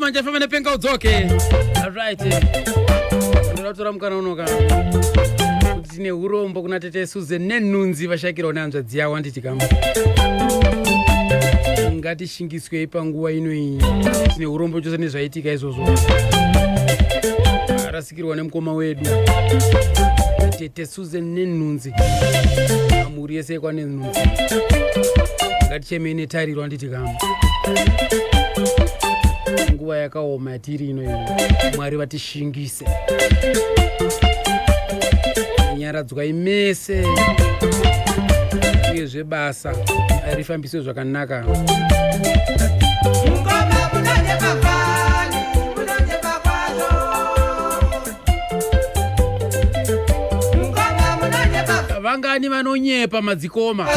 Somanje famene penga udzoke. Alright. Ndinotora mukana unoka. Kuti tine urombo kuna tete Suze nenunzi vashakira unanzva dziya wanditi kamba. Ngatishingiswe panguva inoyi. Tine urombo chose nezvaitika izvozvo. Arasikirwa nemukoma wedu. Tete Suze nenunzi. Amuri yese kwa nenunzi. Ngatichemene tariro anditi kamba. Nguva yakaoma yatiri inoyi. Mwari vatishingise. Nyaradzwa imese. Uye zvebasa rifambiswe zvakanaka. Vangani vanonyepa madzikoma.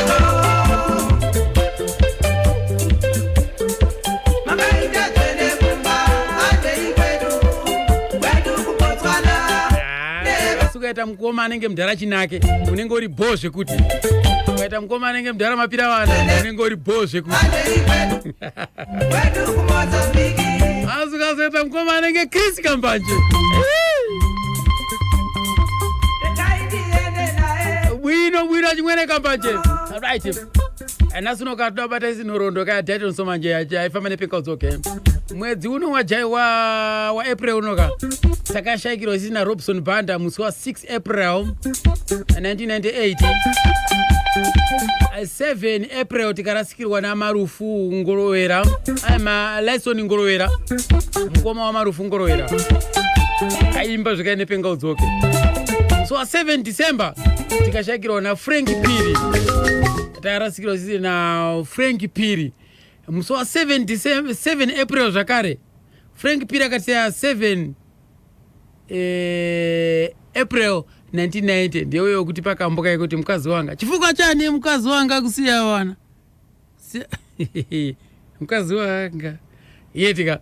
Ukaita mukoma anenge mudhara chinake unenge uri bho zvekuti. Ukaita mukoma anenge mudhara mapira vana unenge uri bho zvekuti. Asi ukazoita mukoma anenge Chris Kambanje. Bwino chimwene Kambanje. Right. Anasi unokatoda bata isi norondo kaya Dayton Somanje yaifamba nepenga udzoke. Mwedzi uno wa April unoka. Takashayikirwa isina Robson Banda musi wa 6 April 1998. 7 April tikarasikirwa naMarufu Ngorowera. Lyson Ngorowera. Mukoma wa Marufu Ngorowera. Kaimba zvakaine penga udzoke. Musi wa 7 December tikashayikirwa na Frank Piri. Takarasikirwa isina Frank Piri. Musi wa 7 April zvakare. Frank Piri akatiya 7 April 1990 ndiyo kuti pakamboka yekuti mukazi wanga chifuka chani mukazi wanga kusiya wana mukazi wanga yetika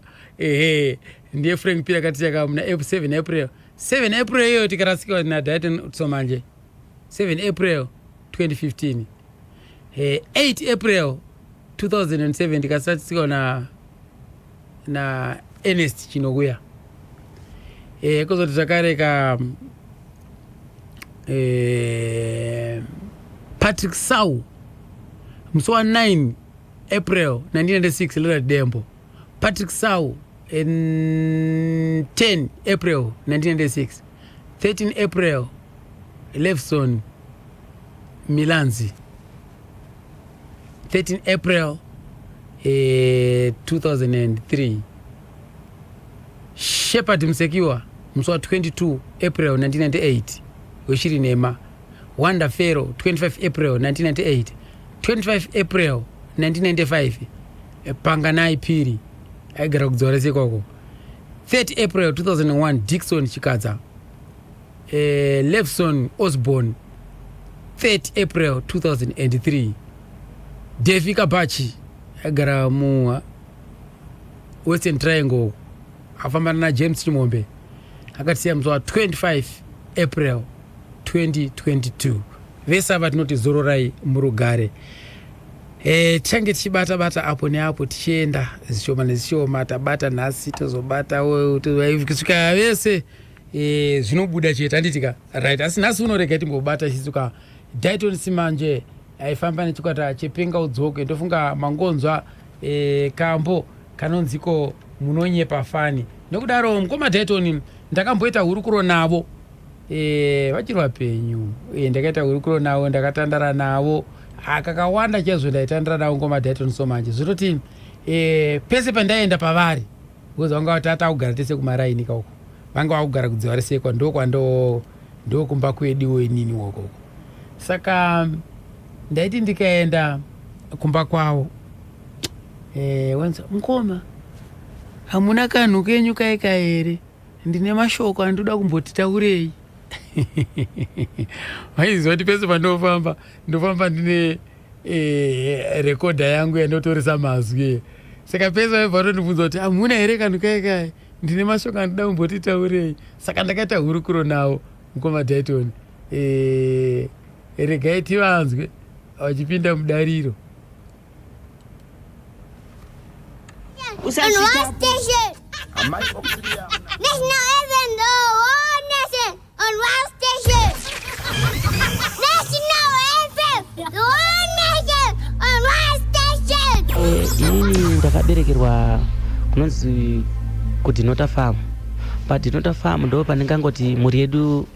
ndiye Frank Piri akatiya kamuna 7 April 7 April iyo tikarasikwa na Dayton Somanje 7 April 2015 8 April 2007 tikasatikwa na Ernest Chinokuya kozoti zvakareka Patrick Sau musi wa 9 April 1996 lera Dembo. Patrick Sau 10 April 1996 13 April Levson Milanzi 13 April 2003 Shepard Msekiwa musi wa 22 April 1998 Weshirinema. Wanda Fero 25 April 1998 25 April 1995 Panganai Piri aigara kudzorese kwako 30 April 2001 Dixon Chikadza Levson Osborne 30 April 2003 Devi Kabachi aigara mu Western Triangle afambana na James Chimombe akatiya musi wa 25 April 2022 vese ava tinoti zororai murugare. Change tichibata apo neapo tichienda zishoma nezishoma tabata nhasi tozobata kusvika vese zvinobuda chete anditika right. Asi nhasi unorega timbobata chisuka Dayton Simanje aifamba nechikwata chepenga udzoke ndofunga mangonzwa kambo kanonziko munonyepa fani nokudaro mukoma Dayton ndakamboita hurukuro navo vachiri vapenyu ndakaita hurukuro navo ndakatandara navo akakawanda chaizvo ndaitandara navo ngoma Dayton Somanje zvototi pese pandaenda pavari because vanga vatata kugara tese kumaraini kauko vanga vakugara kudziva resekwa ndokumba kwediwo inini wokoko. Saka ndaiti ndikaenda kumba kwavo wanza mukoma hamuna kanhu kenyu kaika here ndine mashoko andoda kumbotitaurei. Waiziva kuti pese pandofamba ndine rekodha yangu yandotoresa mazwi. Saka pese vaibva vatondibvunza kuti hamuna here kanhu kaikai ndine mashoko andoda kumbotitaurei. Saka ndakaita hurukuro navo mukoma Dayton regai tivanzwe vachipinda mudariro. National FM, the whole nation on one station. National FM, the whole nation on one station. Inini ndakaberekerwa kunonzi kuDinota Farm. PaDinota Farm ndo panengangoti muri yedu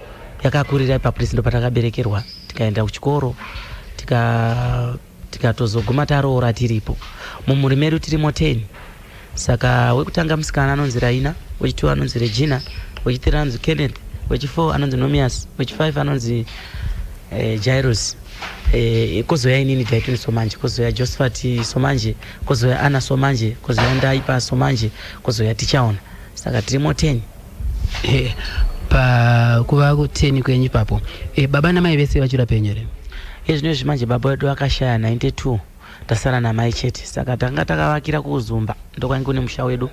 yakakurira ipapo ndo patakaberekerwa. Tikaenda kuchikoro tikatozoguma taroora tiripo. Mumuri medu tirimo 10. Saka wekutanga musikana anonzi Raina, wechi2 anonzi Regina, wechi3 anonzi Kenneth, wechi4 anonzi Nomias, wechi5 anonzi Jairus. Kozoya inini Daitoni Somanje, kozoya Josephat Somanje, kozoya Anna Somanje, kozoya Ndaipa Somanje, kozoya Tichaona. Saka tirimo 10. Pa kuva ku 10 kwenyu papo. Baba na mai vese vachira penyere. Zvino zvimanje baba wedu akashaya 92. Tasara na mai chete. Saka tanga takavakira kuZumba ndokwangu ne musha wedu.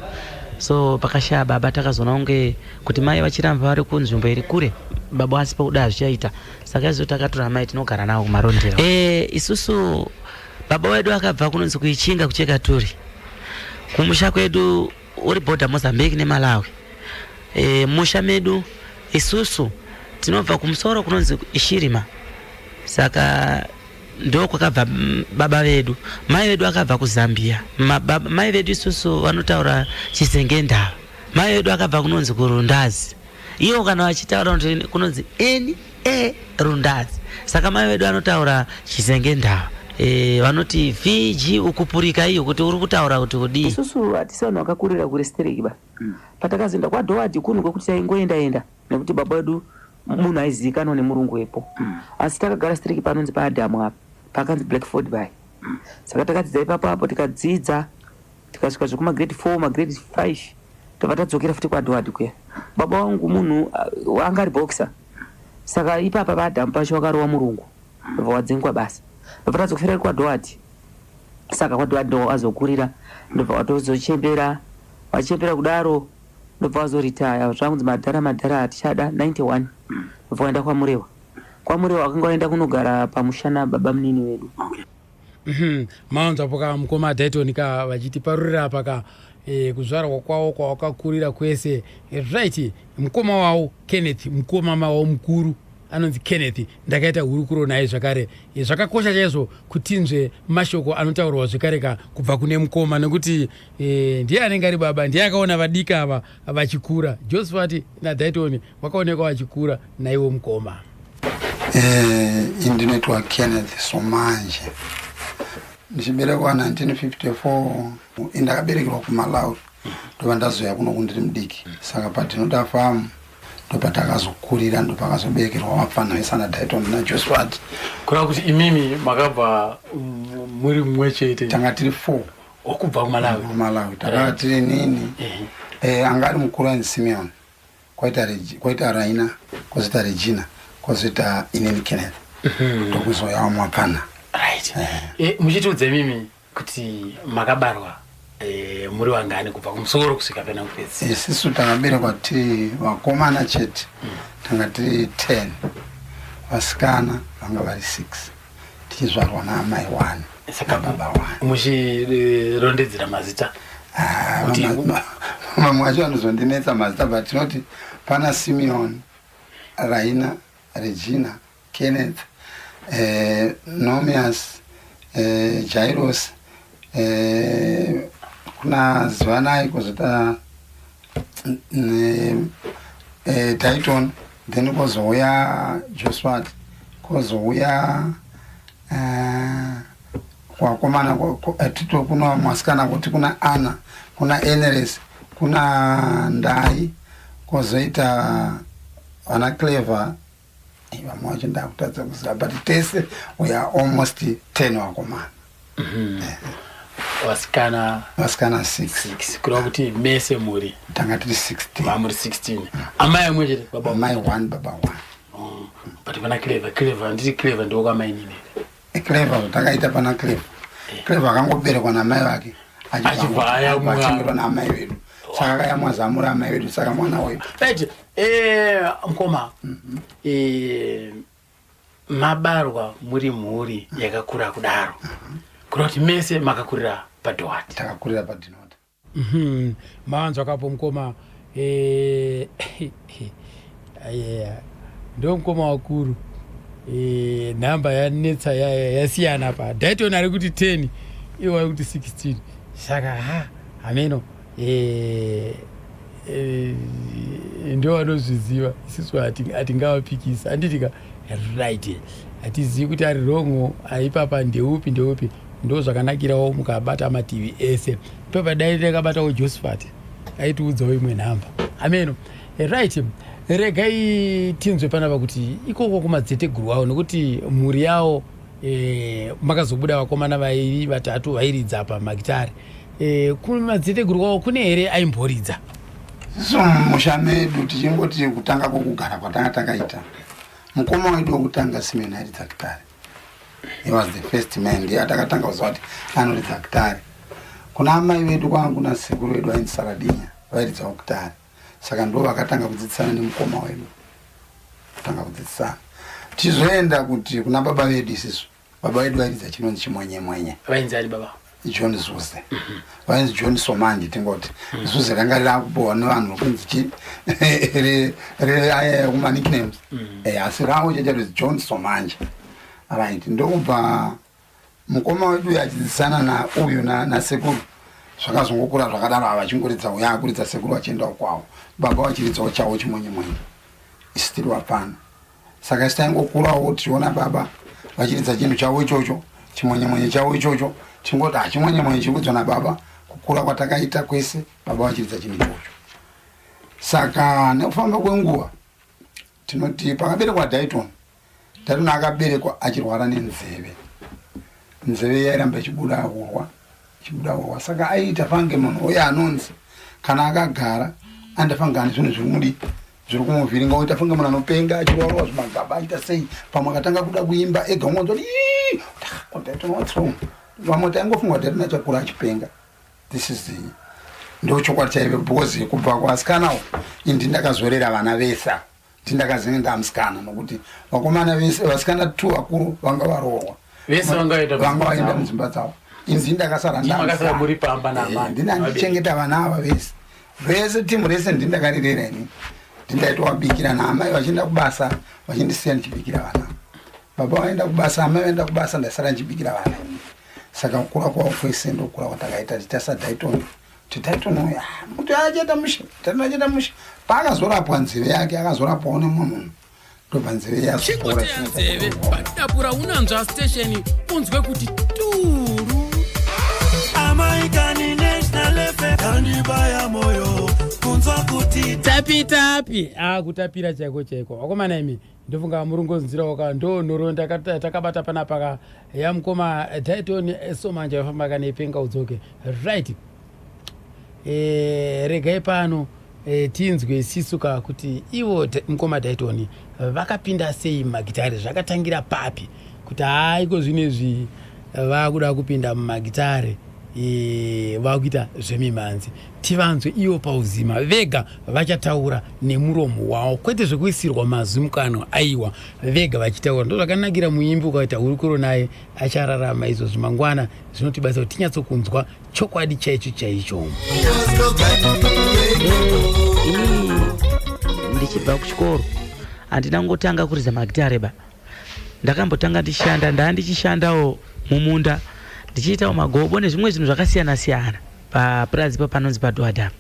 So pakashaya baba takazona unge kuti mai vachiramba vari kunzvimbo iri kure. Baba asipa kuda zvichaita. Saka izvo takatora mai tinogara nawo kumarondero. Isusu baba wedu akabva kunonzi kuichinga kucheka turi. Kumusha kwedu uri border Mozambique neMalawi. Musha medu isusu tinobva kumusoro kunonzi Ishirima. Saka ndo kwakabva baba vedu. Mai vedu akabva kuZambia. Mai vedu isusu vanotaura Chizengendava. Mai vedu akabva kunonzi kuRundazi. Iyo kana vachitaura kunonzi Rundazi. Saka mai vedu anotaura Chizengendava. Vanoti VG ukupurika iyo kuti uri kutaura kuti kudii. Isusu hatisana wakakurira kuri Stereki ba. Patakazinda kwa Dowadi kunu kwekuti taingoenda nekuti baba wedu munhu aizikanwa nemurungu wepo. Asi takagara Stereki panonzi paAdamu apa. Pakanzi Blackford Bay. Saka takadzidza ipapo tikadzidza tikasvika zvekuma grade 4 ma grade 5 tobva tadzokera futi kwa Dowadi kuya. Baba wangu munhu wanga ari boxer. Saka ipapa paAdamu pacho wakarowa murungu. Ndobva wadzengwa basa. Ndobva tadzokera kwa Dowadi. Saka kwa Dowadi ndo azokurira. Ndobva watozochembera. Wachembera kudaro ndobva wazoretire. Zvangu madhara atichada 91. Ndobva waenda kwa Murewa. Kwa Murewa akanga waenda kunogara pamushana baba munini wedu. Maunza poka mukoma Daitoni ka vachiti parurira apa ka kuzvarwa kwawo kwawakakurira kwese. Right, mukoma wawo Kenneth, mukoma wawo mukuru anonzi Kenneth, ndakaita hurukuro naye zvakare. Zvakakosha chaizvo kutinzve mashoko anotaurwa zvakare ka kubva kune mukoma nekuti ndiye anenge ari baba, ndiye akaona vadika ava vachikura. Josephat naDaitoni vakaonekwa vachikura naiwo mukoma. Indinoitwa Kenneth Somanje. Ndichiberekwa 1954 indakaberekerwa kuMalawi. Ndobva ndazoya kuno kundiri mudiki. Saka paDinota Farm ndopatakazokurira ndopakazoberekerwa vapfana vese naDaitoni naJosephat. Kureva kuti imimi makabva muri mumwe chete. Tanga tiri 4 okubva kuMalawi. Malawi takanga tiri nini. Anga ari mukuru ainzi Simeon. Kwaita Raina, kwozoita Regina, kwozoita inini Kenneth. Ndokuzoya vamwapfana. Right. Muchitiudze mimi kuti makabarwa muri wangani kubva kumusoro kusvika pena kupedza. Isusu takaberekwa tiri vakomana chete. Tanga tiri 10. Vasikana vanga vari 6. Tichizvarwa naamai 1 nababa 1. Muchirondedzera mazita. Mamwe wacho vanozondinetsa mazita, but tinoti pana Simeon, Raina, Regina, Kenneth, Nomias, Jairus, kuna Zvanai, kozota Daitoni, then kozouya Josephat, kozouya kwakomana tito kuna masikana kuti kuna Anna, kuna Eneres, kuna Ndai, kozoita vana Clever. Vamwe vacho ndakutadza kuziva, but tese we are almost 10 vakomana. Vasikana 6. Kureva kuti mese muri tanga tiri 16. Vamuri 16. Amai amwe chete baba. Amai 1 baba 1. But vana Clever ndiri Clever ndo kwamai nini. Clever takaita pana Clever. Clever akangoberekwa namai vake. Achibva achingirwa namai vedu. Saka akayamwa zamura amai vedu, saka mwana wedu. Right. Mukoma. Mabarwa muri mhuri yakakura kudaro. Kuroti mese makakurira paDowadi. Takakurira paDinota. maanzwa kapo mkoma ndo mkoma wakuru namba yanetsa yasiyana pa Dayton ari kuti 10 iwe ari kuti 16 saka ameno ndo vanozviziva isusu hatingavapikisa anditika right hatizivi kuti ari rongo aipapa ndeupi ndo zvakanakirawo mukabata mativi ese pepadai takabatawo Josephat aitiudzawo imwe nhamba ameno right regai tinzwe panapa kuti ikoko kumadzeteguru avo nekuti mhuri yavo makazobuda vakomana vairi vatatu vairidza pamagitari kumadziteteguru kwavo kune here aimboridza so musha medu tichingoti kutanga kwokugara kwatanga takaita mukoma wedu wokutanga Simeon airidza gitari. He was the first man ndiye atakatanga kuziva kuti anoridza gitari. Kuna amai vedu kwangu nasekuru vedu vainzi Saradinya vairidzawo gitari, saka ndo vakatanga kudzidzisana nemukoma wedu kutanga kudzidzisana. Tizoenda kuti kuna baba vedu isisu, baba vedu vairidza chinonzi chimwenye vainzi ari baba John Zuze vainzi John Somanji tingoti Zuze ranga rirakupiwa nevanhu vokunzi aya kuma nicknames asi ravo chacharizi John Somanji right. Ndokubva mukoma wedu achidzidzisana nauyu nasekuru zvakazongokura zvakadaro ava vachingoridza uya akuridza sekuru vachiendawo kwavo, baba vachiridzawo chavo chimwenye isitiri wapana. Saka sitaingokurawo tichiona baba vachiridza chinhu chavo ichocho chimwenye chavo ichocho chingoti chimwenye chikudzwa nababa. Kukura kwatakaita kwese baba vachiridza chinhu ichocho. Saka nekufamba kwenguva tinoti pakaberekwa Dayton akaberekwa achirwara nenzeve yairamba ichibuda urwa. Saka aita pange munhu uye anonzi kana akagara andafanga ane zvinhu zviri kumuvhiringa oita funge munhu anopenga achirwarawo zvimagaba aita sei, pamwe akatanga kuda kuimba ega umwe nzoti Dayton what's wrong, vamwe taingofunga kuti Dayton achakura achipenga. This is ndo chokwadi chaive because kubva kuasikanawo indi ndakazorera vana vesa tindakazinge ndamusikana nokuti vakomana vese vasikana 2 vakuru vanga varohwa vese vanga vaenda mudzimba dzavo. Inzi ndakasara ndina ndichengeta vana ava vese timu rese ndindakarirera ini ndindaitowabikira naamai vachienda kubasa vachindisiya ndichibikira vana. Baba vaenda kubasa, amai vaenda kubasa, ndasara ndichibikira vana. Saka kukura kwavo kwese ndokura kwatakaita titasa Dayton uya kuti acheta musha paakazorapwa nzeve yake akazorapwawo nemwe munhu ndobva nzeve yazoporanzeve patapura unanzva station unzwe kuti turu amaikani national FM andibaya moyo kunzwa kuti tapi kutapira chaiko wakomana imi ndofunga murungonzira waka ndo nhoro takabata panapa yamukoma Dayton Somanje vafamba kana ipenga udzoke right. Regai pano tinzwe sisuka kuti ivo mukoma Dayton vakapinda sei magitari, zvakatangira papi kuti haiko zvinezvi vakuda kupinda mumagitari vakuita zvemimanzi. Tivanzwe ivo pauzima vega vachataura nemuromo wavo kwete zvekuisirwa mazwi mukano aiwa vega vachitaura. Ndo zvakanakira muimbi ukaita hurukuro naye achararama izvozvi mangwana zvinotibatsira kuti tinyatsokunzwa chokwadi chaicho. Ndichibva kuchikoro handina ngotanga kuridza magitari ba, ndakambotanga ndichishandawo mumunda ndichiitawo magobo nezvimwe zvinhu zvakasiyana papurazi panonzi paDwadha.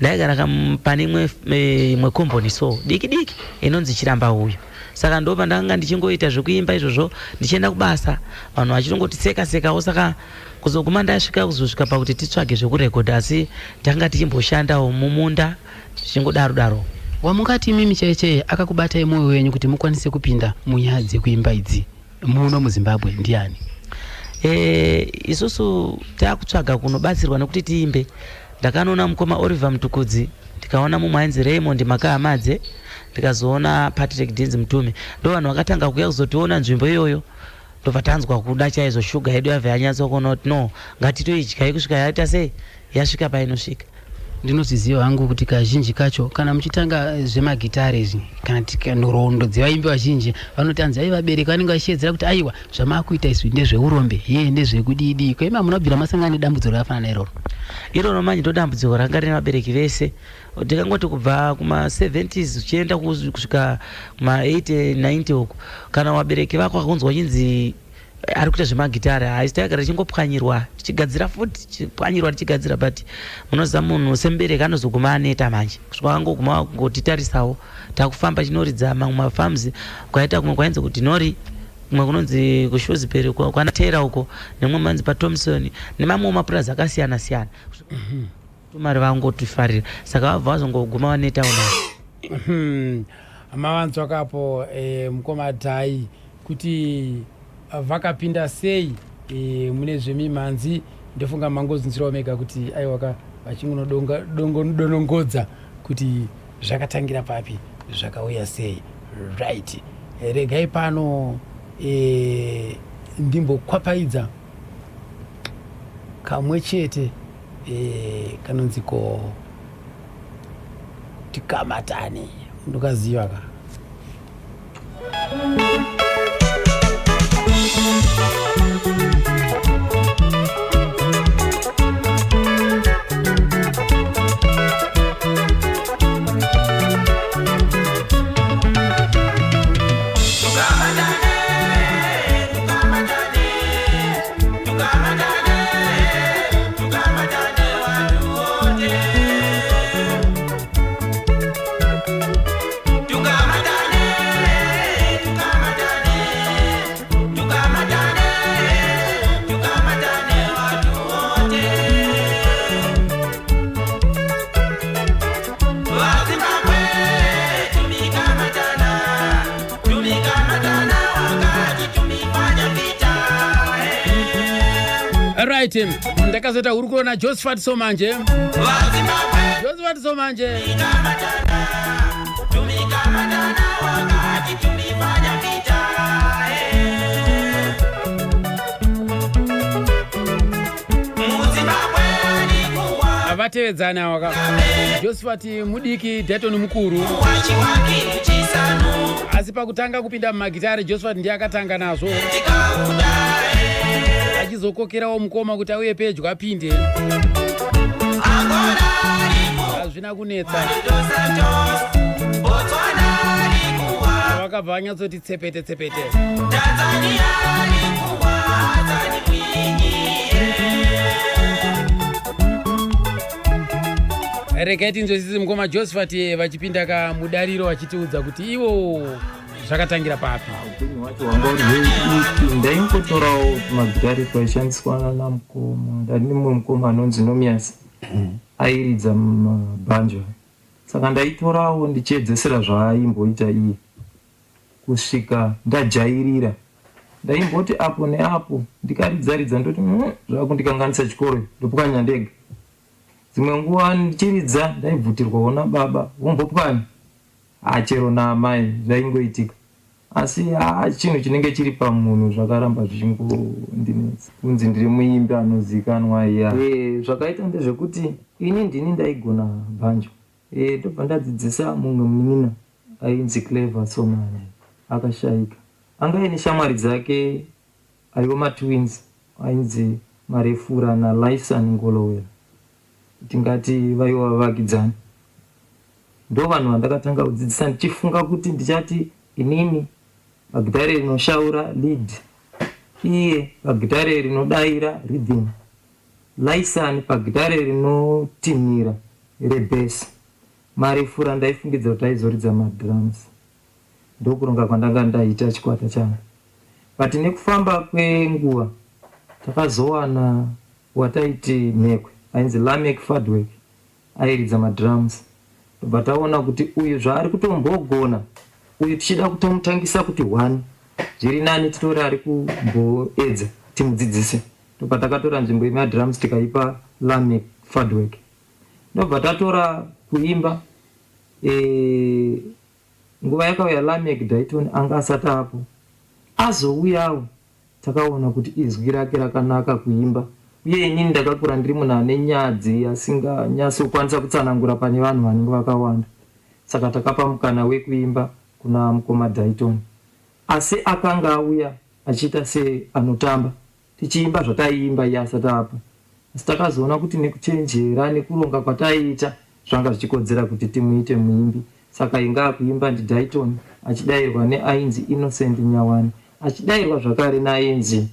Ndaigara pane imwe komboni so diki inonzi Chiramba uyo. Saka ndo pandanga ndichingoita zvekuimba izvozvo ndichienda kubasa vanhu vachitongoti seka. Saka kuzoguma ndasvika kuzosvika pakuti titsvage zvekurekodha, asi ndanga tichimboshandawo mumunda tichingodaro. Wamungati mimi chaiche akakubata moyo wenyu kuti mukwanise kupinda munyaya dzekuimba idzi muno muZimbabwe ndiani? Isusu takutsvaga kunobatsirwa nekuti tiimbe. Ndakanoona mukoma Oliver Mutukudzi, ndikaona mumwe ainzi Raymond Makaamadze, ndikazoona Patrick Dinzi Mutume. Ndo vanhu vakatanga kuuya kuzotiona nzvimbo iyoyo, ndobva tanzwa kuda chaizvo shuga yedu yabva yanyatsa kuona kuti no ngatitoidya kusvika yaita sei yasvika painosvika. ndinoziziva hangu kuti kazhinji kacho kana muchitanga zvemagitari izvi kana tikandorondo dzevaimbi vazhinji vanoti anzi ai vabereki vanenge vachiedzera kuti aiwa zvamakuita izvi ndezveurombe ye ndezvekudidi koima munobvira masangana nedambudziko rakafanana nairoro iroro manje ndodambudziko ranga rine vabereki vese ndikangoti kubva kuma70s uchienda kusvika kuma80 90 uko kana vabereki vako vakunzwa chinzi ari kuita zvemagitari haisi takagara tichingopwanyirwa tichigadzira futi tichipwanyirwa tichigadzira but munoziva munhu semubereki anozoguma aneta manje kusvika angoguma kungotitarisawo takufamba chinoridza mamwe mafams kwaita kumwe kwainzi kuti nori kumwe kunonzi kushuziperi kwanatera uko nemwe manzi pathomson nemamwe mapurazi akasiyana siyana tumari vangotifarira saka vabva vazongoguma vanetawo nayo mavanzwakapo mukomatai kuti vakapinda sei mune zvemimhanzi ndofunga mangozinzirawo mega kuti aiwaka vachingonodonongodza kuti zvakatangira papi zvakauya sei right. Regai pano ndimbokwapaidza kamwe chete kanonziko tikamatani ndokaziva ka ndakazota uri kuona Josephat Somanje avatevedzana waka Josephat mudiki Dayton mukuru asi pakutanga kupinda mumagitari Josephat ndiye akatanga nazvo achizokokerawo mukoma kuti auye pedyo apinde hazvina kunetsa vakabva vanyatsoti tsepete tsepete regai tinzwisise mukoma Josephat vachipinda kamudariro vachitiudza kuti ivo zvakatangira papi. Upenyu wacho wanga uri ndaingotorawo magitari kwaishandiswa namukoma ndine mumwe mukoma anonzi Nomias airidza mabhanja saka ndaitorawo ndichiedzesera zvaaimboita iye kusvika ndajairira ndaimboti apo neapo ndikaridzaridza ndoti zvakundikanganisa chikoro ndopwanya ndega dzimwe nguva ndichiridza ndaibvutirwawo nababa wombopwanya chero naamai zvaingoitika asi chinhu chinenge chiri pamunhu zvakaramba zvichingondinetsa kunzi ndiri muimbi anozikanwa iya zvakaita ndezvekuti ini ndini ndaigona bhanjo ndobva ndadzidzisa mumwe munin'ina ainzi Clever Somanje akashayika anga ine shamwari dzake aiwo matwins ainzi Marefura naLifeson Ngolowera tingati vaiva vavakidzani ndo vanhu vandakatanga kudzidzisa ndichifunga kuti ndichati inini pagitare rinoshaura lead iye pagitare rinodaira rhythm Lyson pagitare rinotinhira rebass Marefura ndaifungidza kuti aizoridza madrums ndokuronga kwandanga ndaita chikwata changu but nekufamba kwenguva takazowana wataiti nhekwe ainzi Lamek Fadwork airidza madrums ndobva taona kuti uyu zvaari kutombogona uyu tichida kutomutangisa kuti 1 zviri nani titori ari kumboedza timudzidzise ndobva takatora nzvimbo yemadrums tikaipa Lamek Fadwork ndobva tatora kuimba nguva yakauya Lamek Dayton anga asati apo azouyawo takaona kuti izwi rake rakanaka kuimba uye inini ndakakura ndiri munhu ane nyadzi asinganyasi kukwanisa kutsanangura pane vanhu vanenge vakawanda. Saka takapa mukana wekuimba kuna mukoma Dayton. Asi akanga auya achiita seanotamba tichiimba zvataiimba iye asati apa. Asi takazoona kuti nekuchenjera nekuronga kwataiita zvanga zvichikodzera kuti timuite muimbi. Saka inga kuimba ndiDayton achidayirwa neAinzi Innocent Nyawani, achidayirwa zvakare naAinzi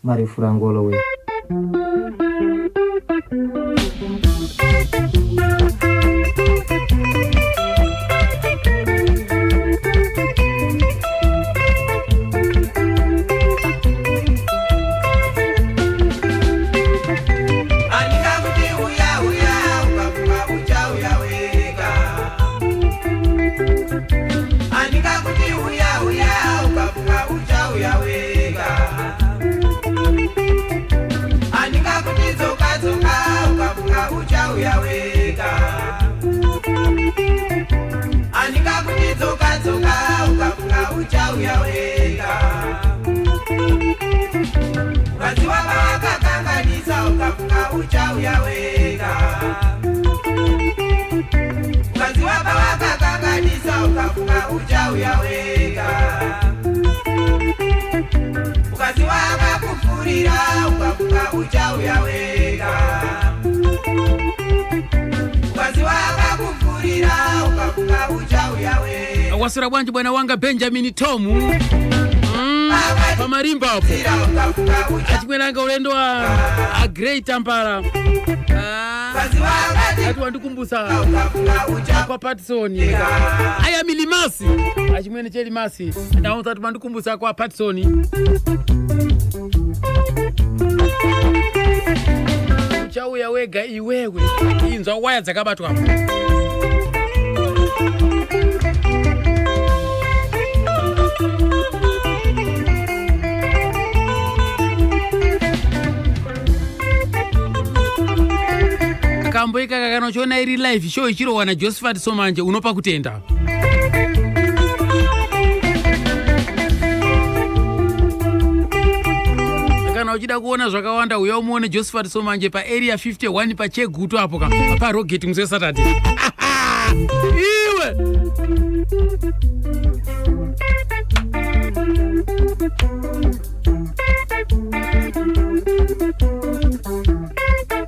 Marefura Ngolowe. Wasira bwanji bwana wanga Benjamin Tomu pamarimba hapo achimwenanga ulendo wa Great Tampara ati wandikumbusa kwa Patson aya milimasi achimwene chelimasi ndaonza ati wandikumbusa kwa Patson uchauya wega iwewe inzwa waya dzakabatwa hapo. Kamboika kakanochona iri live show ichirowa na Josephat Somanje unopa kutenda. Kana uchida kuona zvakawanda uya umuone Josephat Somanje pa area 51 pa Chegutu hapo pa Rocket muse Saturday. Iwe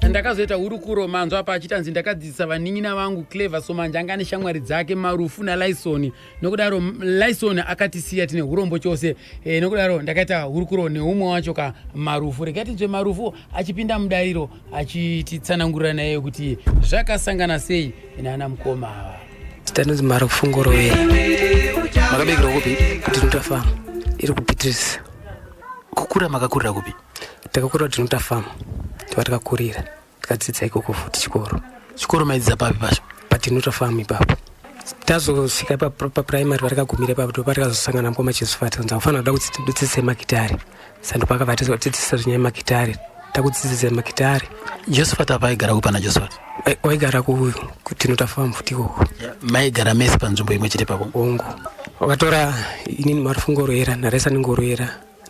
ndakazoita hurukuro manzwa apa achitanzi ndakadzidzisa vanin'ina vangu Clever Somanje anga ane shamwari dzake Marufu naLyson, nokudaro Lyson akatisiya tine hurombo chose nokudaro ndakaita hurukuro neumwe wacho ka Marufu. Rekati nzve Marufu achipinda mudariro achititsanangurira naye kuti zvakasangana sei nana mukoma ava. Titanonzi Marufu Ngolowe makabekera kupi kuti tinotafamu iri kuPetrus. Kukura makakurira kupi? Takakura tinotafamu takakurira tikadzidza ikoko futi chikoro maidzidza papi pacho? Patinotafamu ipapo. Tazosvika paprimary patakagumira ipapo ndopatakazosangana mukoma Josephat kunzi akufanira kuda kuti tidzidzise makitari. Sando pakavati tidzidzisa zvinyaya makitari takudzidzisa makitari. Josephat apa aigara kupana Josephat? Waigara kutinotafamu futi ikoko. Maigara mese panzvimbo imwe chete papo? Ongo wakatora inini Marufu Ngolowe naLyson Ngolowe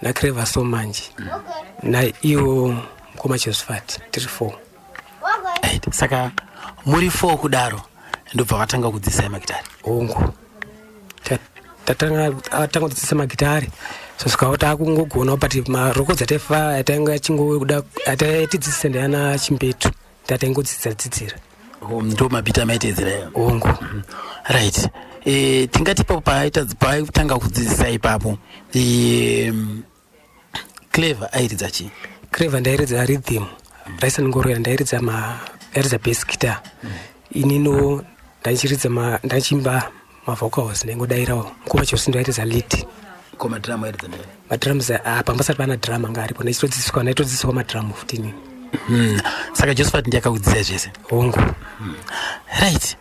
na Clever Somanje na iwo mukoma Josephat tiri 4. Saka muri 4 kudaro ndobva vatanga kudzidzisa magitari? Ongo tatanga kudzidzisa magitari sosvika takungogona pati marokodzi ataifa atanga chingoda atatidzidzisa ndiana Chimbetu tatangodzidzira ndo mabita maitedzera. Ongo right. Tingati papo paitanga kudzidzisa ipapo Clever airidza chi? Clever ndairidza rhythm, Lyson Ngolowe ndairidza bass guitar. Inino ndachimba vocals nengodairawo mukoma chose ndairidza lead. Koma drama airidza ndani? Madrums pambasati pana drama ngaripo naitodzidziswa madrum futi inini. Saka Josephat ndiye akakudzidzisa zvese? Ongo. Right.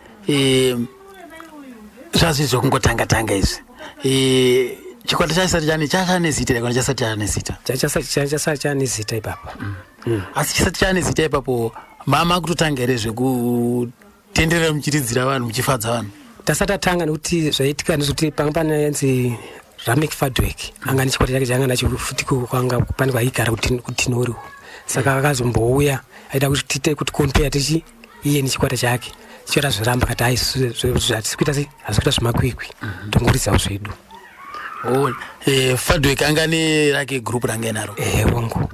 Zvazvi zvokungotanga izvi chikwata chisati chane zita kana chasati chane zita? Chasati chane zita ipapo. Asi chisati chane zita ipapo mama kutotanga here zvekutenderera muchiridzira vanhu muchifadza vanhu? Tasati tatanga nekuti zvaitika ndezvekuti panga pananzi Ramek Fadwick anga nechikwata chake changa nacho futi kwanga pane kwaigara kutinoriwo saka akazombouya aida kuti tiite kuti compare tichi iye nechikwata chake chiota zviramba kati zvatikuita sei hazikuita zvemakwikwi tongoridzawo zvedu. Fadwek anga ne rake group range naro ongo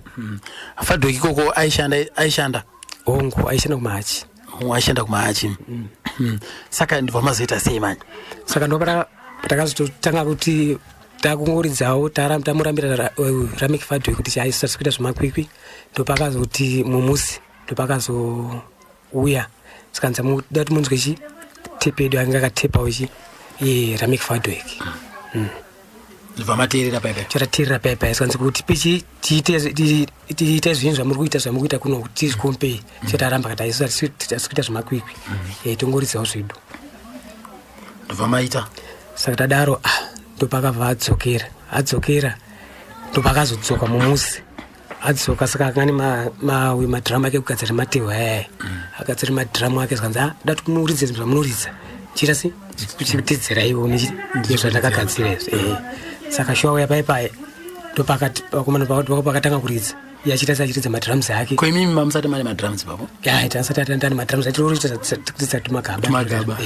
Fadwek ikoko aishanda ongo aishanda kumahachi aishanda kumahachi saka ndibva mazoita sei manje saka ndo patakazotanga kuti takungoridzawo tamurambira Ramek Fadwek kuti chaisasikuita zvemakwikwi ndopakazoti mumusi ndopakazouya sikanza muda kuti munzwe chi tepedu anga akatepawo chi Ramek Fadwek vamateerera paipai chatateerera paipai sikanzi kuti pichi tiite zvinhu zvamuri kuita kuno kuti tizvikompe chataramba kati asikuita zvemakwikwi tongoridzawo zvedu ndovamaita saka tadaro ndopakabva adzokera ndopakazodzoka mumusi adzoka saka akangani madhiramu ake kugadzira matehwe ayaya agadzira madhiramu ake sikanzi da tikunoridza zvinhu zvamunoridza chita si kuchitedzera iwo nezvandakagadzira izvi saka shuwa paipai ndopakati pakatanga kuridza iye achiridza madhiramus ake. Ko imimi mamusati mane madhiramus papo tasati atandani madhiramus atiroridza tumagaba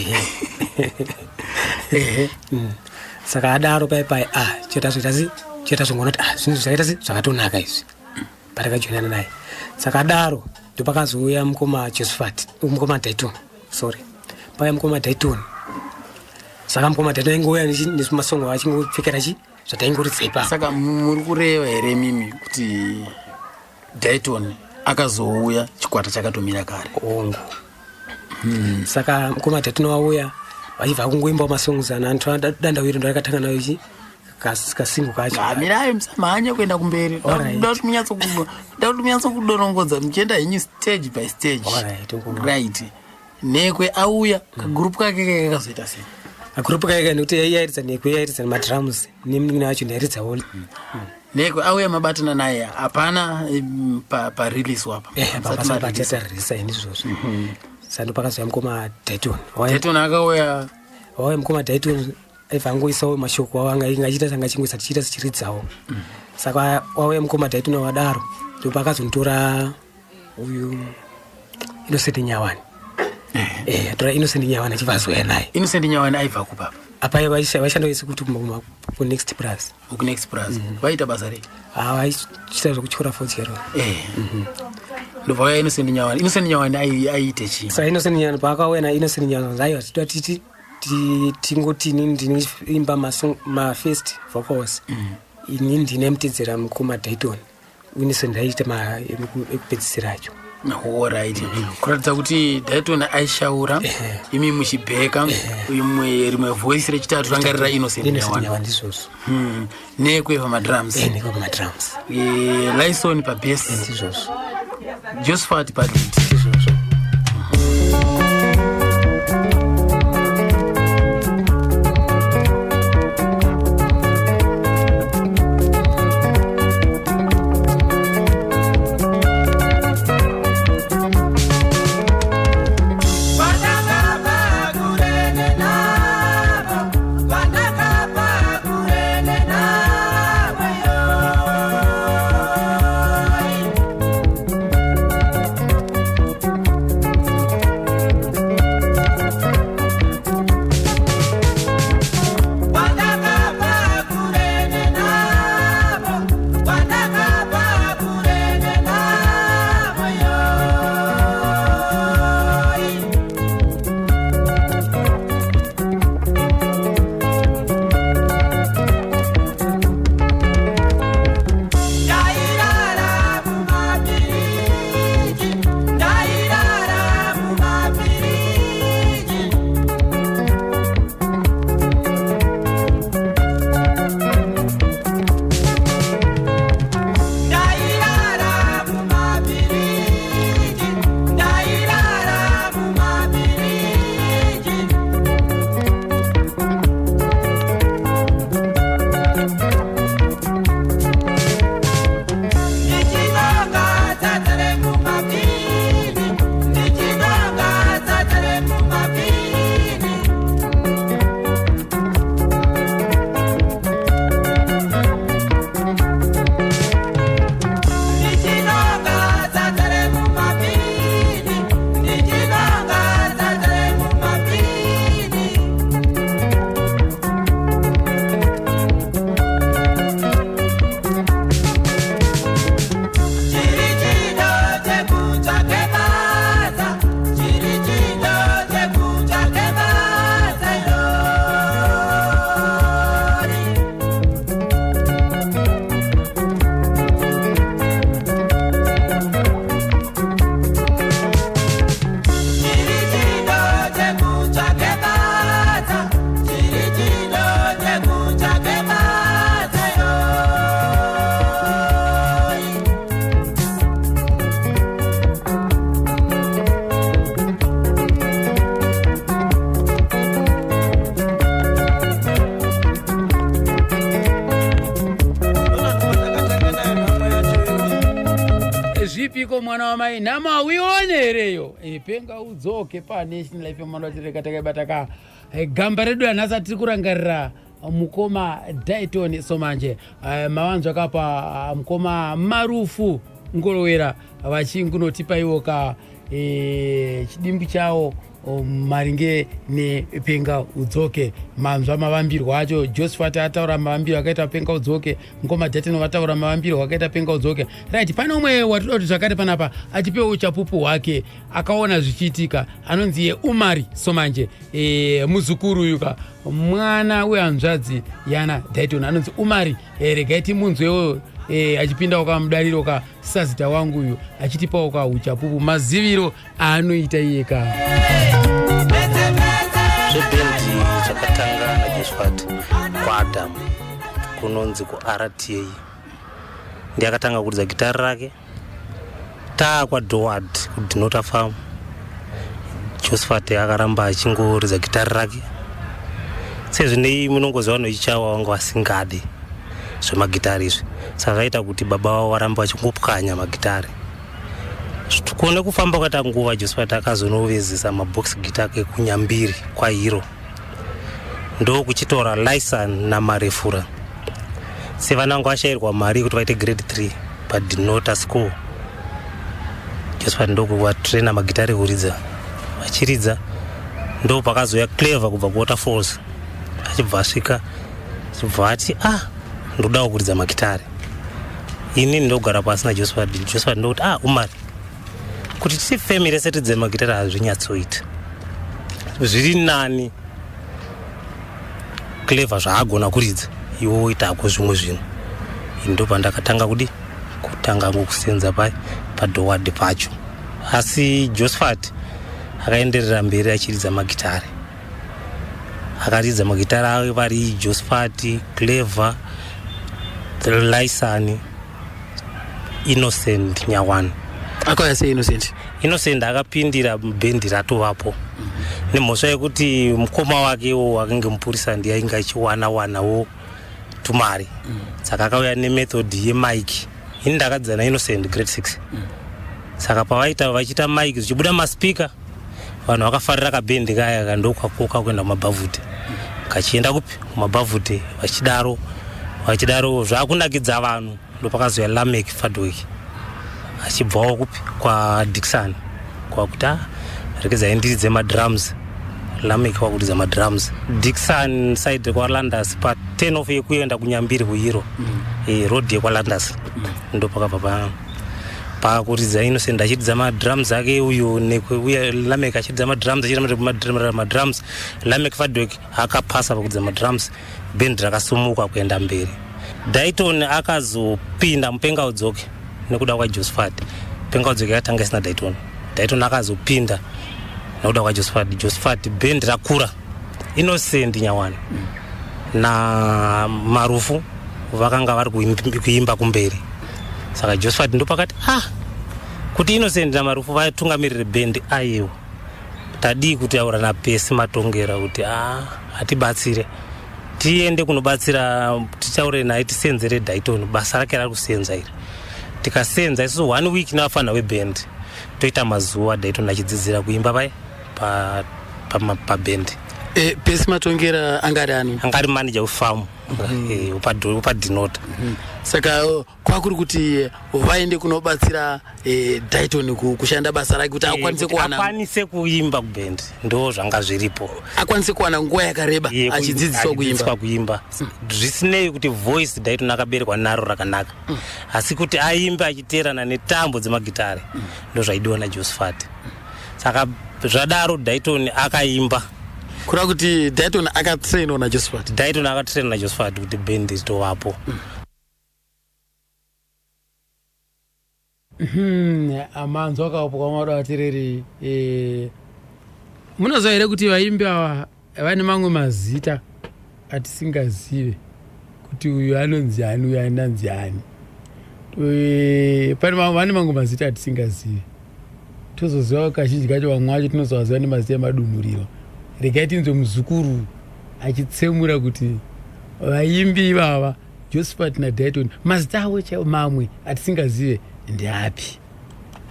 saka adaro paipai cheta zvongonoti zvinhu zvakaita si zvakatonaka izvi patakajoinana naye saka adaro ndopakazouya mukoma Josephat mukoma Dayton pauya mukoma Dayton saka mukoma Dayton aingoya nemasongo achingopfekera zvataingoridza ipapo. Saka muri kureva here mimi kuti Dayton akazouya chikwata chakatomira kare ongo saka mukoma Dayton wauya vachibva kungoimbawo masongozana antu adandawiro ndo akatanga nayo ichi kasingo kacho mirayo musamhanya kuenda kumberi da kuti munyatsokudorongodza muchienda henyu stage by stage right nekwe auya kagrupu kake kakazoita sei kagrupu kake nekuti yairidza nekwe yairidza madhiramus nemunhu wacho ndairidzawo nekwe auya mabatana naye hapana parelease wapa pasapatisa release inizvozvo sando pakazoya mukoma Dayton akauya mukoma Dayton aivangoisawo mashoko avo angachiita sanga chingwisa tichiita sichiridzawo saka wauya mukoma Dayton wadaro ndopakazontora uyu Innocent Nyawani atora Innocent Nyawani achivazoya naye. Innocent Nyawani aibva kupapa apa vaishanda vese kuti ku Next Plus vaita basa rei vaichita zvekutyora fotyero ndobva vaya Innocent Nyawani aiite chii saka Innocent Nyawani paakauya naInnocent Nyawani aiwa titoda titi tingoti ndinoimba mafirst vocals ini ndine mutedzera mukoma Dayton Innocent aiita ekupedzisira acho. Alright. Kuratidza kuti Dayton aishaura imi muchibheka rimwe voice rechitatu rangarira Innocent Nyawani ndizvozvo nekwe pamadrums Lyson pabass ndizvozvo Josephat padlead ndizvozvo. vipiko mwana wa mai namawionereyo penga udzoke paNational FM mandotekatakaibataka gamba redu anhasi tiri kurangarira mukoma Dayton Somanje mawanzo akapa mukoma Marufu Ngorowera vachingunotipa iwo ka chidimbu chawo maringe nepenga udzoke manzwa mavambirwo acho Josephat ataura mavambirwo akaita penga udzoke ngoma Dayton vataura mavambirwo akaita penga udzoke right. Pane umwe watoda kuti zvakare panapa achipewa uchapupu hwake akaona zvichiitika anonzi Umari Somanje muzukuru uyuka mwana wehanzvadzi yana Dayton anonzi Umari regai munzwewo achipinda ukamudariro ka sazita wangu uyu achitipawo ka uchapupu maziviro aanoita iyeka zvebendi chakatanga naJosephat kwaAdamu kunonzi kuRTA ndiye akatanga kuridza gitari rake kwaDhoward kuDinota Farm. Josephat akaramba achingoridza gitari rake sezvinei munongoziva nochichawa wanga vasingade zvemagitari izvi saka zvaita kuti baba wavo varamba vachingopwanya magitari. Kuone kufamba kwata nguva Josephat akazonovezesa mabox gita ake kunyambiri kwaHero ndo kuchitora license namarefura sevana vangu vashayirwa mari kuti vaite grade 3 paDinota school. Josephat ndokuvatraina magitari kuridza vachiridza ndo pakazoya Clever kubva kuWaterfalls achibva asvika achibva ati ndodawo kuridza magitari. Ini ndogara pasi naJosephat ndokuti Umari kuti tisi family setidze magitari hazvinyatsoita zviri nani Clever zvaagona kuridza iwe woitako zvimwe zvinhu. Ndo pandakatanga kutanga ngokusenza paDhoward pacho. Asi Josephat akaenderera mberi achiridza magitari. Akaridza magitari ave vari Josephat, Clever, Laisani, Innocent Nyawani. Akauya sei Innocent akapindira bendi ratovapo nemhosva yekuti mukoma wakewo akanga mupurisa ndiye ainge achiwana-wanawo tumari saka akauya nemethod yemike. Ini ndakadzana na Innocent grade 6 saka pavaita vachiita mike zvichibuda maspika vanhu vakafarira kabendi kaya kandokwakoka kuenda kumabhavhute kachienda kupi kumabhavhute vachidaro zvakunakidza vanhu ndopakazoya Lamek Fadwick achibvawo kupi kwaDixon kwakuti rekeza endiridze madrums. Lamek wakuridza madrums Dixon side kwaLanders pa 10 of yekuenda kunyambiri kuHero road yekwaLanders ndo pakabva pakuridza Innocent achiridza madrums ake uyo uye Lamek achiridza madrums achiridza madrums. Lamek Fadwick akapasa pakuridza madrums bendi rakasumuka kuenda mberi. Dayton akazopinda mupenga udzoke nekuda kwaJosephat. Penga udzoke yakatanga isina Dayton akazopinda nekuda kwaJosephat bendi rakura. Innocent Nyawani na Marufu vakanga vari kuimba kumberi saka Josephat ndo pakati kuti Innocent naMarufu vatungamirire bendi aiwa tadi kutaura naPesi Matongera kuti atibatsire tiende kunobatsira titaure naye tisenzere Dayton basa rake rari kusenza iri tikasenza isusu 1 week navafana webendi toita mazuva Dayton achidzidzira kuimba pabendi. Pesi Matongera angari manager wefamu upaDinota. Saka kwakuri kuti vaende kunobatsira Dayton kushanda basa rake kuti akwanise kuimba kubendi ndo zvanga zviripo akwanise kuwana nguva yakareba achidzidziswa kuimba zvisinei kuti voice Dayton akaberekwa naro rakanaka asi kuti aimbe achiteerana netambo dzemagitari ndo zvaidiwa naJosephat. Saka zvadaro Dayton akaimba kureva kuti Dayton akatrainwa naJosephat kuti bendi ritovapo. Amanzwa akapo kwamada vatereri munoziva here kuti vaimbi ava vane mamwe mazita atisingazive kuti uyu anonzi ani uyu anonzi ani. Vane mamwe mazita atisingazive tozoziva kazhinji kacho vamwe vacho tinozovaziva nemazita emadumuriro. Regai tinzwe muzukuru achitsemura kuti vaimbi ivava Josephat naDayton mazita avo chaiwo mamwe atisingazive ndeapi.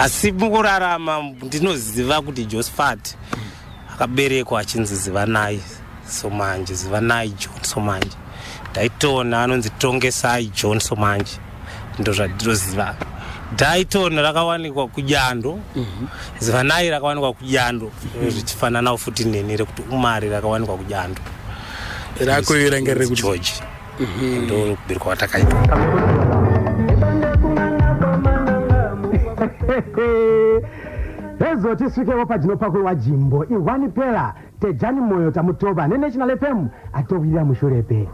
asi mukurarama ndinoziva kuti Josephat akaberekwa achinzi Zivanai Somanje, Zivanai John Somanje. Ndaitona anonzi Tongesai John Somanje, ndo zvandinoziva. Ndaitona rakawanikwa kuJando, Zivanai rakawanikwa kuJando, zvichifanana futi neni kuti umari rakawanikwa kuJando. Rako irangere kuti George. Ndo kuberekwa watakaita. Ezo tiswikewo padzino pakwe wa Jimbo Iwani Pela tejani moyo tamutoba nene National FM atowira mushulepe. Mina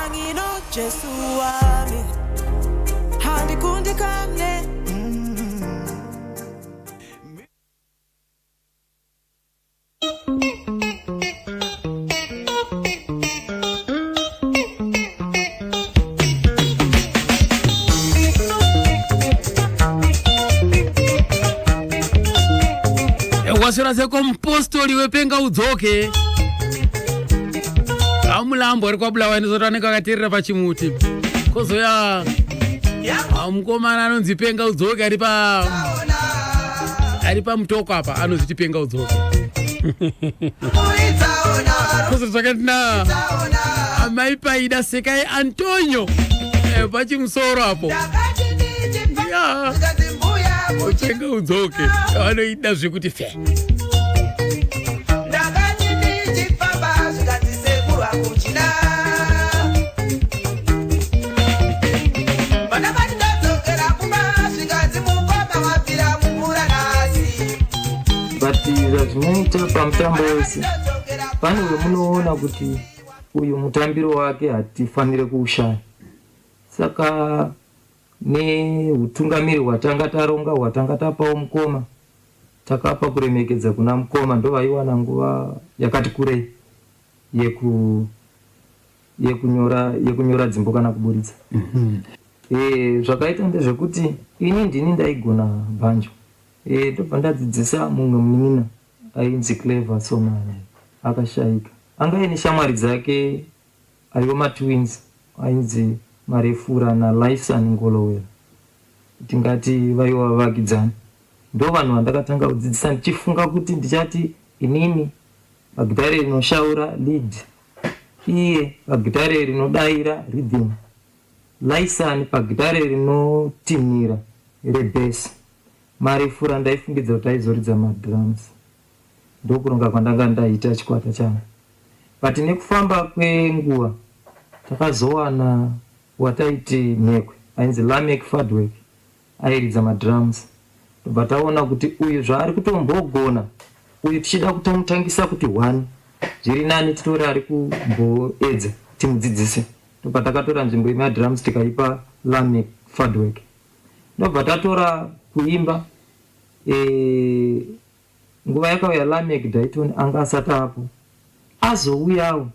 ngino Jesu wami handikundi kamne. Wasira se kompostoli wepenga udzoke. Amulambo ari kwabulawa nizotanika katirira pachimuti. Kozoya amukomana anonzi penga udzoke ari pa mutoko apa anoziti penga udzoke. Kozo zvakatina amaipaida sekai Antonio pachimusoro apo. Ya penga udzoke vanoida zvekuti fe. Batiza zvinoita pamutambo wese pane munoona kuti uyu mutambiro wake hatifanire kuushaya. Saka neutungamiri hwatanga taronga hwatanga tapawo mukoma takapa kuremekedza kuna mukoma ndo vaiwana nguva yakati kurei yekunyora dzimbo kana kuburitsa. Zvakaita ndezvekuti ini ndini ndaigona bhanjo. Ndobva ndadzidzisa mumwe munin'ina ainzi Clever Somane akashayika. Anga ine shamwari dzake aiwo matwins ainzi Marefura naLifeson Ngolowera. Tingati vaiwa vakidzani. Ndo vanhu vandakatanga kudzidzisa ndichifunga kuti ndichati inini pagitare rinoshaura lead, iye pagitare rinodaira rhythm, Lifeson pagitare rinotinhira rebass, Marefura ndaifungidza kuti aizoridza madrums. Ndokuronga kwandanga ndaita chikwata changu. But nekufamba kwenguva takazowana wataiti Nhekwe ainzi Lamek Fadwek airidza madrums. Ndobva taona kuti uyu zvaari kutombogona uyu tichida kutomutangisa kuti 1 zviri nani titori ari kumboedza timudzidzise. Ndobva takatora nzvimbo yemadrums tikaipa Lamek Fadwek. Ndobva tatora kuimba nguva yakauya Lamek Dayton anga asati apo. Azouyawo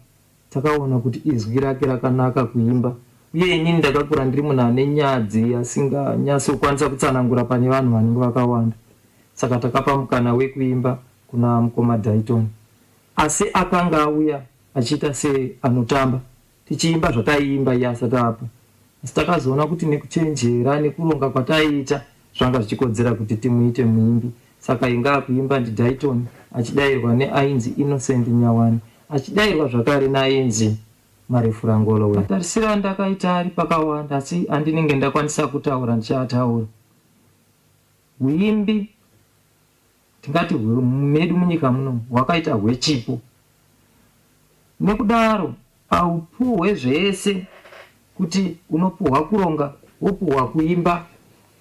takaona kuti izwi rake rakanaka kuimba. Uye inini ndakakura ndiri munhu ane nyadzi asinganyatso kukwanisa kutsanangura pane vanhu vanenge vakawanda. Saka takapa mukana wekuimba kuna mukoma Dayton. Asi akanga auya achiita se anotamba. Tichiimba zvataiimba iye asati apa. Asi takazoona kuti nekuchenjera nekuronga kwataiita zvanga zvichikodzera kuti timuite muimbi. Saka inga kuimba ndiDayton achidayirwa neainzi Innocent Nyawani. Achidayirwa zvakare nainzi Marefura Ngolowera. Tarisira ndakaita ari pakawanda asi andinenge ndakwanisa kutaura ndichataura. Uimbi tingati medu munyika muno hwakaita hwechipo. Nekudaro aupuhwe zvese kuti unopuhwa kuronga, wopuhwa kuimba,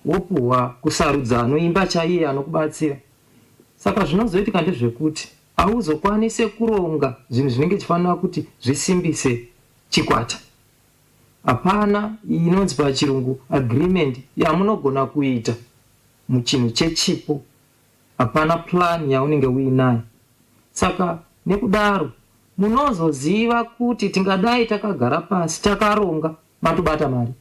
wopuhwa kusarudza anoimba chaiye anokubatsira. Saka zvinozoitika ndezvekuti hauzokwanise kuronga zvinhu zvinenge chifanira kuti zvisimbise chikwata. Hapana inonzi pachirungu agreement yamunogona kuita muchinhu chechipo. Hapana plan yaunenge uinayo. Saka nekudaro munozoziva kuti tingadai takagara pasi takaronga matobata mari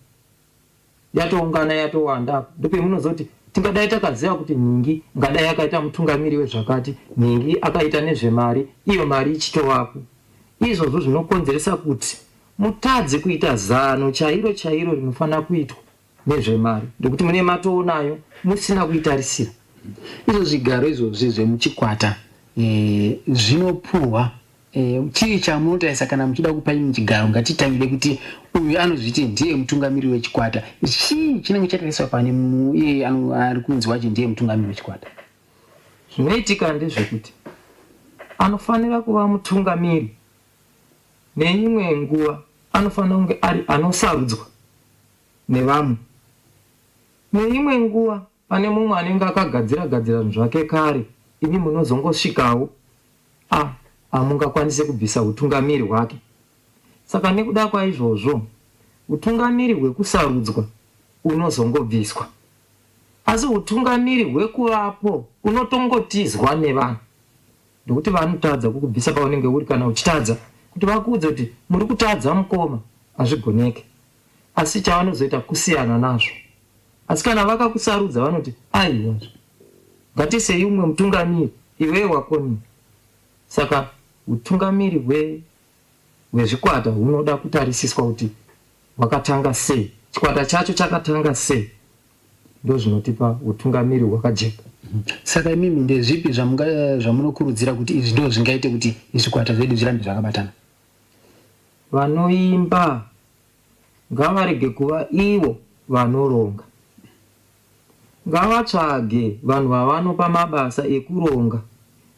yatoungana yatowanda. Ndope munozoti tingadai takaziva kuti Nhingi ngadai akaita mutungamiri wezvakati, Nhingi akaita nezvemari, iyo mari ichitovapo. Izvozvo zvinokonzeresa kuti mutadze kuita zano chairo rinofanira kuitwa nezvemari, ndekuti mune matoonayo musina kuitarisira. Izvo zvigaro izvozvi zvemuchikwata zvinopuhwa chii chamunotarisa kana muchida kupa imwe chigaro? Ngatitangire kuti uyu anozviti ndiye mutungamiri wechikwata. Chii chinenge chatariswa pane iye ari kunzi wacho ndiye mutungamiri wechikwata? Zvinoitika ndezvekuti anofanira kuva mutungamiri, neimwe nguva anofanira kunge ari anosarudzwa nevamwe, neimwe nguva pane mumwe anenge akagadzira zvinhu zvake kare, ini munozongosvikawo hamungakwanise kubvisa utungamiri hwake. Saka nekuda kwaizvozvo utungamiri hwekusarudzwa unozongobviswa, asi utungamiri hwekuvapo unotongotizwa nevanhu, ndokuti vanotadza kukubvisa paunenge uri kana uchitadza kuti vakuudze kuti muri kutadza mukoma, hazvigoneke. Asi chavanozoita kusiyana nazvo. Asi kana vakakusarudza vanoti aiwa, ngatisei umwe mutungamiri, iwe wakoni. Saka utungamiri hwezvikwata hunoda kutarisiswa kuti hwakatanga sei, chikwata chacho chakatanga sei, ndo zvinotipa utungamiri hwakajeka. Saka mimi ndezvipi zvamunokurudzira kuti izvi ndo zvingaite kuti zvikwata zvedu zvirambe zvakabatana? Vanoimba ngavarege kuva ivo vanoronga, ngavatsvage vanhu vavanopa mabasa ekuronga,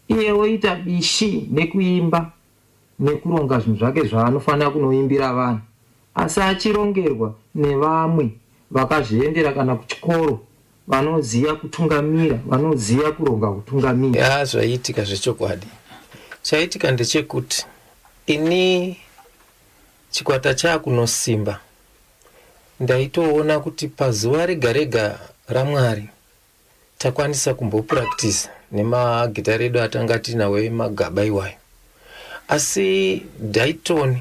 iye oita bishi nekuimba nekuronga zvinhu zvake zvaanofanira kunoimbira vanhu, asi achirongerwa nevamwe vakazviendera kana kuchikoro, vanoziya kutungamira, vanoziya kuronga kutungamira. Zvaitika zvechokwadi. Chaitika ndechekuti ini chikwata chakunosimba ndaitoona kuti pazuva rega rega raMwari takwanisa kumbopractice nemagitari edu atanga tinawo magaba iwayo. Asi Dayton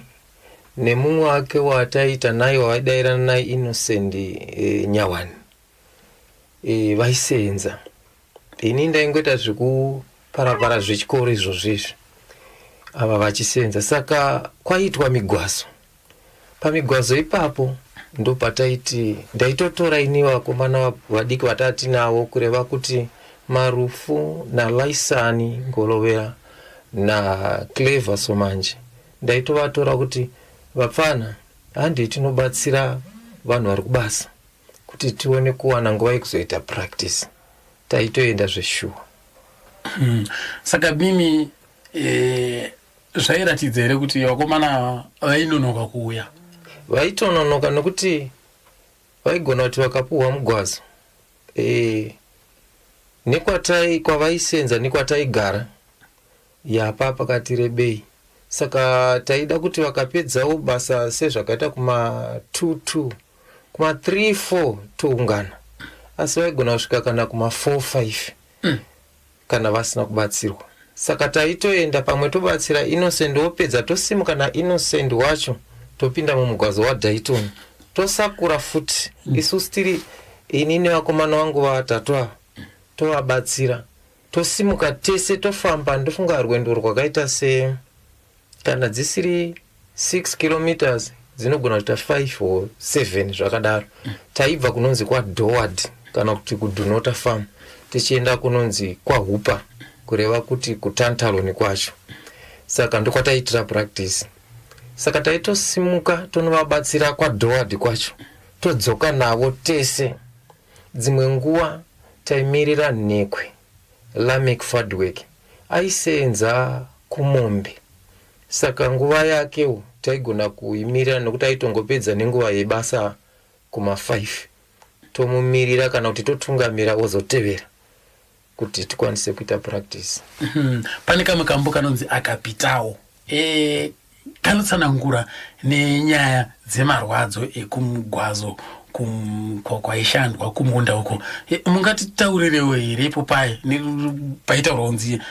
nemumwe wake wataita naye waidairana naye Innocent Nyawani vaisenza. Ini ndaingoita zvekuparapara zvechikoro izvozvizvi, ava vachisenza. Saka kwaitwa migwazo. Pamigwazo ipapo ndo pataiti ndaitotora ini vakomana vadiki vatati nawo kureva kuti Marufu naLaisani Ngolovera na Clever Somanje, ndaitovatora kuti vapfana handi tinobatsira vanhu vari kubasa kuti tione kuwana nguva yekuzoita practice. Taitoenda zveshuwa. Saka mimi zvairatidza here kuti vakomana vainonoka kuuya? Vaitononoka nokuti vaigona kuti vakapuhwa mugwazo nekwatai kwavaisenza nekwataigara yapa pakati rebei. Saka taida kuti vakapedzawo basa sezvakaita kuma 2-2 kuma 3-4 toungana, asi vaigona kusvika kana kuma 4-5 kana vasina kubatsirwa. Saka taitoenda pamwe tobatsira Innocent, wopedza tosimuka na Innocent wacho topinda mumugwazo waDayton tosakura futi. Isusu tiri ini nevakomana vangu vatatu ava tovabatsira, tosimuka tese tofamba. Ndofunga rwendo rwakaita se kana dzisiri 6 kilometers dzinogona kuita 5 or 7 zvakadaro. Taibva kunonzi kwaDoward kana kuti kuDunota Farm tichienda kunonzi kwaHupa kureva kuti kuTantaloni kwacho. Saka ndokwataitira practice. Saka taitosimuka tonovabatsira kwaDoward kwacho, todzoka navo tese. Dzimwe nguva taimirira Nhekwe Lamek Fadwick aisenza kuMombe. Saka nguva yakewo taigona kuimirira nokuti aitongopedza nenguva yebasa kuma 5 tomumirira kana kuti totungamira wozotevera kuti tikwanise kuita practice. Pane kamwe kambo kanonzi akapitawo kanotsanangura nenyaya dzemarwadzo ekumugwazo kwaishandwa kumunda uko. Mungatitaurirewo here ipo paitaurwa kunzi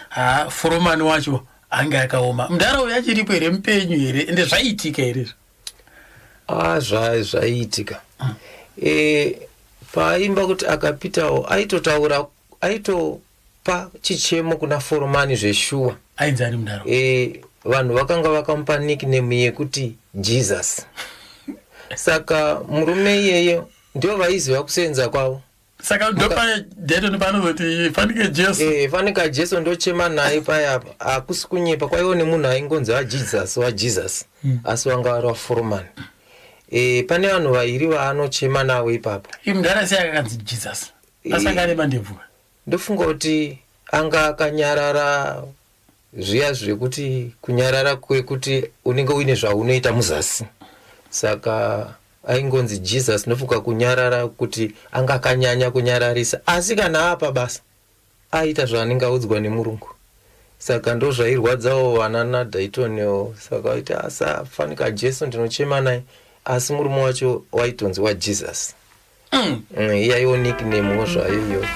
foromani wacho anga akaoma, mundaraunda yachiripo here, mupenyu here, ende zvaiitika here? Zvaiitika. Paimba kuti akapitawo aitotaura, aitopa chichemo kuna foromani zveshuwa. Ainzi ari mundaraunda. Vanhu vakanga vakamupa nickname yekuti Jesus. Saka murume iyeyo ndio vaiziva kusenza kwavo. Saka ndopa Dayton panozoti Fanika Jesu. Fanika Jesu ndochema naye paya akusi kunyepa kwaiwo nemunhu aingonzi waJesus asi wanga vari waForeman. Pane vanhu vairi vaanochema navo ipapo. Imugara sei akanzi Jesus. Asangane mandebvuka. Ndofunga kuti anga akanyarara zviya zvekuti kunyarara kwekuti unenge uine zvaunoita muzasi. Saka aingonzi Jesus nofuka kunyarara kuti anga akanyanya kunyararisa asi kana apa basa aita zvaanenge audzwa nemurungu. Saka ndo zvairwadzawo vana naDayton. Saka aita asa Fanika Jesu ndinochema naye asi murume wacho waitonzi waJesus. Iyaiwo nickname zvayo iyo.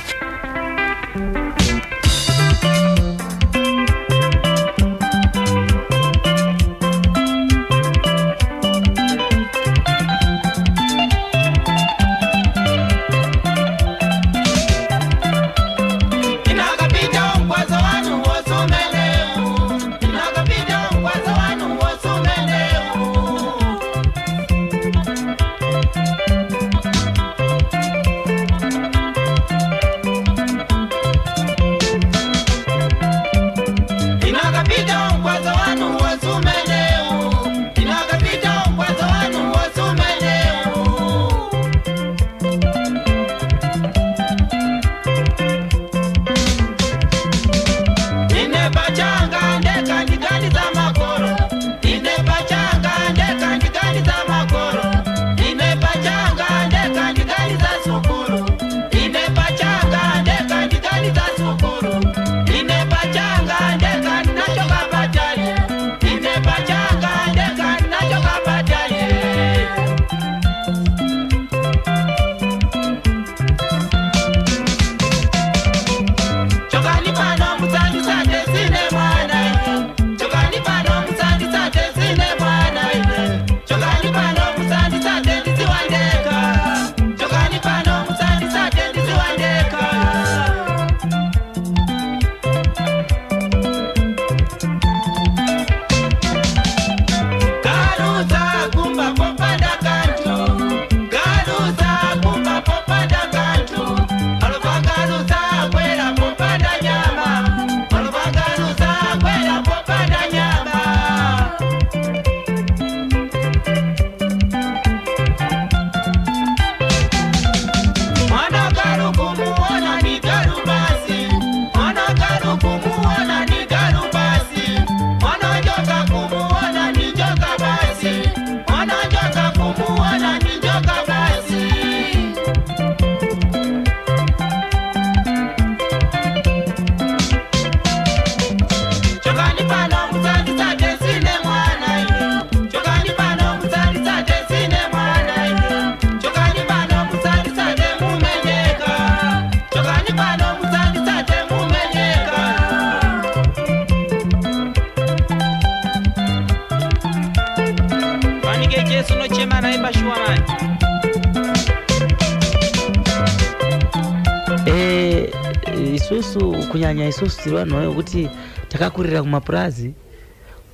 isusu kunyanya isusu tiri vanhu vekuti takakurira kumapurazi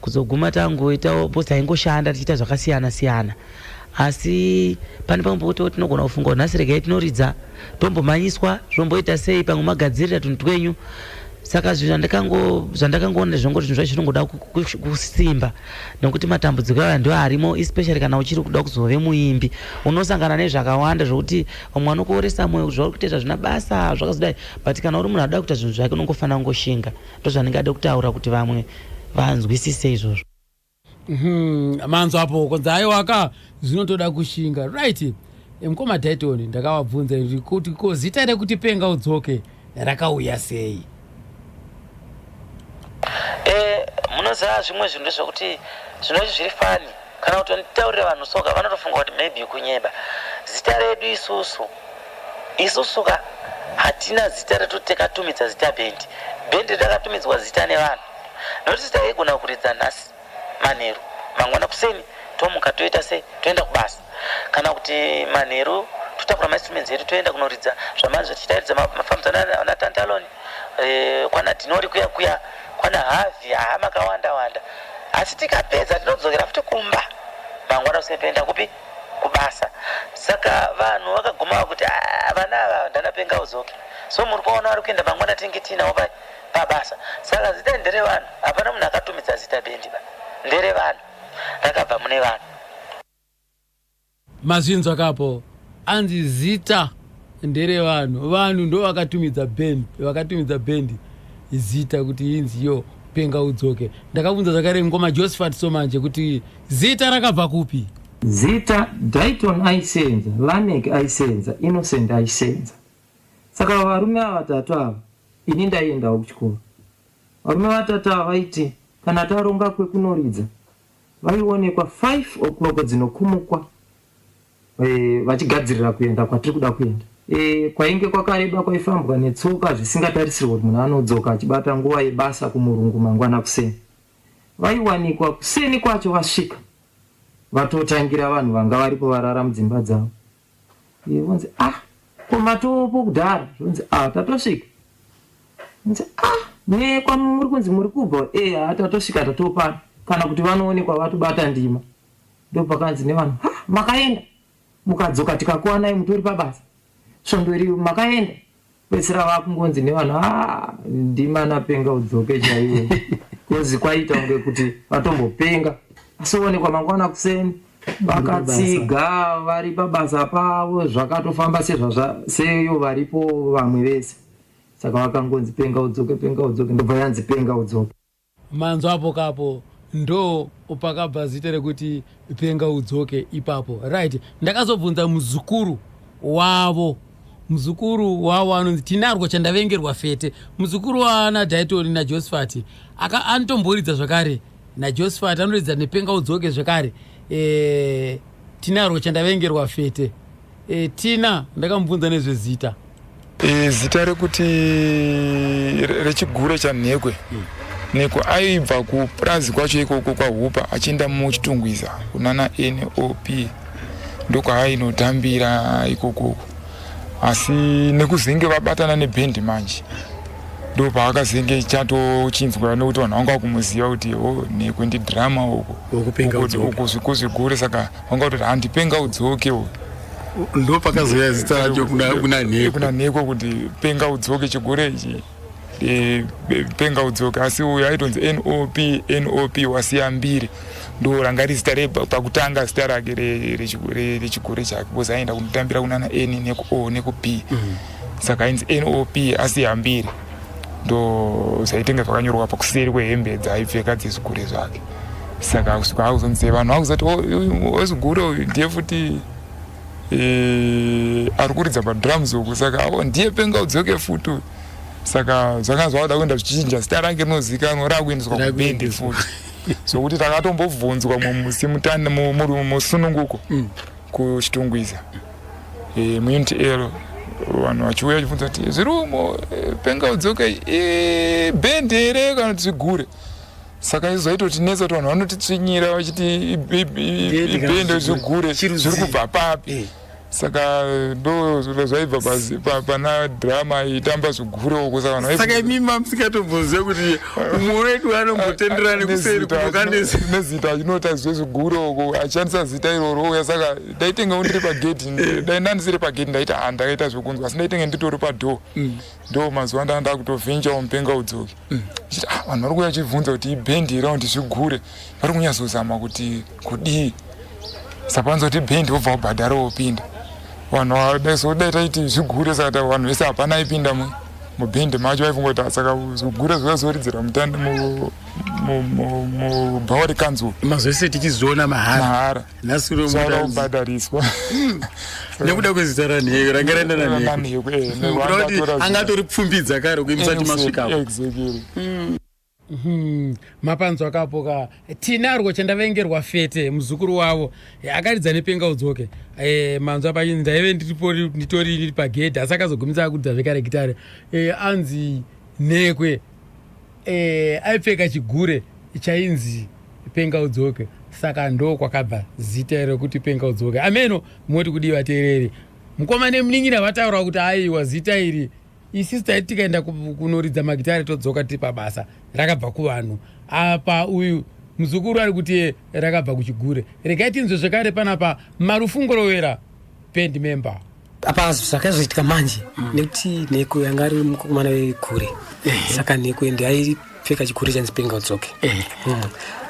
kuzoguma tangoitawo posta ingoshanda tichiita zvakasiyana siyana asi pane pamwe pekuti tinogona kufunga nhasi regai tinoridza tombomhanyiswa zvomboita sei pamwe magadzirira tunhu twenyu. Saka zvandakangoona zvongoti zvinhu zvacho zvinongoda kusimba nekuti matambudziko aya ndio arimo, especially kana uchiri kuda kuzove muimbi unosangana nezvakawanda zvokuti vamwe vanokuoresa mwoyo kuti zvauri kuita zvina basa zvakazodai, but kana uri munhu anoda kuita zvinhu zvake unongofanira kungoshinga. Ndo zvanenge ada kutaura kuti vamwe vanzwisise izvozvo. Manzo apo kwanza ayo waka zvinotoda kushinga, right? Mukoma Dayton ndakavabvunza kuti ko zita rekuti penga udzoke rakauya sei? Munoziva zvimwe zvinhu ndezvokuti zvinoti zviri fani kana kuti nditaurire vanhu soka vanotofunga kuti maybe kunyeba. Zita redu isusu ka hatina zita retu takatumidza zita bendi rakatumidzwa zita nevanhu. Nokuti zita igona kuridza nhasi manheru mangwana kuseni tomuka toita sei toenda kubasa, kana kuti manheru totakura mainstruments edu toenda kunoridza zvamanzi zvatitaridza mafambidzana natantaloni kwana dhinori kuya kwana havi makawanda wanda, asi tikapedza tinodzokera futi kumba mangwana kuseni toenda kupi kubasa saka vanhu vakaguma kuti vana ava ndanapenga udzoke so muri kuona vari kuenda mangwana tingi tinawo pabasa saka zita ndere vanhu hapana munhu akatumidza zita bendi ndere vanhu rakabva mune vanhu mazvinzwa kapo anzi zita ndere vanhu ndo vakatumidza bendi zita kuti inzi yo penga udzoke. Ndakabvunza zvakare ngoma Josephat Somanje kuti zita rakabva kupi? Zita Dayton aisenza, Lamek aisenza, Innocent aisenza. Saka varume ava vatatu ava ini ndaiendawo kuchikoro. Varume vatatu ava vaiti kana taronga kwekunoridza vaionekwa 5 o'clock dzinokumukwa vachigadzirira kuenda kwatiri kuda kuenda. Kwainge kwakareba kwaifambwa netsoka zvisingatarisirwa kuti munhu anodzoka achibata nguva yebasa kumurungu mangwana kuseni. Vaiwanikwa kuseni kwacho vasvika vatotangira vanhu vanga varipo varara mudzimba dzavo. Vonzi koma topo kudhara vonzi tatosvika. Vonzi nekwamuri kunzi muri kubva tatosvika tatopana kana kuti vanoonekwa vatobata ndima. Ndo pakanzi nevanhu makaenda mukadzoka tikakuwanai mutori pabasa. Shondori makaenda pedzisira vakungonzi nevanhu ndima napenga udzoke chaiwe kozi kwaita unge kuti vatombopenga asi onekwa mangwana kuseni vakatsiga vari pabasa pavo zvakatofamba seyo varipo vamwe vese saka vakangonzi penga udzoke ndobva yanzi penga udzoke. Manzwa apo kapo ndo pakabva zita rekuti penga udzoke ipapo. Right, ndakazobvunza muzukuru wavo anonzi Tinarwo Chandavengerwa Fete, muzukuru waana Dayton naJosephat anotomboridza zvakare naJosephat anoridza nepenga udzoke zvakare Tinarwo Chandavengerwa Fete. Tina ndakamubvunza nezvezita zita rekuti rechigure chanhekwe neko aibva kupurazi kwacho ikoko kwahupa achienda muchitungwiza kunana NOP ndokwainotambira ikoko asi nekuzenge vabatana nebhendi manje ndo paakazenge chatochinzwa nekuti vanhu vanga kumuziva kuti nekwe ndidhirama uko zvikuzvigure saka vanga kuti handipenga udzoke ndo pakazoya zita racho kuna neko kuti penga udzoke chigure ichi penga udzoke asi uyu aitonzi NOP wasiya mbiri ndo ranga riri zita pakutanga zita rake rechigure chake because aenda kunotambira kunana N neku neku P saka ainzi NOP asiya mbiri ndo zvaitenge zvakanyorwa pakuseri kwehembe dzaipfeka dzezvigure zvake saka kusvika akuzonzi vanhu vakuzati wezvigure uyu ndiye futi ari kuridza padrums uku saka ndiye penga udzoke futi saka zvanga zvavada kuenda zvichinja zita range rinozivikanwa rakuendeswa kubendi futi sokuti takatombobvunzwa mumusi mutanda musununguko kuchitungwiza muunity ero vanhu vachiuya vachibvunza kuti zvirumo penga udzoke bendi here kana kuti zvigure saka izvoitotinetsa kuti vanhu vanotitsvinyira vachiti bendi zvigure zviri kubva papi saka ndo zvaibva pana drama itamba zvigure uko saka imima musikatombonziva kuti umwe wedu anombotenderani kuseri nezita chinota zvezvigure uko achishandisa zita iroro uya saka ndaitenge ndiri pagedhi dai ndandisiri pagedhi ndaita handakaita zvekunzwa asi ndaitenge nditori padhoo ndo mazuva ndanda kutovhenjawo mupenga udzoke chiti vanhu vari kuuya achibvunza kuti ibhendi iraundi zvigure vari kunyazozama kuti kudii sapanzoti bhendi wobva wabhadhara wopinda vanhu vadai taiti zvigure saka vanhu vese hapana aipinda mubhendi macho vaifungoti saka zvigure zvakazoridzira mutande mubhauri kanzuro mazvese tichizoona mahara zvada kubhadhariswa nekuda kwezita ranhekwe ranga raenda nanhekwe angatori pfumbidza kare kuimisati masvikapo mapanzwa kapoka Tinarwo Chandavengerwa Fete muzukuru wavo akaridza nepenga udzoke manzwa pachinzi ndaive nditori pagedhi asi akazogumisa kudza zvekare gitare anzi nekwe aipfeka chigure chainzi penga udzoke saka ndo kwakabva zita rekuti penga udzoke. Ameno moti kudi vateereri mukoma nemuningira vataura kuti aiwa zita iri isi tikaenda kunoridza magitari todzoka tiri pabasa rakabva kuvanhu apa uyu muzukuru ari kuti rakabva kuchigure. Regai tinzwe zvekare panapa Marufungorowera band member. Apa zvakazoitika manje nekuti Neko yanga ari mukomana wekure. Saka Neko ende aipfeka chikure chanzi Penga Udzoke.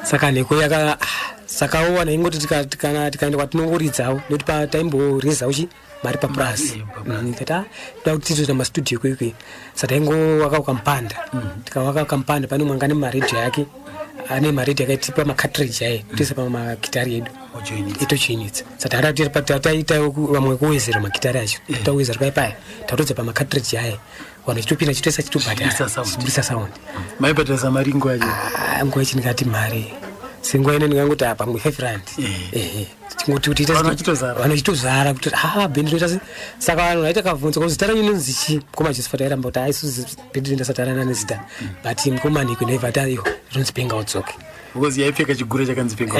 Saka Neko yaka sakaona ingoti tikaenda kwatinongoridzawo nekuti pataimborezawo mari paplus ndikati toda kuti tizoita mastudio kwekwe saka taingowaka ukampanda tikawaka ukampanda pane mwanga nemaredhiyo yake ane maredhiyo akaitipa macartridge aye toisa pamakitari edu itochiinitsa saka taita vamwe kuwezera makitari acho tawezera paipaya tatodza pamacartridge aye vanhu chitopinda chitoisa chitobhadhara sound maibhadharisa mari nguva yacho nguva yacho ndikati mari singuva ine ndingangoti pamwe 5 rand tingoti vanachitozara kuti bhendi toita saka vanhu vaita kavhunza kuti zita ranyu inonzi chi mukoma Josephat airamba kuti aisuzi bhendi ndindasatarana nezita but mukoma Neko ndaivata iyo rinonzi Penga Udzoke because yaipfeka chigure chakanzi Penga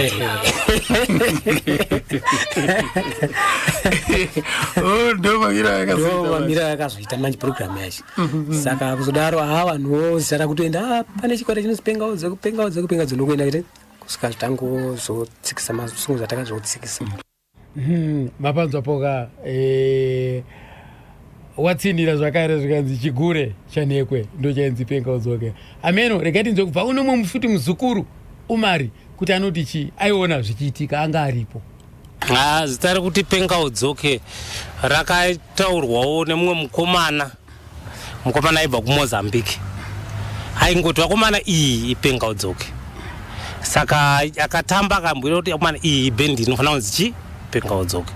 ndomamira yakazoita manje program yacho saka kuzodaro vanhuwo zita rakutoenda pane chikwata chinonzi Penga Udzoke ndokuenda kuti kusika tangozotsikisa masungu zatakazotsikisa. Mapanzwa poka watsindira zvakare zvikanzi chigure chaNekwe ndochainzi Penga Udzoke. Ameno regai tinzwe kubva unomwe mufuti muzukuru Umari kuti anoti chi aiona zvichiitika anga aripo. Zita rekuti Penga Udzoke rakataurwawo nemumwe mukomana aibva kuMozambique. Aingoti vakomana iyi iPenga Udzoke. Saka akatamba akambwira kuti akomana iyi bendi inofanira kunzi chi Penga Udzoke.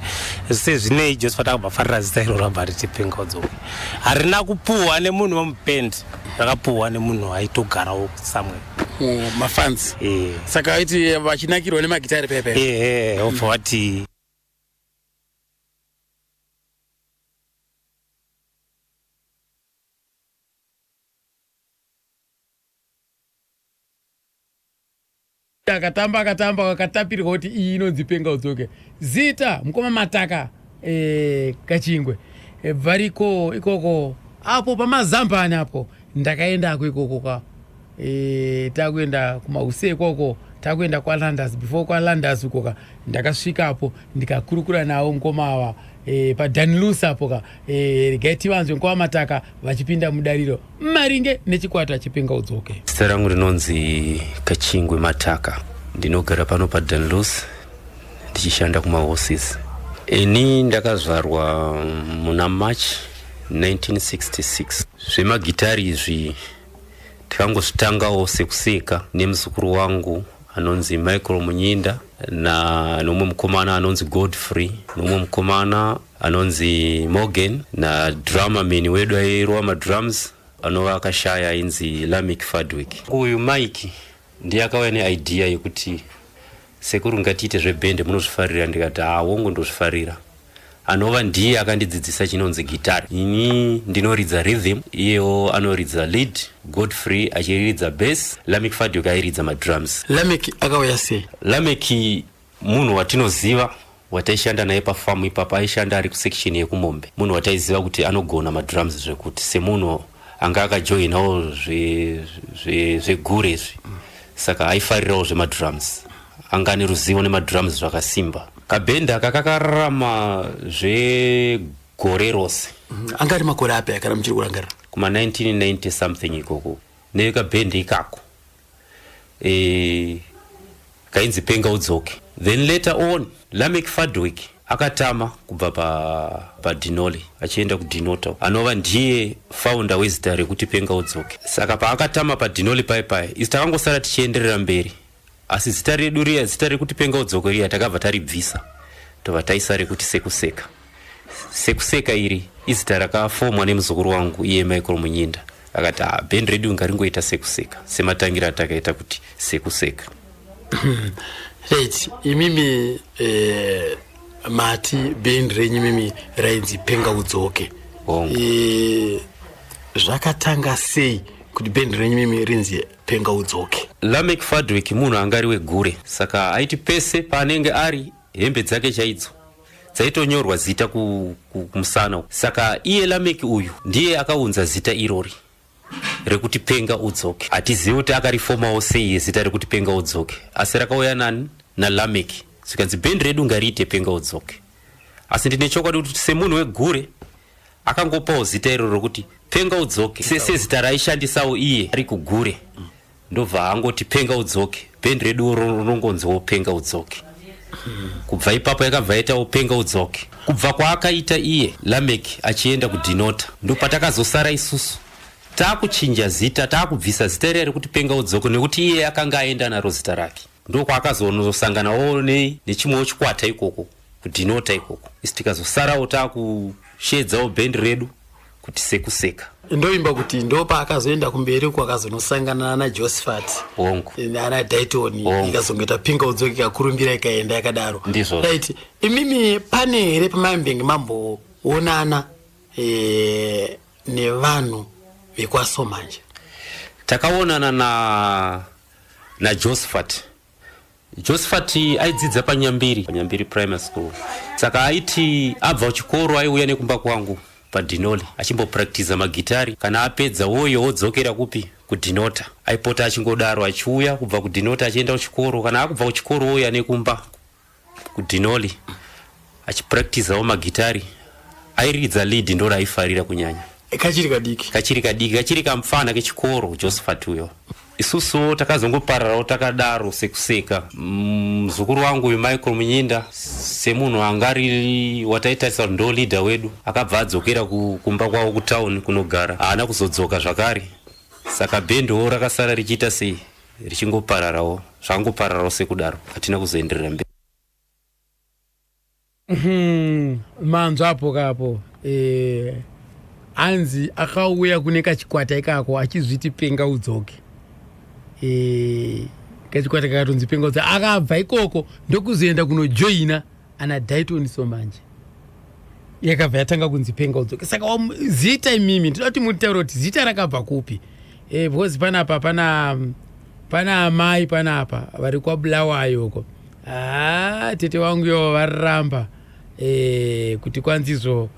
Sezvinei Josephat akabafarira zita iroro abariti Penga Udzoke. Harina kupuhwa nemunhu wemubendi, rakapuhwa nemunhu aitogarawo somewhere. Mafans. Saka vaiti vachinakirwa nemagitari pepe. Obva vati akatamba akatapirwa kuti iyi inonzi Penga Udzoke. Zita mukoma Mataka Kachingwe variko ikoko apo pamazambani apo ndakaendako ikoko takuenda kumause ikoko takuenda kwaLanders before kwaLanders ikoka ndakasvikapo ndikakurukura nawo mukoma ava paDanilus apo regai tivanzwe mukoma Mataka vachipinda mudariro maringe nechikwata chePenga Udzoke. Zita rangu rinonzi Kachingwe Mataka, ndinogara pano paDanilus ndichishanda kumahorses. Ini ndakazvarwa muna March 1966. Zvemagitari izvi tikangozvitangawo sekuseka nemuzukuru wangu anonzi Michael Munyinda nomwe mukomana anonzi Godfrey nomwe mukomana anonzi Morgan na drummerman wedu airova madrums anova akashaya ainzi Lamek Fadwick. Uyu Mike ndiye akauya neidea yekuti sekuru ngatiite zvebhendi munozvifarira, ndikati wongo ndozvifarira. Anova ndiye akandidzidzisa chinonzi gitari. Ini ndinoridza rhythm, iyewo anoridza lead, Godfrey achiridza bass, Lamek Fadwick airidza madrums. Lamek akauya sei? Lamek munhu watinoziva wataishanda naye pafamu ipapa, aishanda ari kusection yekumombe. Munhu wataiziva kuti anogona madrums zvekuti semunhu anga akajoinawo zvegure izvi. Saka aifarirawo zvemadrums. Anga ane ruzivo nemadrums zvakasimba. Kabhendi aka kakararama zvegore rose. Anga ari makore api akara muchiri kurangara? Kuma 1990 something ikoko. Nekabhendi ikako. Kainzi Penga Udzoke. Then later on Lamek Fadwick akatama kubva paDinoli achienda kuDinoto. Anova ndiye founder wezita rekuti Penga Udzoke. Saka paakatama paDinoli paipai isi takangosara tichienderera mberi. Asi zita redu riya, zita rekuti Penga Udzoke riya takabva taribvisa tobva taisa rekuti sekuseka. Sekuseka iri izita rakafomwa nemuzukuru wangu iye Michael Munyinda. Akati bhendi redu ngaringoita sekuseka, sematangira takaita kuti sekuseka. Right, imimi mati bhendi renyu mimi rainzi Penga Udzoke. Zvakatanga sei kuti bhendi renyu mimi rinzi Penga Udzoke? Lamek Fadwick munhu angari wegure, saka aiti pese paanenge ari hembe dzake chaidzo dzaitonyorwa zita kumusana. Saka iye Lamek uyu ndiye akaunza zita irori. rekuti penga udzoke. Hatizivi kuti akarifomawo sei zita rekuti penga udzoke, asi rakauya nani nalameki zikanzi bhendi redu ngariite penga udzoke. Asi ndine chokwadi kuti semunhu wegure akangopawo zita iro rokuti penga udzoke sezita raishandisawo iye ari kugure, ndobva angoti penga udzoke, bhendi redu ronongonziwo penga udzoke. Kubva ipapo yakabva yaitawo penga udzoke. Kubva kwaakaita iye Lameki achienda kudinota, ndopatakazosara isusu taakuchinja zita, taakubvisa zita iri rekuti penga udzoke nekuti iye akanga aenda naro zita rake. Ndokwaakazosanganawo nechimwewo chikwata ikoko kudinota ikoko. Isi tikazosarawo taakushedzawo bhendi redu kuti sekuseka. Ndoimba kuti ndopa akazoenda kumberi kwakazonosangana na Josephat ana Dayton ikazongeta pinga udzoke kakurumbira ikaenda yakadaro. Right. Imimi pane here pamambenge mamboonana nevanhu vekwasomanje. Takaonana na Josephat. Josephat aidzidza panyambiri primary school. Saka aiti abva kuchikoro aiuya nekumba kwangu paDinoli achimbopractice magitari, kana apedza woyo wodzokera kupi kudinota. Aipota achingodaro achiuya kubva kudinota achienda kuchikoro, kana akubva kuchikoro woya nekumba kudinoli achipracticewo magitari. Airidza lead ndo raifarira kunyanya. Kachiri kadiki kachiri kamfana kechikoro Josephat uyo. Isusu takazongopararawo takadaro sekuseka. Mzukuru wangu Michael Munyinda semunhu angari wataita ndo leader wedu akabva adzokera kumba kwawo kutown kunogara, haana kuzodzoka zvakare. Saka bhendiwo rakasara richiita sei richingopararawo, zvangopararawo sekudaro, hatina kuzoenderera mberi. Manzwa apo kapo anzi akauya kune kachikwata ikako achizviti penga udzoke. Kachikwata katonzi penga udzoke akabva ikoko ndokuzoenda kunojoina ana Dayton Somanje. Yakabva yatanga kunzi penga udzoke. Saka zita imimi ndinoda kuti mutaure kuti zita rakabva kupi. Because panapa pana amai panapa vari kwaBulawayo uko. Tete wangu yo varamba kuti kwanzizo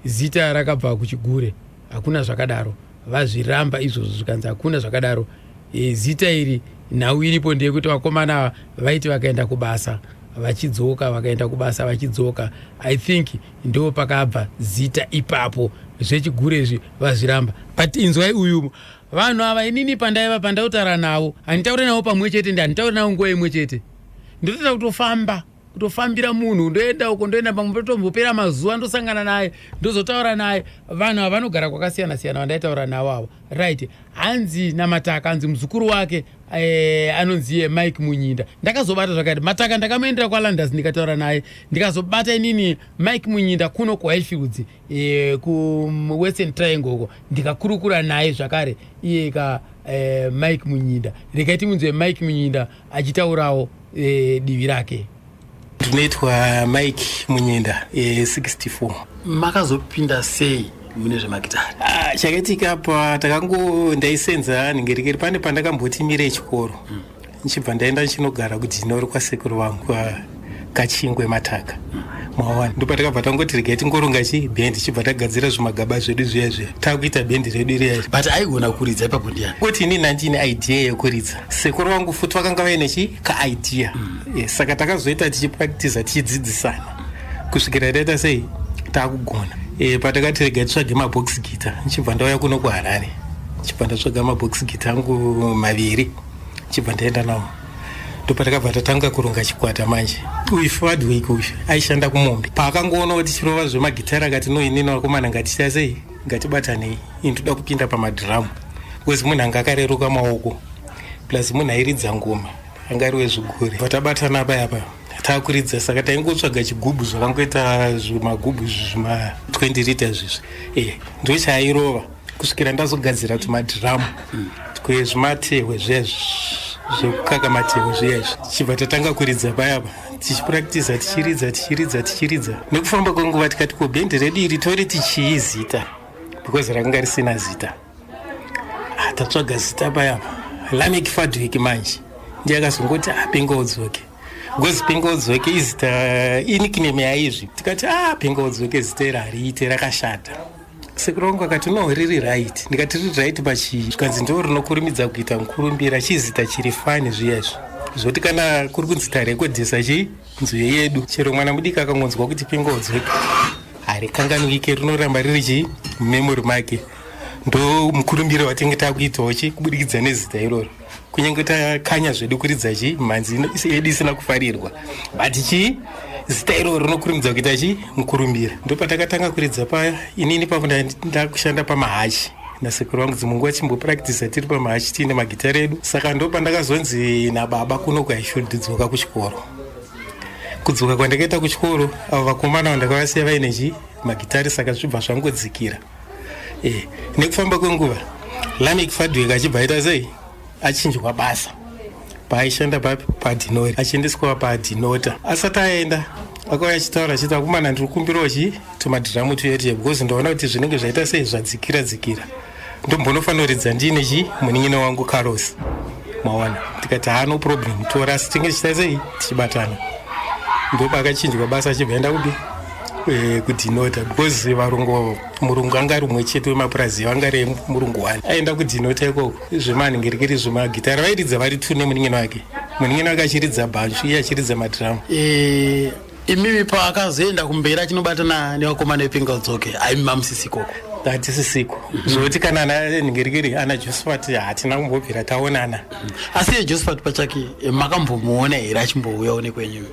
zita rakabva kuchigure, hakuna zvakadaro. Vazviramba izvozvo zvikanzi hakuna zvakadaro. Zita iri nhau iripo ndeyekuti vakomana vaiti vakaenda kubasa vachidzoka, vakaenda kubasa vachidzoka. I think ndo pakabva zita ipapo zvechigure izvi vazviramba. But inzwai uyu vanhu ava inini pandautaura navo handitaure navo pamwe chete, handitaure navo nguva imwe chete. Ndotoda kutofambira munhu, ndoenda uko, ndoenda pamwe petombopera mazuva ndosangana naye, ndozotaura naye. Vanhu ava vanogara kwakasiyana siyana vandaitaura navo avo. Right. Hanzi namataka, hanzi muzukuru wake anonzi Mike Munyinda. Ndakazobata zvakati mataka ndakamuendera kwaLanders ndikataura naye, ndikazobata inini Mike Munyinda kuno kuHighfields kuWestern Triangle uko, ndikakurukura naye zvakare iye ka Mike Munyinda. Rekaiti munzwe Mike Munyinda achitaurawo divi rake. Ndinoitwa Mike Munyinda 64. Makazopinda sei mune zvemagitari? Chakaitika apa ndaisenza ningirikiri pane pandakambotimire chikoro. Nchibva ndaenda ndichinogara kudinori kwasekuru wangu Kachingwe Mataka. Mwawana ndopatakabva tangoti regai tingoronga bhendi, chibva tagadzira zvimagaba zvedu zviya takuita bhendi redu iri. But aigona kuridza ipapo ndiani? Kuti inini handine idea yekuridza. Sekuru wangu futi vakanga vaine ka-idea. Saka takazoita tichipractice tichidzidzisana kusvikira taita sei takugona. Patakati regai titsvage mabox guitar, nchibva ndauya kuno kuHarare, nchibva ndatsvaga mabox guitar angu maviri, nchibva ndaenda nawo. Ndopatakabva tatanga kuronga chikwata manje. Uyu Fadwick uyu aishanda kuMombe. Paakangoona kuti chirova zvemagitari akati no inini vakomana ngatiita sei, ngatibatanei, indoda kupinda pamadhiramu. Wezi munhu anga akareruka maoko plus munhu airidza ngoma angari wezvigure. Patabatana payapa takuridza, saka taingotsvaga chigubhu zvakangoita zvimagubhu zvima 20 liters izvi. Ndo chairova kusvikira ndazogadzira tumadhiramu twezvimatehwe zvezvi zvekukaka matehwe zviyazvi. Chibva tatanga kuridza payapa tichipractice tichiridza. Nekufamba kwenguva tikati ko bhendi redu iri tori tichiizita because rakanga risina zita. Tatsvaga zita payapa Lameki Fadwick manje ndiye akazongoti penga udzoke. Because penga udzoke izita nickname yaizvi. Tikati penga udzoke zita iri hariite rakashata. sekuru wangu akati no riri right, ndikati riri right zvikanzi ndo rinokurumidza kuita mukurumbira chizita chiri fani zviyazvo zvoti kana kuri kunzi tarekodhesa nzwi yedu chero mwana mudiki akangonzwa kuti pingodzeka harikanganwike rinoramba riri mumemori make ndo mukurumbiro watinge takuitawo kubudikidza nezita iroro kunyange takanya zvedu kuridza mhanzi yedu isina kufarirwa but zita iroro rinokurumidza kuita mukurumbira ndo patakatanga kuridza paya inini papo ndakushanda pamahachi nasekuru wangu dzimunguva chimbopractisa tiri pamahachi tiine magitari edu saka ndo pandakazonzi nababa kuno kwaishodidzoka kuchikoro kudzoka kwandakaita kuchikoro avo vakomana vandakavasiya vaine magitari saka zvibva zvangodzikira nekufamba kwenguva Lamek Fadwick achibva aita sei achinjwa basa paaishanda padinori achiendeswa padinota asati aenda akauya achitaura achiti akomana ndiri kukumbirawo tumadhiramu tuyetu because ndaona kuti zvinenge zvaita sei zvadzikira ndombonofanoridza ndiine munin'ina wangu Carlos mawana tikati no problem tora asi tinge tichita sei tichibatana ndopa akachinjwa basa achibva aenda kupi kudinota because murungu anga ari umwe chete wemapurazi vanga re murungu 1 aenda kudinota ikoko zvemanhingirekeri zvemagitara vairidza vari 2 nemunin'ina wake achiridza bhanju iye achiridza madhiramu imimi paakazoenda kumberi achinobatana nevakomana vepingadzoke aimimamusisiko hatisisiko zvoti kana ana nhingirekeri ana Josephat hatina kumbobvira taonana asi Josephat pachake makambomuona here achimbouyawo nekwenyu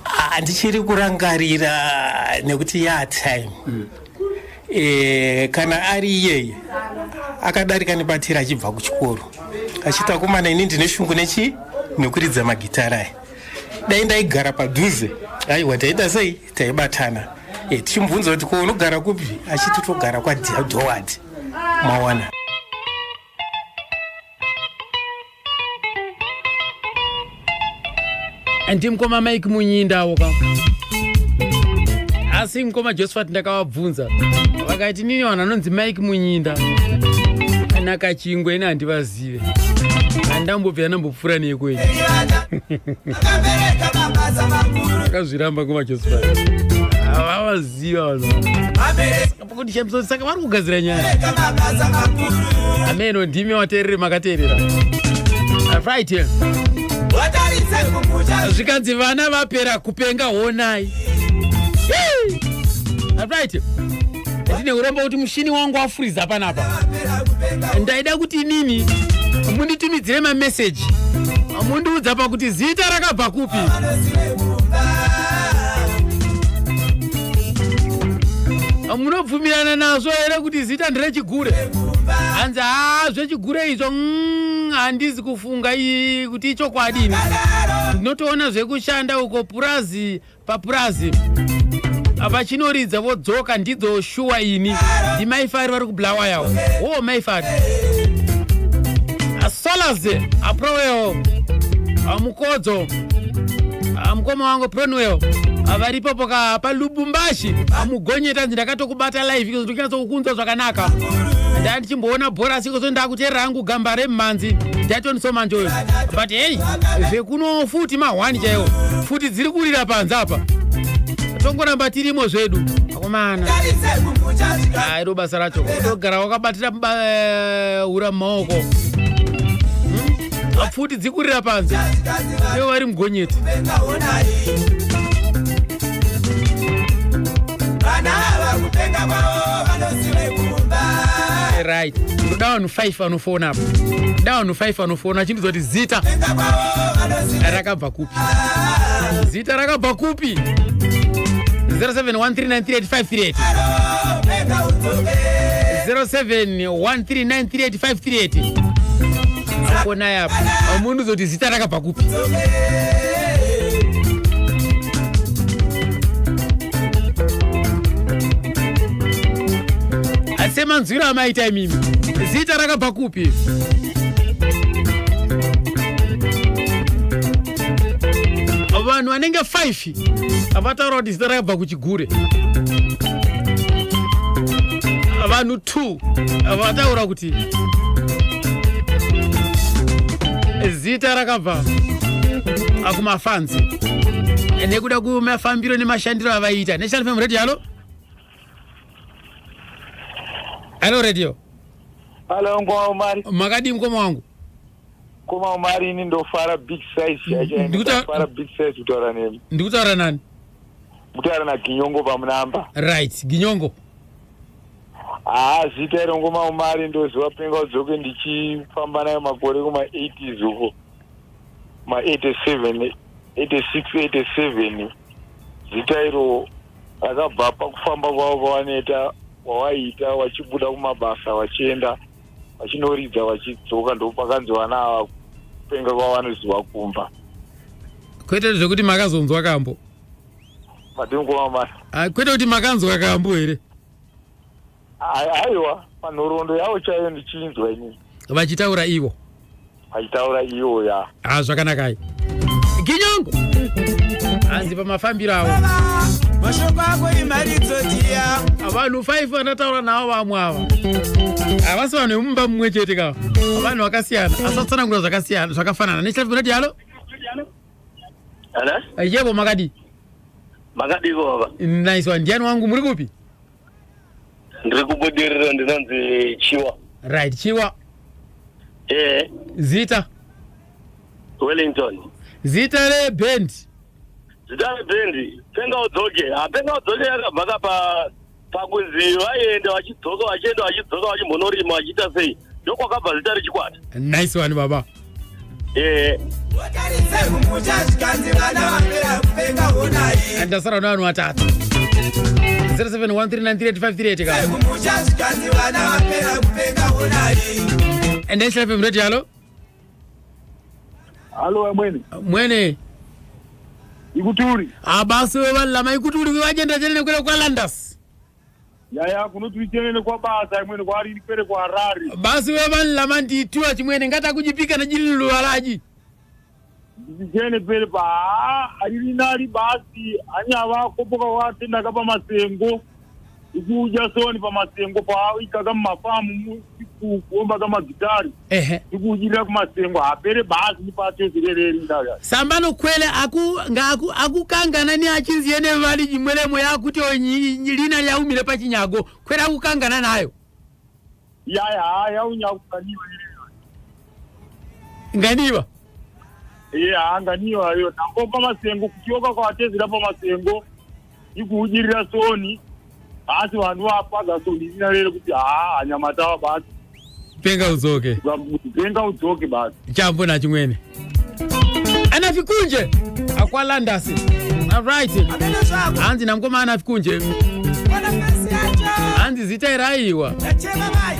handichiri kurangarira nekuti time kana ari iyeye akadarika nebatira achibva kuchikoro achiti akomana ini ndine shungu nekuridza magitara aya dai ndaigara padhuze aiwa taita sei taibatana tichimubvunza kuti ko unogara kupi achiti togara kwaDhoward mawana ndimukoma Mike Munyindawo asi mukoma Josephat ndakavabvunza vakati nini vanhu vanonzi Mike Munyinda kana Kachingwe ina handivazive handambobvira nambopfuura nekwenyu akazviramba ngoma Josephat havavaziva vanhu saka vari kugadzira nyaya ameno ndimi wateerere makateerera right zvikanzi vana vapera kupenga honai right ndine kuramba kuti mushini wangu wafuriza panapa ndaida kuti nini munditumidzire mameseji mundiudza pakuti zita rakabva kupi munobvumirana nazvo here kuti zita nderechigure hanzi zvechigure izvo handizi kufunga kuti ichokwadini ndinotoona zvekushanda uko purazi papurazi vachinoridza vodzoka ndidzo shuwa ini ndimaifari vari kublawa yawo maifari asolaze aprowewo amukodzo amukoma wangu pronwell varipo palubumbashi amugonyeta nzi ndakatokubata live ndokinasokukunzwa zvakanaka ndandichimboona bhora siko ndakuteerera hangu gamba remhanzi ndatonisomanje but hey zvekuno futi ma1 chaiwo futi dziri kurira panze apa tongoramba tirimo zvedu akomana iro basa racho togara wakabatira ura mumaoko futi dzikurira panze ivo vari mugonyeti right down 5 anofona apa down 5 anofona chindizoti zita rakabva kupi 0713938538 0713938538 akona yapa munhu zoti zita rakabva kupi semanzwira amaita imimi zita rakabva kupi vanhu vanenge 5 avataura kuti zita rakabva kuchigure vanhu 2 vataura kuti zita rakabva akumafanzi nekuda kumafambiro nemashandiro avaita National FM Radio. Halo Hello radio. Hello ngoma Umari. Makadi mkoma wangu. Koma Umari ni ndo fara big size yaje. Ndikuta fara big size utora nemi. Ndikuta nani? Mutara na Ginyongo pamunamba. Right, Ginyongo. Zita ngoma Umari ndo ziwapenga udzoke ndichifamba nayo makore kuma 80s uko. Ma 87, 86, 87. Zita iro akabva pakufamba kwavo kwavaneta wawaita wachibuda kumabasa wachienda wachinoridza wachidzoka ndo pakanzi vana ava kupenga kwavanoziva kumba. Kwete zvekuti makazonzwa kambo? Madingoma kwete kuti makanzwa kambo here? Aiwa, panhorondo yavo chaiyo ndichinzwa inini. Vachitaura ivo? Vachitaura ivo ya. Zvakanakai. Ginyongo. Hanzi pamafambiro avo. Mashoko ako imari dzotia. Vanhu 5 vanataura navo vamwe ava. Havasi vanhu vemumba mumwe chete kava. Vanhu vakasiyana. Asatsanangura zvakasiyana, zvakafanana. Nechilafuna kuti halo? Hello? Yebo makadi. Makadi baba. Nice one. Ndiani wangu muri kupi? Ndiri kubudirira ndinonzi Chiwa. Right, Chiwa. Zita? Wellington. Zita le band. Zita le band. Penga udzoke. Penga udzoke yakabva pakuzi vaenda vachidzoka vachienda vachidzoka vachimbonorima vachiita sei. Ndokwakabva zita rechikwata. Nice one baba. Ndasara navanhu vatatu. 0713938538 kava. Endesha FM radio halo? Halo mwene. Mwene. Ikuturi. Basi wewe lama ikuturi wajenda jene kule kwa Landas. Ya kunoturi jene kwa basa mwene kwa ari pere kwa Harare. Basi wewe lama nditua chimwene ngata kujipika na jili lwalaji. Jene pere pa ari nari basi anyava kopoka watenda kapa masengo. Ikuja soni pa masengo pa ikaga mafamu kuomba kama gitari. Ikujira kwa masengo apere basi ni patio zirereri ndaga. Sambano kwele akukangana ni achinzi ene vali jimwele moya kuti lina ya umile pa chinyago. Kwele akukangana nayo. Ya unyakukaniwa ile. Nganiwa? Nganiwa yo. Nambo pa masengo kukioka kwa watezira pa masengo. Ikujira soni. Basi vanhu vapaga sonizina lero kuti anyamatawa basi penga udzoke basi chambo na chimwene anafikunje akwalandasi. Alright, hanzi namkoma anafikunje hanzi zita iraiwa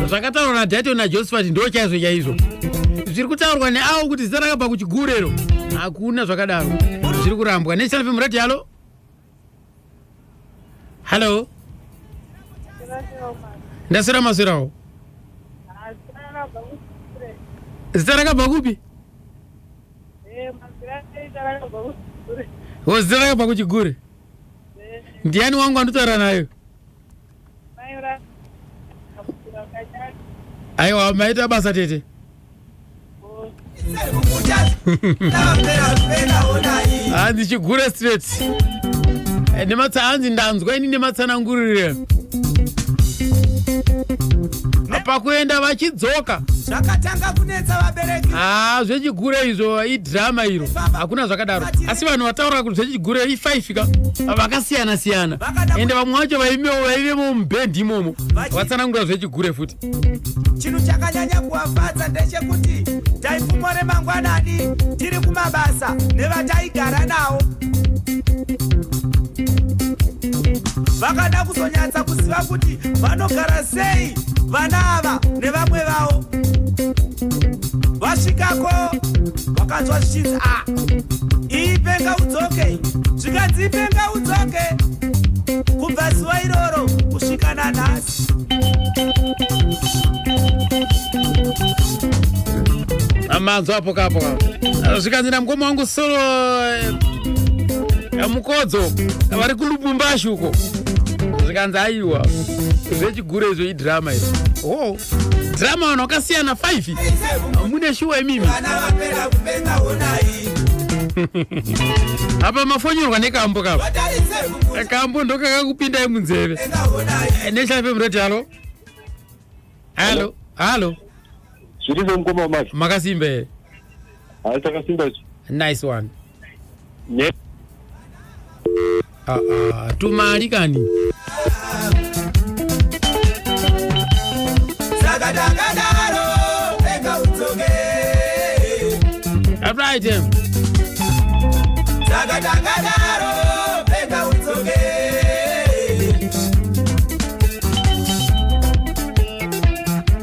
zvakataurwa naDato naJosephat ndo chaizvo chaizvo zviri kutaurwa neavo kuti zita rakabva kuchigurero hakuna zvakadaro zviri kurambwa. National FM radio halo? Halo? Ndasira masirawo. Zita rakabva kupi? Zita rakabva kuchigure? Ndiani wangu anotaura nayo? Aiwa, maita basa tete. Hanzi chigure straight. Hanzi ndanzwa ini nematsanangurire. Pakuenda vachidzoka zvakatanga kunetsa vabereki. Zvechigure izvo idrama iro hakuna zvakadaro. Asi vanhu vataura kuti zvechigure i5 ka vakasiyana siyana. Ende vamwe vacho vaivemo mubhendi imomo vatsanangura zvechigure futi. Chinhu chakanyanya kuvafadza ndechekuti taipfumore mangwanani tiri kumabasa nevataigara nawo vakada kuzonyatsa kuziva kuti vanogara sei vana ava nevamwe vavo. Vasvikako vakanzwa zvichinzi iyi penga udzoke, zvikanzi penga udzoke kubva zuva iroro kusvika nanhasi. Amanzo apo kapo zvikanzi namukoma wangu solo mukodzo vari kuLubumbashi uko zvikanzi aiwa zvechigure izvo idrama iro. Drama vanhu vakasiyana 5 mune shuwa imimi apa mafonyorwa nekambo kapo kambo ndokakakupindai munzeve. National FM radio halo? Hello. Zvirizo mukoma wamari. Makasimba here? Hai takasimba. Nice one. Ne. Tumari kani. Sagadagaro, ega utsoge. All right him. Sagadagaro, ega utsoge.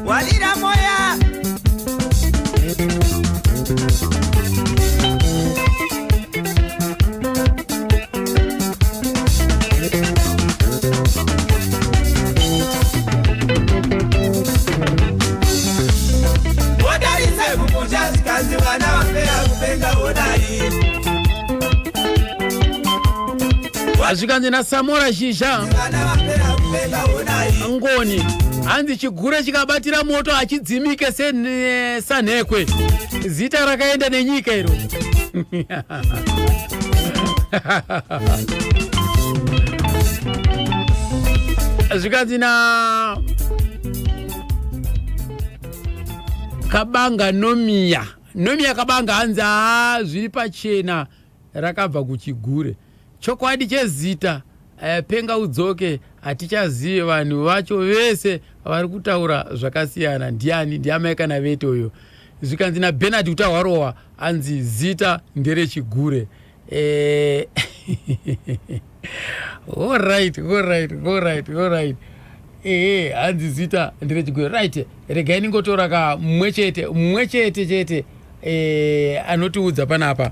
Walira moya. Wadarise kukunja zikazi wana wapea kupenga odai. Azvikanzi nasamora shisha ngoni hanzi chigure chikabatira moto achidzimike sanhekwe zita rakaenda nenyika iro. Azvikanzi na kabanga nomiya kabanga hanzi zviri pachena rakabva kuchigure. Chokwadi chezita penga udzoke hatichazive vanhu vacho vese vari kutaura zvakasiyana ndiamai kana vete uyo. Zvikanzi naBernard Utawarowa anzi zita nderechigure. Alright. Hanzi zita nderechigure. Right. Regai ningotora ka mumwe chete anotiudza panapa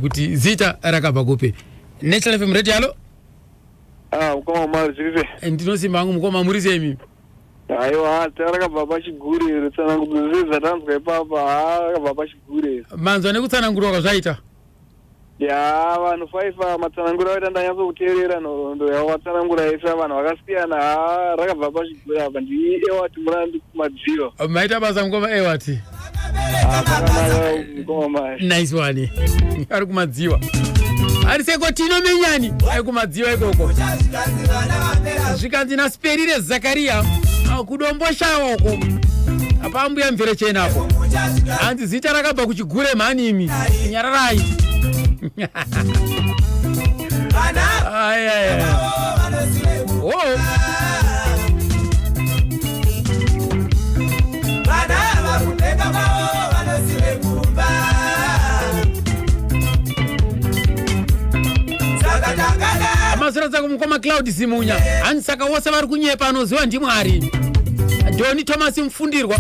kuti zita rakabva kupi. National FM Radio halo. Mukoma mari zvirize. Ndinosimba hangu mukoma muri semi. Aiwa tarakabva pachigure rutsananguro tanzwa ipapa rakabva pachigure. Manzwa nekutsanangurwa kwazvaita. Ya vanhu 5 matsananguro aita ndanyatso kuteerera nhoroondo yavatsanangura isa vanhu vakasiyana rakabva pachigure apa ndi Ewart Murandi kumadziro. Maita basa mukoma Ewart. Nice one. Ari kumadziwa. Ari seko tino menyani ari kumadziwa ikoko. Zvikanzi naSperire Zakaria kudomboshaoko apambuya mvere chena apo. Hanzi zita rakabva kuchigure mhanimi nyararai. Amasura dzako mukoma Cloud Simunya hanzi saka wose vari kunyepa anoziva ndimwari. Doni Thomas Mfundirwa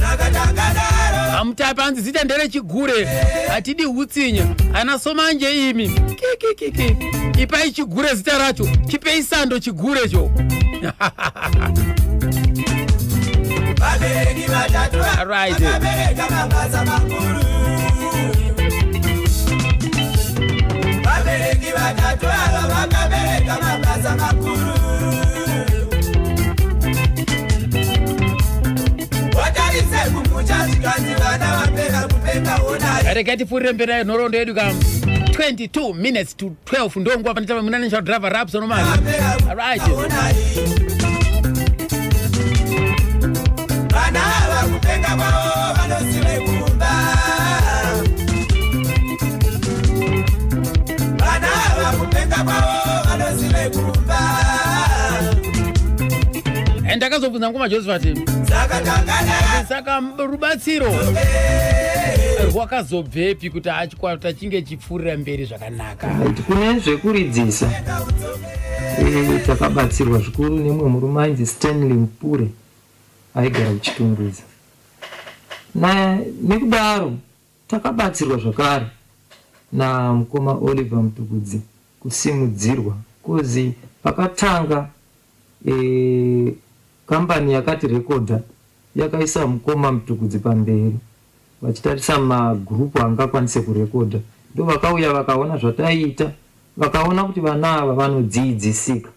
amutapa hanzi zita nderechigure hatidi hutsinya ana somanje imi kiki ipai chigure zita racho chipei sando chigurecho. Right. Regai tipfuurire mberi nhoroondo yedu kam 22 minutes to 12 ndonguva panitava munanational driver rap sonomani. Right. Vana vakupenga kwavo vanosive kumba. Vana vakupenga kwavo vanosive kumba. Ndakazobvunza ngoma Josephat. Saka rubatsiro rwakazobvepi kuti achikwata chinge chipfuurira mberi zvakanaka. Kune zvekuridzisa takabatsirwa zvikuru nemwe murume ainzi Stanley Mpure aigara kuchitungudza. Nekudaro takabatsirwa zvakare namukoma Oliver Mtukudzi kusimudzirwa kozi pakatanga kambani yakati rekodha yakaisa mukoma Mtukudzi pamberi vachitarisa magrupu angakwanise kurekodha. Ndo vakauya vakaona zvataita vakaona kuti vana ava vanodzidzisika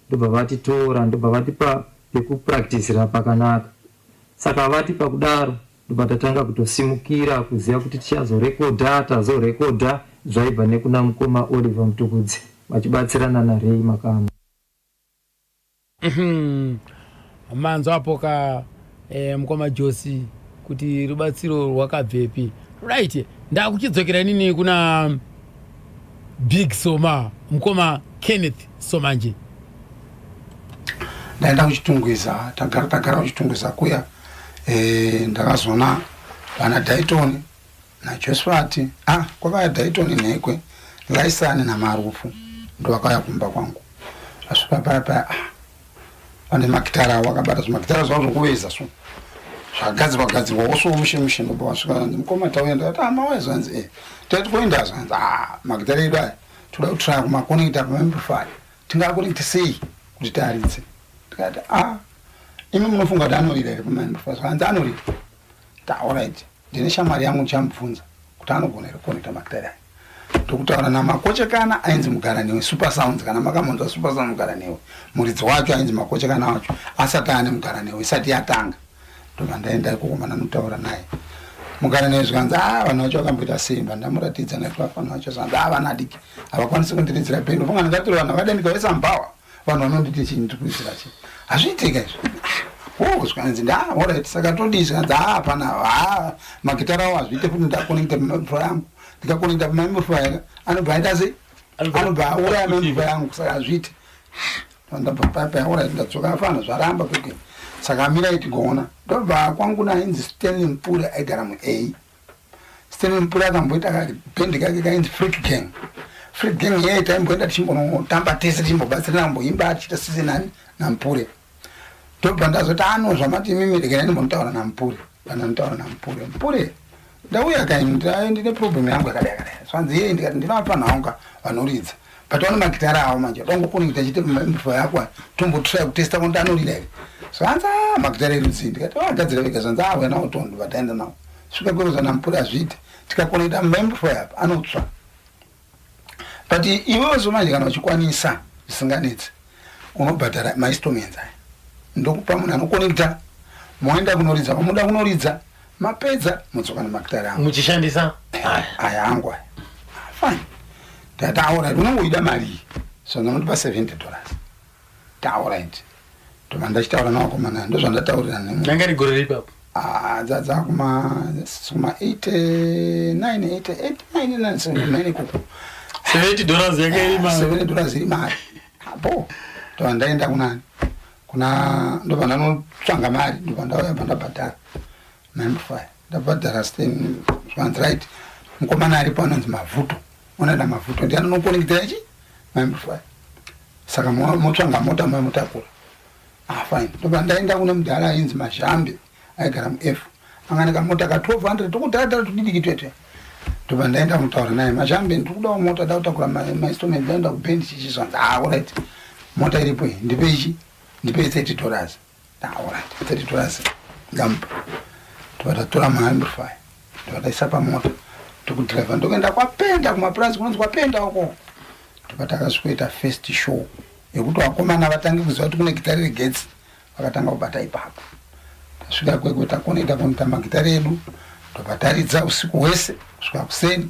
ndobva vatitora ndobva vatipa pekupracticera pakanaka. Saka vatipa kudaro ndobva tatanga kutosimukira kuziva kuti tichazorekodha tazorekodha zvaibva nekuna mukoma Oliver Mtukudzi vachibatsirana naRay Makama. Manzo apo ka mukoma Josi kuti rubatsiro rwakabvepi. Right, ndakuchidzokera nini kuna Big Soma, mukoma Kenneth Somanje. Ndaenda kuchitungwiza, tagara kuchitungwiza kuya. Ndakazona vana Dayton na Josphat. Kwakaya Dayton nekwe Laisani na Marufu ndo wakaya kumba kwangu. Ashuka papa ane makitara wakabata makitara zvazo kuveza so. Zvagadzirwa woso mushe ndo bwashuka ndimukoma tawenda maweza nzi tati kuenda zvanzi makitara edu aya toda kutsvaka kumakonekta pamamplify tingakonekta sei kuti taridze. Tikati imi munofunga kuti anorira here pamamplify zvanzi anorira. Alright, ndine shamwari yangu nchamubvunza kuti anogona here kukonekta makitara aya. Tokutaura namakochekana ainzi Mugaraniwe super sounds kana makamonza super sound Mugaraniwe muridzi wacho ainzi makochekana wacho asati ane Mugaraniwe isati yatanga. Ndo ndaenda kukomana nokutaura naye Mugaraniwe zvanzi vanhu vacho vakamboita simba ndamuratidza network vanhu vacho zvanzi vana adiki havakwanisi kundiridzira pendo funga ndakatora vanhu vakadenika vese mbawa vanhu vanonditi chinhu ndikuisira chi hazviitika izvo zvanzi alright saka todii zvanzi hapana magitara awo hazviite kuti ndakonekta pamamplify yangu ndikakonekta pamamplify anobva aita sei anobva auraya mamplify yangu saka hazviite ndabva papa alright ndadzoka afana zvaramba kweke saka amira itigona ndobva kwangu nainzi Stanley Mpure aigara mu-A. Stanley Mpure akamboita bhendi kake kainzi Freak Gang. Freak Gang yeye taimboenda tichimbonotamba tese tichimbobatsirana mboimba tichita season naMpure. Ndobva ndazoti anozva mati mimi regerai ndimbotaura naMpure. Ndanotaura naMpure. Mpure ndauya kaini ndine problem yangu yakadai. Zvanzi yeye ndikati ndinapa nhonga vanoridza. But one makitara awo manje dongokonekta chite pamamplify yako tombotry kutesta kuti anorira here. Zvanzi makitara erudzi ndikati agadzira vega zvanzi wena utondo vataenda nawo. Svika kwekuza naMpure azviite tikakonekta pamamplify apa anotsva. But iwewe zomanje kana uchikwanisa zvisinganetsi unobhadhara mainstruments aya. Ndokupa munhu anokonekta moenda kunoridza pamuda kunoridza mapedza mudzoka namakitara angu muchishandisa aya angu aya. Fine. Alright, unongoida mari so ndinotipa $70. Alright. Toma ndachitaura nawakomana ndozvandataurira nemi. Ndanga rigore ripi apo? Dzadza kuma 89 kuku. $70 yake iri mari. $70 iri mari. Apo. Toma ndaenda kunani? Kuna ndobva ndanotsvanga mari ndobva ndauya ndabhadhara. $95. Ndabhadhara zvanzi right. Mukomana aripo anonzi Mavuto. Unoda Mavuto ndi anokonekta ichi mamplify. Saka motsvanga mota mamutakura. Fine. Ndobva ndaenda kune mudhara ainzi Mazhambe aigara mu-F. Anganika mota ka 1200 tokudhara tudidiki twete. Ndobva ndaenda kutaura naye Mazhambe ndikudawo mota dautakura mainstrument ndaenda kubhendi chichizvanzi alright mota iripo iyi ndipe ichi ndipe $30. Alright $30 ngamupa. Tokatatora maamplify tokataisa pamota tokudriva ndokuenda kwapenda kumapurazi kunonzi kwapenda uko tokatakasvikoita first show yekuti vakomana vatange kuziva kuti kune gitari regetsi vakatanga kubata ipapo. Tasvika kwekwe takonekta magitari edu tobataridza usiku hwese kusvika kuseni.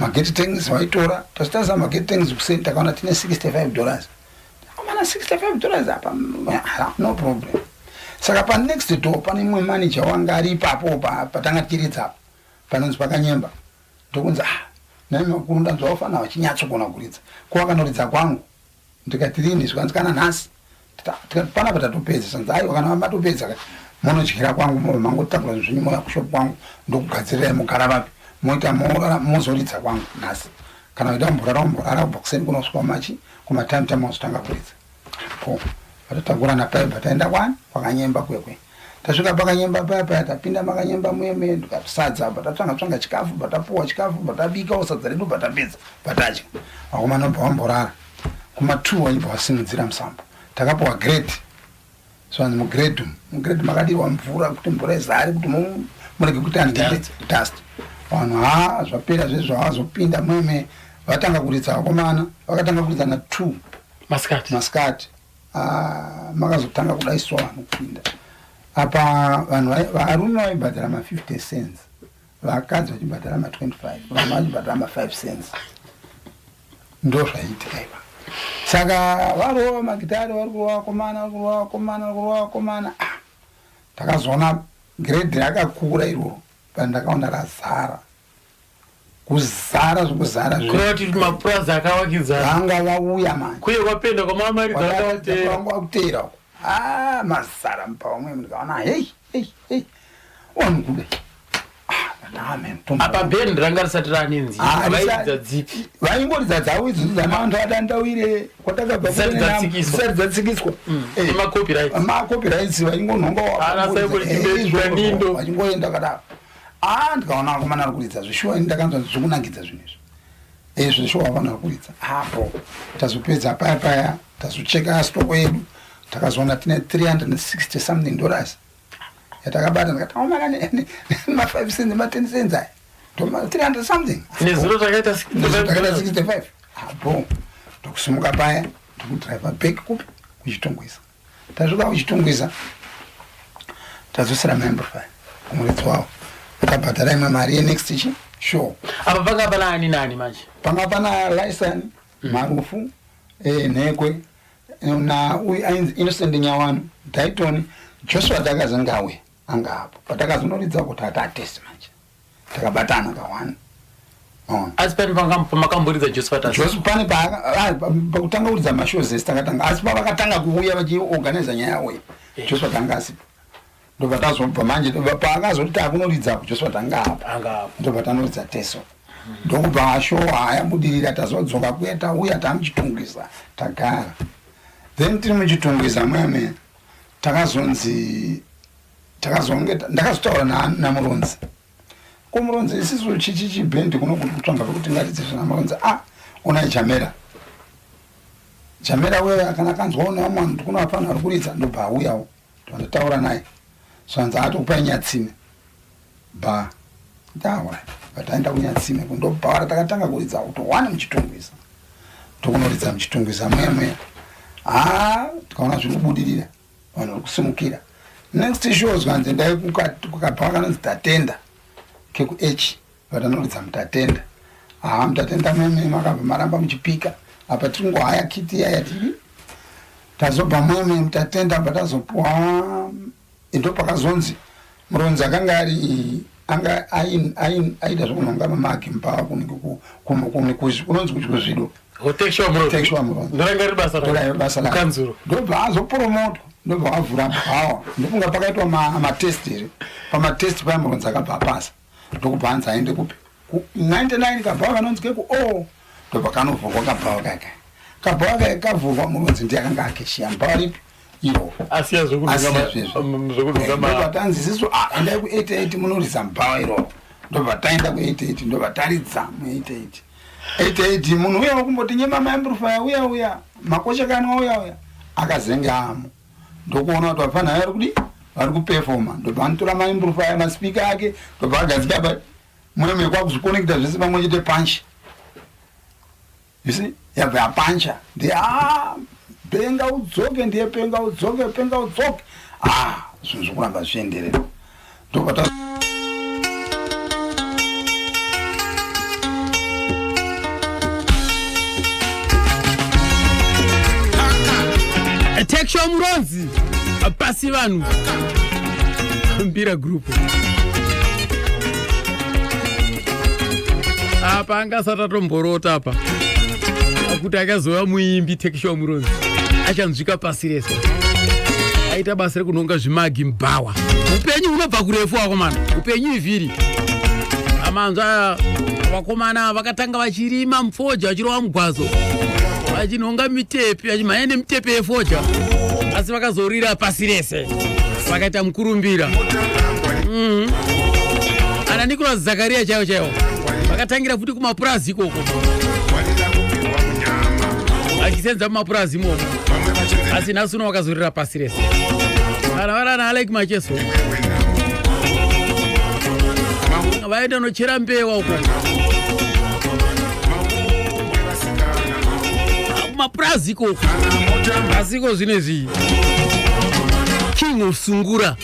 Mageti tanks vaitora tasvitasa mageti tanks kuseni takaona tine $65. Takomana $65 apa no problem. Saka pa next door pane imwe manager wanga ari ipapo patanga tichiridza apo panonzi pakanyemba ndokunzi nai makuru ndanzwa vafana vachinyatsokuona kuridza kwavakanoridza kwangu ndikati rini zvikanzi kana nhasi tikati panapa tatopedza sanzi aiwa kana vamatopedza munodyira kwangu mangotakura zvinyu moya kushopu kwangu ndokugadzirirai mugara vapi moita mozoridza kwangu nhasi kana vaida kumborara kubhokiseni kunosvika machi kumatime wazotanga kuridza po vatatagura napaipa taenda kwani kwakanyemba kwekwe. Tasvika pakanyemba paya tapinda makanyemba muye ndikasadza patatsvanga chikafu patapuwa chikafu patabika sadza redu patapedza patadya vakomana obva vamborara kuma2 waibva vasimudzira musambo takapuwa grade zvanzi mugrade makadirwa mvura kuti mvura izare kuti murege kuti dust vanhu zvapera zvezvo havazopinda mume vatanga kuridza vakomana vakatanga kuridza na2 maskati makazotanga kudaiswa vanhu kupinda apa vanhu varume vaibhadhara ma50 cents vakadzi vachibhadhara ma25 vamwe vachibhadhara ma5 cents ndo zvaiitika ipa. Saka varova magitari vari kurova vakomana takazoona grade rakakura iroro pandakaona razara kuzara zvokuzara kurati mapurazi akawakidzana vanga vauya manje kuye kwapenda kwamamari dzakawatera mazara mpamwe ndikaona hei wangude apa bhendi ranga risati raninzi vaidza dzipi vaingoridza dzavo idzi dzamantu adandawire kwatakabvasati dzatsikiswa macopyrights vaingonhongavachingoenda kadaro ndikaona vakomana ari kuridza zvishuwa ini ndakanzwa zvokunangidza zvinhu izvi zvishuwa vanhu vari kuridza apo tazopedza paya tazocheka stoko yedu takazoona tine $360 something yatakabata ndikati ma5 cents ma10 cents aya 300 something nezuro takaita 65 apo tokusimuka paya tokudriva back kupi kuchitongwisa tasvika kuchitongwisa tadzosera maamplifier kumuridzi wavo tabhadhara imwe mari yenext chi sure apa panga pana ani nani manje panga pana Lysan Marufu Nhekwe na uyu ainzi Innocent Nyawano Dayton Joshua Dakazengawe anga apo patakazonoridza kuti atatest manje takabatana kawana asi pani pamakamboridza Joshua pane pakutanga kuridza mashows takatanga asi pavakatanga kuuya vachiorganiza nyaya yawo Joshua tanga asipo ndopatazobva manje paakazoti takunoridza Joshua tanga apa ndopatanoridza teso ndokubva show hayabudirira tazodzoka kuya tauya tamuchitungisa tagara then tiri muchitungisa mweme ndakazotaura namuronzi kumuronzi isisu chichichi bhendi kunokutsvanga pekuti ngaridze namuronzi unai Jamera wewe kana kanzwa una mwana kuna hapana ari kuridza ndobva auyawo ndataura naye svanza atokupa nyatsime ba ndawa vataenda kunyatsime kundobhara takatanga kuridza kutowana muchitungwisa tokunoridza muchitungwisa mwemwe tikaona zviri kubudirira vanhu vari kusimukira next show zvanzi ndai kukabva kanonzi tatenda kekuh vatanoridza mutatenda mutatenda mwemwe makabva maramba muchipika apa tiringohaya kiti yaya tiri tazobva mwemwe mutatenda apa tazopuwa ndopakazonzi muronzi akanga ari aida zvokunhonga mamagi mpava kunonzi kuchikuzvido ndobva azopromoto ndobva avhura bhawa ndokunga pakaitwa matest here pamatest paya muronzi akabva apasa ndokubva anzi aende kupi 99 kabhawa kanonzi keku ndobva kanovhurwa kabhawa kaka kabhawa kaka kavhurwa muronzi ndiye akanga akeshiya mbhawa ripi iro ndobva tanzi isisu endai ku88 munoridza mbhawa iro ndobva taenda ku88 ndobva taridza mu88 munhu uya wakumboti nyema maamplifier uya makoshekani uya akazenga amo ndokuona kuti vapana vari kuperforma ndobva anotora maamplifier maspika ake ndobva agadzika pa mweme kwakuzvikonekta zvese pamwe chete panchi yabva yapancha ndi penga udzoke ndiye penga udzoke zvinhu zvokuramba zvienderera ndobva tekshwa muronzi pasi vanhu mbira group apa angasati atomborota apa kuti akazova muimbi tekshwa muronzi achanzvika pasi rese aita basa rekunhonga zvimagi mbhawa upenyu hunobva kurefu vakomana upenyu ivhiri amanzwa vakomana vakatanga vachirima mupfoja vachirova mugwazo vachinhonga mitepe vachimhanya nemitepe yefoja asi vakazorira pasi rese vakaita mukurumbira ana Nicholas Zakaria chaivo vakatangira futi kumapurazi ikoko vachisenza mumapurazi imomo asi nhasi uno vakazorira pasi rese kana varana Alec Macheso vaenda nochera mbewa uko mapurazi ikoko asiko zvinezvi King of Sungura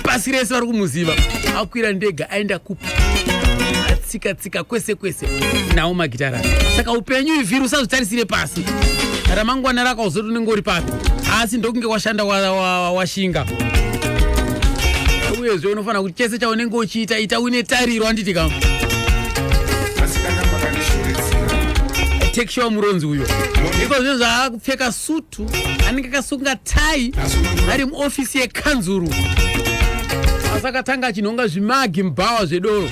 pasi rese vari kumuziva akwira ndega aenda kupi atsika kwese nawo magitara saka upenyu ivhiri usazvitarisire pasi ramangwana rakauzoti unenge uri papi asi ndokunge washanda washinga uyezve unofanira kuti chese chaunenge uchiita ita uine tariro anditi kam tekishowa muronzi uyo iko zvinhu zvaakupfeka sutu anenge akasunga tai ari muofisi yekanzuru asi akatanga achinhonga zvimagi mubhawa zvedoro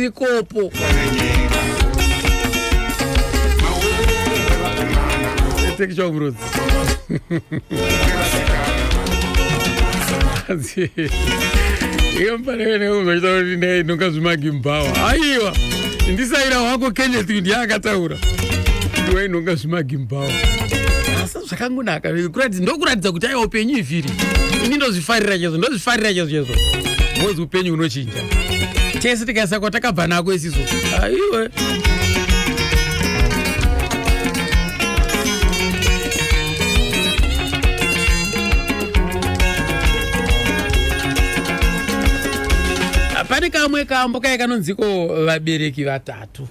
ikopo tekishowa muronzi iyo mpanekuzoita kuti ndainhonga zvimagi mubhawa aiwa ndisaira wako Kenneth ndiye akataura kuti wainhonga zvimagi mubhawa asi zvakangonaka ndokuratidza kuti aiwa upenyu ivhiri ini ndozvifarira chezo mozi upenyu unochinja tese tikaisa kwatakabva nako isiso aiwe pane kamwe kambo kaya kanonziko vabereki vatatu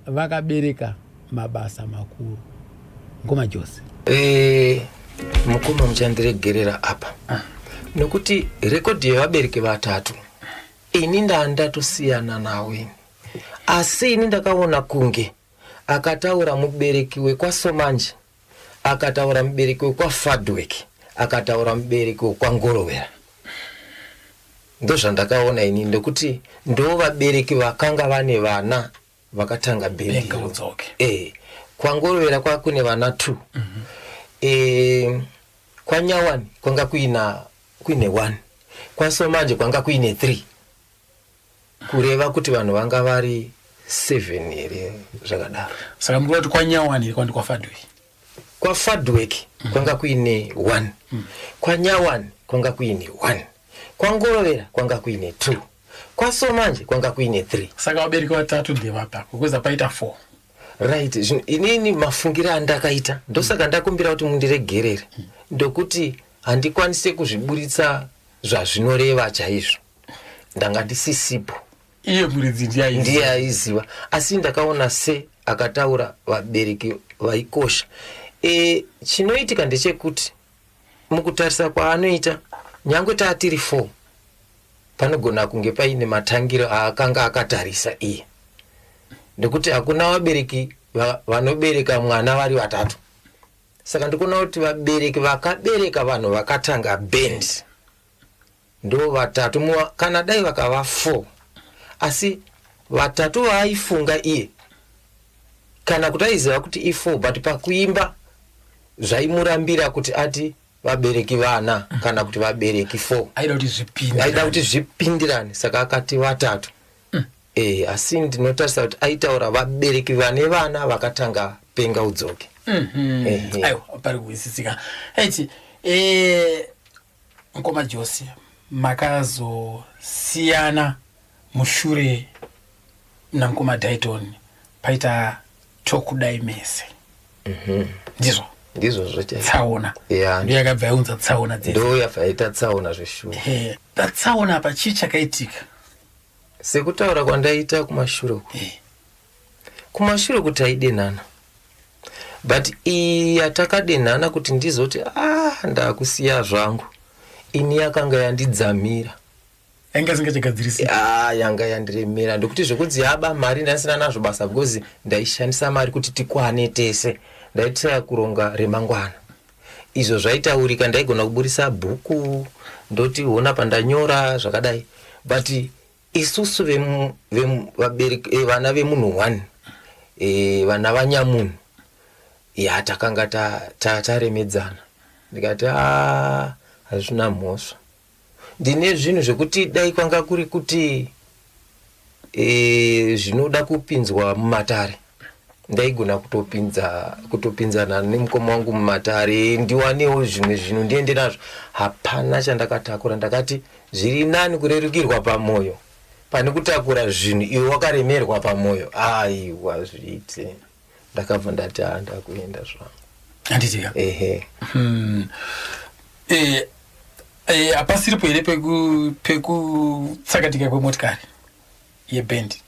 vakabereka mabasa makuru ngoma Jose mukoma muchandiregerera apa nokuti rekodhi yevabereki vatatu ini ndatosiyana nawe asi ini ndakaona kunge akataura mubereki wekwaSomanje akataura mubereki wekwafadwek akataura mubereki wekwangorowera ndozvandakaona ini ndokuti ndo vabereki vakanga vane vana vakatanga bendi kwangorowera kwakune vana 2 kwanyawani kwanga kuine 1 kwaSomanje kwanga kuine 3 kureva kuti vanhu vanga vari 7 here zvakadaro saka muri kuti kwanyawani kwandi kwafadwek kwanga kuine 1 kwanyawani kwanga kuine 1 kwangorowera kwanga kuine 2 kwaSomanje kwanga kuine 3 saka vabereki vatatu ndevapa kukweza paita 4 right inini mafungira andakaita ndosaka ndakumbira kuti mundiregerere ndokuti handikwanise kuzviburitsa zvazvinoreva chaizvo ndanga ndisisipo iye muridzi ndiye aiziva asi ndakaona akataura vabereki vaikosha chinoitika ndechekuti mukutarisa kwaanoita nyangwe taatiri 4 panogona kunge paine matangiro aakanga akatarisa iye ndekuti hakuna vabereki vanobereka mwana vari vatatu saka ndikuona kuti vabereki vakabereka vanhu vakatanga band ndo vatatu kana dai vakava 4 asi vatatu vaaifunga iye kana kuti aiziva kuti i4 but pakuimba zvaimurambira kuti ati vabereki vana kana kuti vabereki 4 aida kuti zvipindirane saka akati vatatu asi ndinotarisa kuti aitaura vabereki vane vana vakatanga penga udzoke aiwa pari kuwisisika eti ngoma Jose makazosiyana mushure namukoma Dayton paita tokudai mese ndizvo tsaona ndiyo yakabva yaunza tsaona ndo yabva yaita tsaona zveshuwa tatsaona apa chii chakaitika sekutaura kwandaita kumashure kuti aidenhana but yatakadenhana kuti ndizoti ndakusiya zvangu ini yakanga yandidzamira yanga yandiremera ndokuti zvekudzi yaba mari ndasina nazvo basa because ndaishandisa mari kuti tikwane tese ndaitira kuronga remangwana izvo zvaitaurika ndaigona kuburisa bhuku ndoti hona pandanyora zvakadai but isusu vana vemunhu 1 vana vanyamunhu takanga taremedzana ndikati hazvina mhosva ndine zvinhu zvekuti dai kwanga kuri kuti zvinoda kupinzwa mumatare ndaigona kutopinzana nemukoma wangu mumatare ndiwanewo zvimwe zvinhu ndiende nazvo hapana chandakatakura ndakati zviri nani kurerukirwa pamwoyo pane kutakura zvinhu iwe wakaremerwa pamwoyo aiwa zviite ndakabva ndati ndakuenda zvangu anditika hapasiripo here pekutsakatika kwemotikari yebendi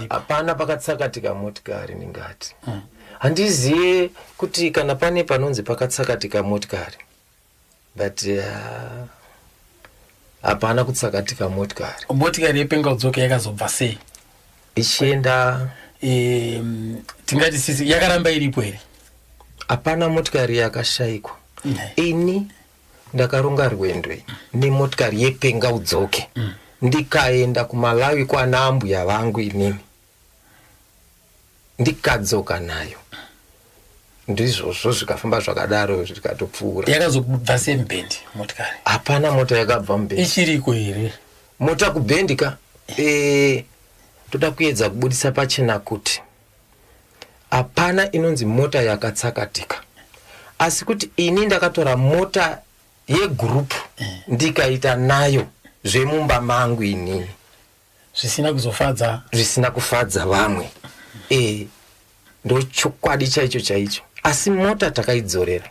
hapana pakatsakatika motikari ningati handiziye kuti kana pane panonzi pakatsakatika motikari but hapana kutsakatika motikari yepenga udzoke yakazobva sei ichienda tingati sisi yakaramba iripo here? hapana motikari yakashayikwa. Ini ndakaronga rwendo nemotikari yepenga udzoke ndikaenda kuMalawi kwana ambuya vangu inini ndikadzoka nayo ndizvozvo zvikafamba zvakadaro zvikatopfuura. Yakazobva sei muBhendi motikari? Hapana mota yakabva muBhendi. Ichiriko here mota kuBhendi ka? Toda kuedza kubudisa pachena kuti hapana inonzi mota yakatsakatika, asi kuti ini ndakatora mota yegroup ndikaita nayo zvemumba mangu inini zvisina kufadza vamwe. Ndo chokwadi chaicho. Asi mota takaidzorera.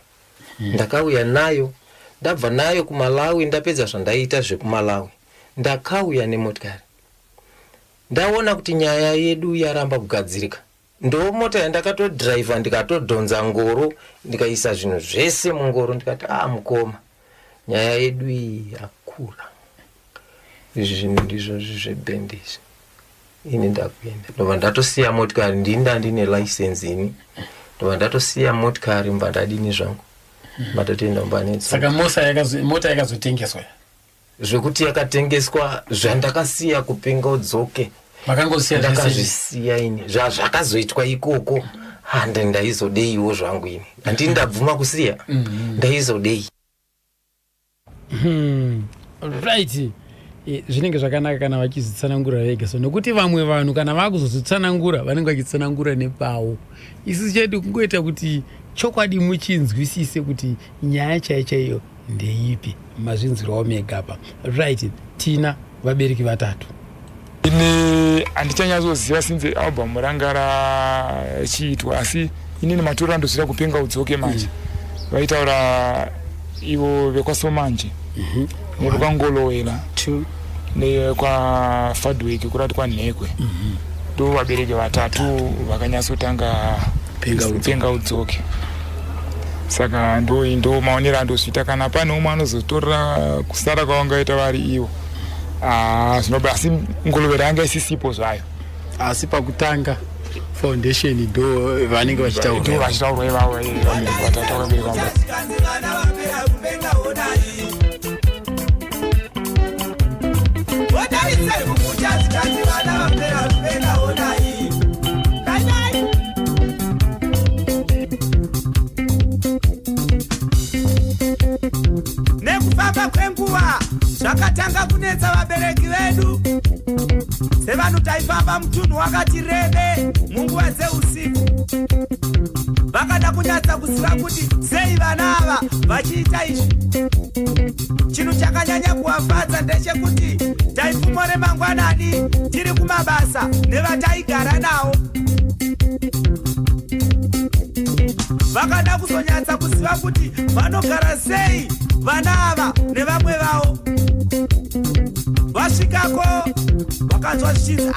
Ndakauya nayo, ndabva nayo kuMalawi, ndapedza zvandaita zvekuMalawi. Ndakauya nemotikari. Ndaona kuti nyaya yedu yaramba kugadzirika. Ndo mota yandakatodriva ndikatodhonza ngoro, ndikaisa zvinhu zvese mungoro, ndikati mukoma, nyaya yedu iyi yakura. Zvinhu ndizvo zveBhendi. Ini ndakuenda ndobva ndatosiya motikari ndine license ini, ndobva ndatosiya motikari mba ndadini zvangu matotoenda mbanetsa. Saka mota yakazotengeswa zvekuti yakatengeswa zvandakasiya kupenga udzoke ndakazvisiya ini zvakazoitwa ikoko ndaizodeiwo zvangu ini handini ndabvuma kusiya ndaizodei. Right. Zvinenge zvakanaka kana vachizitsanangura vega, so nokuti vamwe vanhu kana vakuzozitsanangura vanenge vachitsanangura nepavo. Isi chedu kungoita kuti chokwadi muchinzwisise kuti nyaya chaiyo ndeipi, mazvinzwirawo mega apa. Right. Tina vabereki vatatu. Ini handichanyazoziva since album ranga rachiitwa, asi inini matoro andosvira kupenga udzoke manje vaitaura ivo vekwasomanje nekwangolowera nekwaFadwick kurati kwanhekwe ndo vabereki vatatu vakanyatsotanga penga udzoke. Saka ndo maonero andosvita kana pane umwe anozotorera kusara kwavangaita vari ivo zvinoba, asi ngolowera yanga isisipo zvayo, asi pakutanga foundation ndo vanenge vachitaurwa ivavo vatatu vakabereka. Nekufamba kwenguva zvakatanga kunetsa vabereki vedu sevanhu taifamba mutunhu wakati rebe munguva dzeusiku. Vakada kunyatsa kuziva kuti sei vana ava vachiita izvi. Chinhu chakanyanya kuvafadza ndechekuti taifumore mangwanani tiri kumabasa nevataigara navo. Vakada kuzonyatsa kuziva kuti vanogara sei vana ava nevamwe vavo. Vasvikako vakanzwa zvichinzi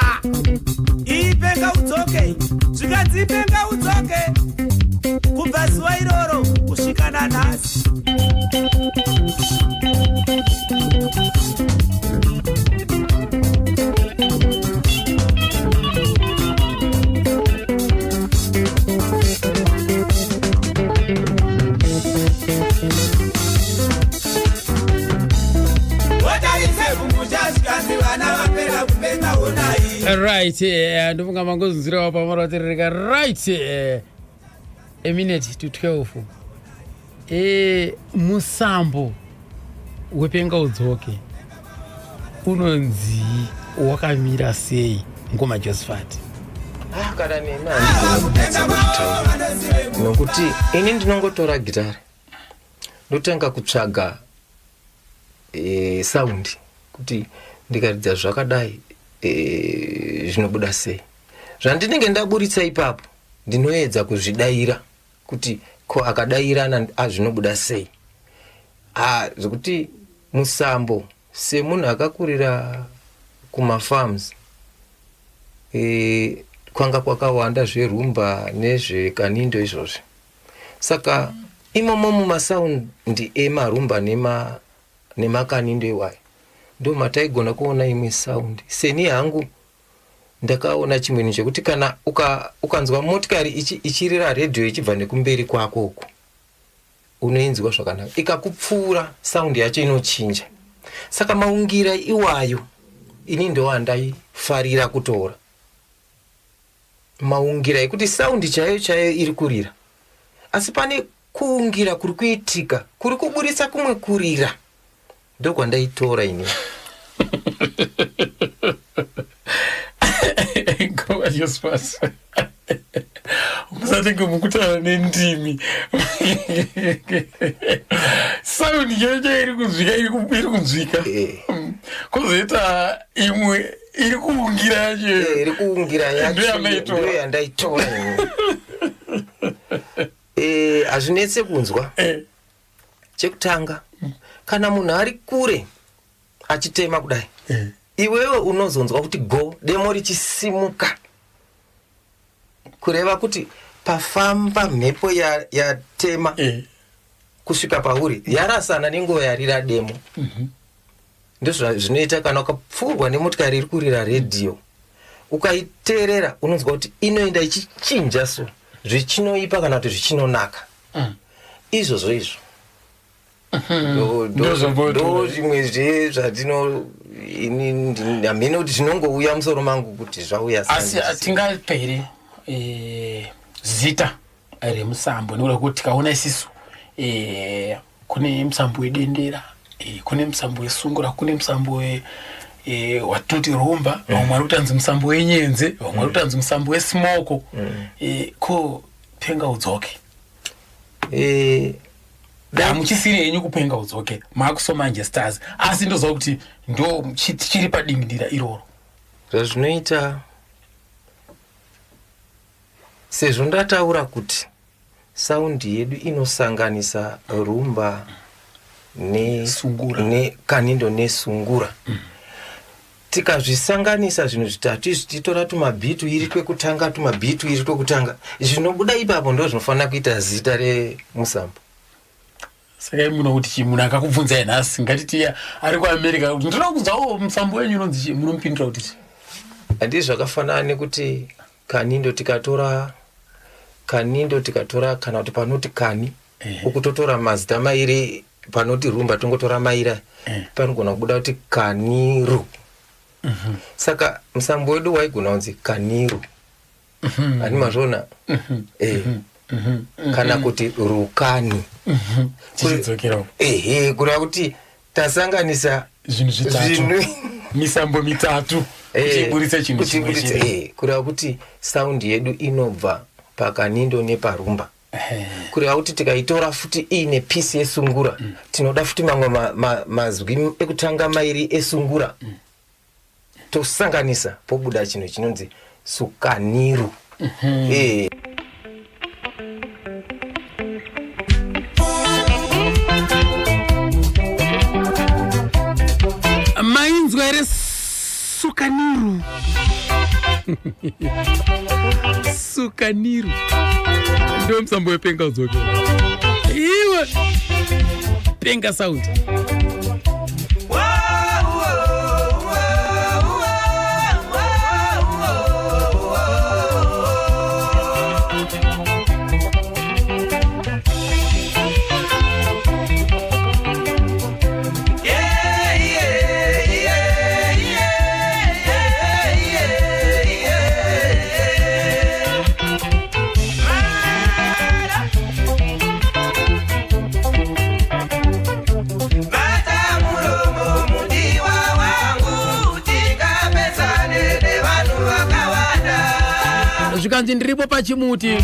iyi penga udzoke, zvikanzi penga udzoke kubva zuva iroro kusvika nanhasi. Right, ndofunga mangozunzirawo pamaraterereka. Right, a minute to 12. Musambo wepenga udzoke unonzi wakamira sei Ngoma Josephat? Kana nena nokuti ini ndinongotora gitari ndotenga kutsvaga sound kuti ndikaridza zvakadai zvinobuda sei. Zvandinenge ndaburitsa ipapo ndinoedza kuzvidaira kuti ko akadairana zvinobuda sei. Zvekuti musambo semunhu akakurira kumafarms kwanga kwakawanda zverumba nezvekanindo izvozvo. Saka imomo mumasaundi emarumba nemakani ndewayo ndo mataigona kuona imwe saundi. Seni hangu ndakaona chimweni chekuti kana ukanzwa motikari ichirira redhiyo ichibva nekumberi kwako uku unoinzwa zvakanaka, ikakupfuura saundi yacho inochinja. Saka maungira iwayo ini ndowandaifarira kutora, maungira ekuti saundi chayo iri kurira asi pane kuungira kuri kuitika kuri kuburitsa kumwe kurira, ndokwandaitora ini. Ngoma Josephat musatenge mukutana nendimi saundi yacho iri kunzwika kozoita imwe iri kuungira yacho ndo yandaitora ini. Hazvinetse kunzwa. Chekutanga kana munhu ari kure achitema kudai iwewe unozonzwa kuti go demo richisimuka, kureva kuti pafamba mhepo yatema kusvika pauri yarasana nenguva yarira demo. Ndizvo zvinoita kana ukapfuurwa nemotikari iri kurira redhiyo ukaiteerera unonzwa kuti inoenda ichichinja so zvichinoipa kana kuti zvichinonaka. Izvozvo izvo ndo zvimwe zvezvatino hamene kuti zvinongouya musoro mangu kuti zvauya. Asi hatingapere zita remusambo nekuda kuti tikaona isisu kune musambo wedendera, kune musambo wesungura, kune musambo watinoti rumba, vamwe vari kutanzi musambo wenyenze, vamwe vari kutanzi musambo wesimoko. Ko penga udzoke muchisiri yenyu kupenga udzoke makusomanje stars, asi ndoziva kuti ndo chiri padingindira iroro. Zvazvinoita sezvo ndataura kuti saundi yedu inosanganisa rumba nekanindo nesungura. Tikazvisanganisa zvinhu zvitatu izvi titora tumabhitu iri kwekutanga tumabhitu iri kwekutanga, zvinobuda ipapo ndo zvinofanira kuita zita remusambo. Saka muno kuti munhu akakubvunzai nhasi ngatiti ari kuAmerica ndinoda kunzwawo musambo wenyu unonzi munomupindura kuti handii zvakafanana nekuti kanindo tikatora kana kuti panoti kani ukutotora mazita mairi, panoti rumba tongotora maira, panogona kubuda kuti kaniru. Saka musambo wedu waigona kunzi kaniru, hani mazvona. Kana kuti rukani. Kureva kuti tasanganisa zvinhu zvitatu, misambo mitatu kuchiburitsa chinhu chimwe. Kureva kuti saundi yedu inobva pakanindo neparumba. Kureva kuti tikaitora futi iine pisi yesungura, tinoda futi mamwe mazwi ekutanga mairi esungura, tosanganisa pobuda chinhu chinonzi sukaniru. Mainzwa ere sukaniru. Sukaniru ndo musambo wepenga udzoke. Iwe penga sound. Zvikanzi ndiripo pachimuti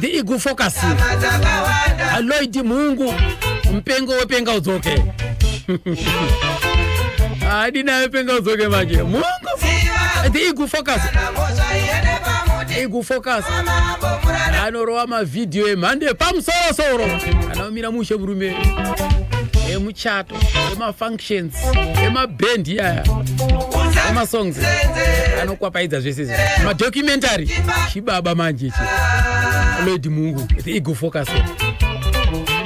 the ego focus Lloyd Mungu mpengo wepenga udzoke. Adina wepenga udzoke manje Mungu the ego focus. Ego focus anorowa mavideo emhando pamusoro-soro anaomira mushe murume. emuchato, emafunctions, emabhendi aya, emasongs anokwapaidza zvese izvi. Madocumentary chibaba manje ichi. Lord Mungu, the ego focus.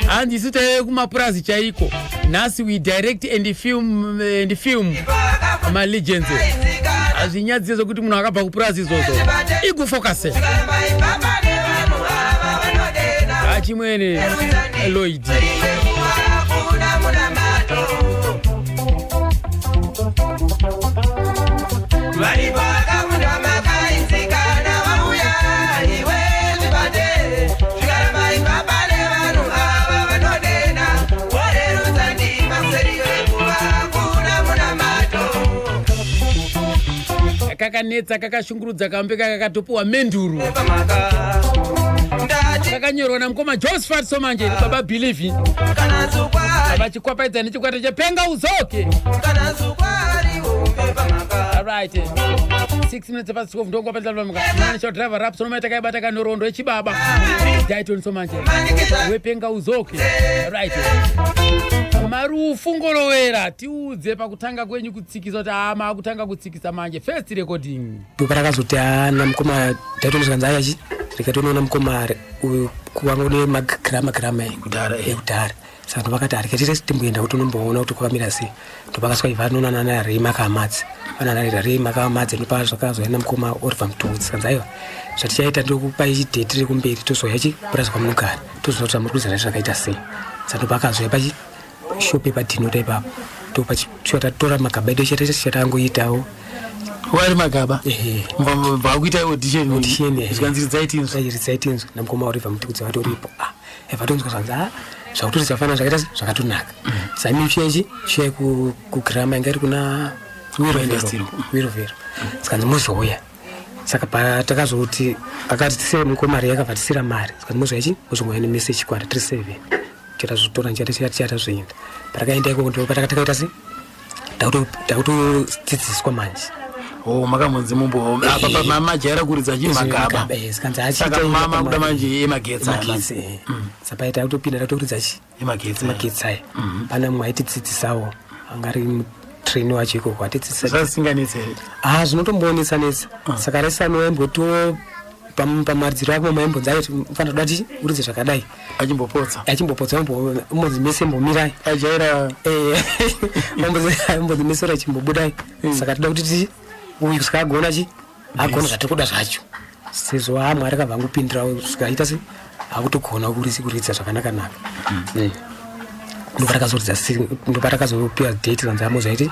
And isu kumapurazi chaiko. Nasi we direct and film my legends. Azvinyadzise zokuti munhu akabva kupurazi izvozvo. Ego focus. Achimwene Lloyd. Kakanetsa kakashungurudza kambe kakatopuwa menduru kakanyorwa namukoma Josephat Somanje baba believe baba chikwapaidza nechikwata chepenga uzoke. Alright, 6 minutes past 12 ndongo patala manager driver rap sonomaita kaibata kanorondo echibaba Dayton Somanje wepenga uzoke. Alright, marufu ngorowera tiudze pakutanga kwenyu kutsikisa kuti ama kutanga kutsikisa manje first recording parakazoti ana mukoma Dayton Somanje chi rikatoona mukoma kuwangone magrama ekudhara saka vakati arikatire timboenda kuti unomboona kuti kwakamira sei ndopakaswa ivanona nana rima kamadzi vanana rima kamadzi ndopa zvakazoenda mukoma Oliver Mtutsi kanzi aiwa zvatichaita ndokupa ichidheti riri kumberi tozoya chipurazi kwamunogara tozoona kuti amurikuzana zvakaita sei saka ndopakazoya pachi shope padhino taipapo ndopachitora magaba edu chatangoitawo wari magaba vakuita audition zvikanziridzaitins namukoma Oliver Mtutsi vatoripo vatonzwa zvanzi zvakutori zvafana zvakaita zvakatonaka sami chechi kugirama inga iri kuna Wirovero sikanzi muzouya saka patakazoti akati tisere mukomari yakabvatisira mari sikanzi muzouya chi muzongoya nemese chikwata 37 chatazotora chatazvoenda patakaenda ikoko ndo patakatakaita se takutodzidziswa manje makamunzi mumbo apa mamajaira kuridza chimagaba saka mama kuda manje emagetsi sapaita kutopinda tatokuridza chi emagetsi aya pana mumwe aitidzidzisawo angari train wacho ikoko atidzidzisasinganetse zvinotomboonetsanetsa saka resano emboto pamaridziro ako maimbonzi aiti ufanira kuda ti uridze zvakadai achimbopotsa umbonzi mese mbomirai ajaira umbonzi mesora chimbobudai saka toda kuti uyu sikagona chi agona zvatiri kuda zvacho sezvo mwari akabva angupindirawo zvikaita se akutogona kuridza zvakanaka-naka ndopatakazopia date kanzi amozoiti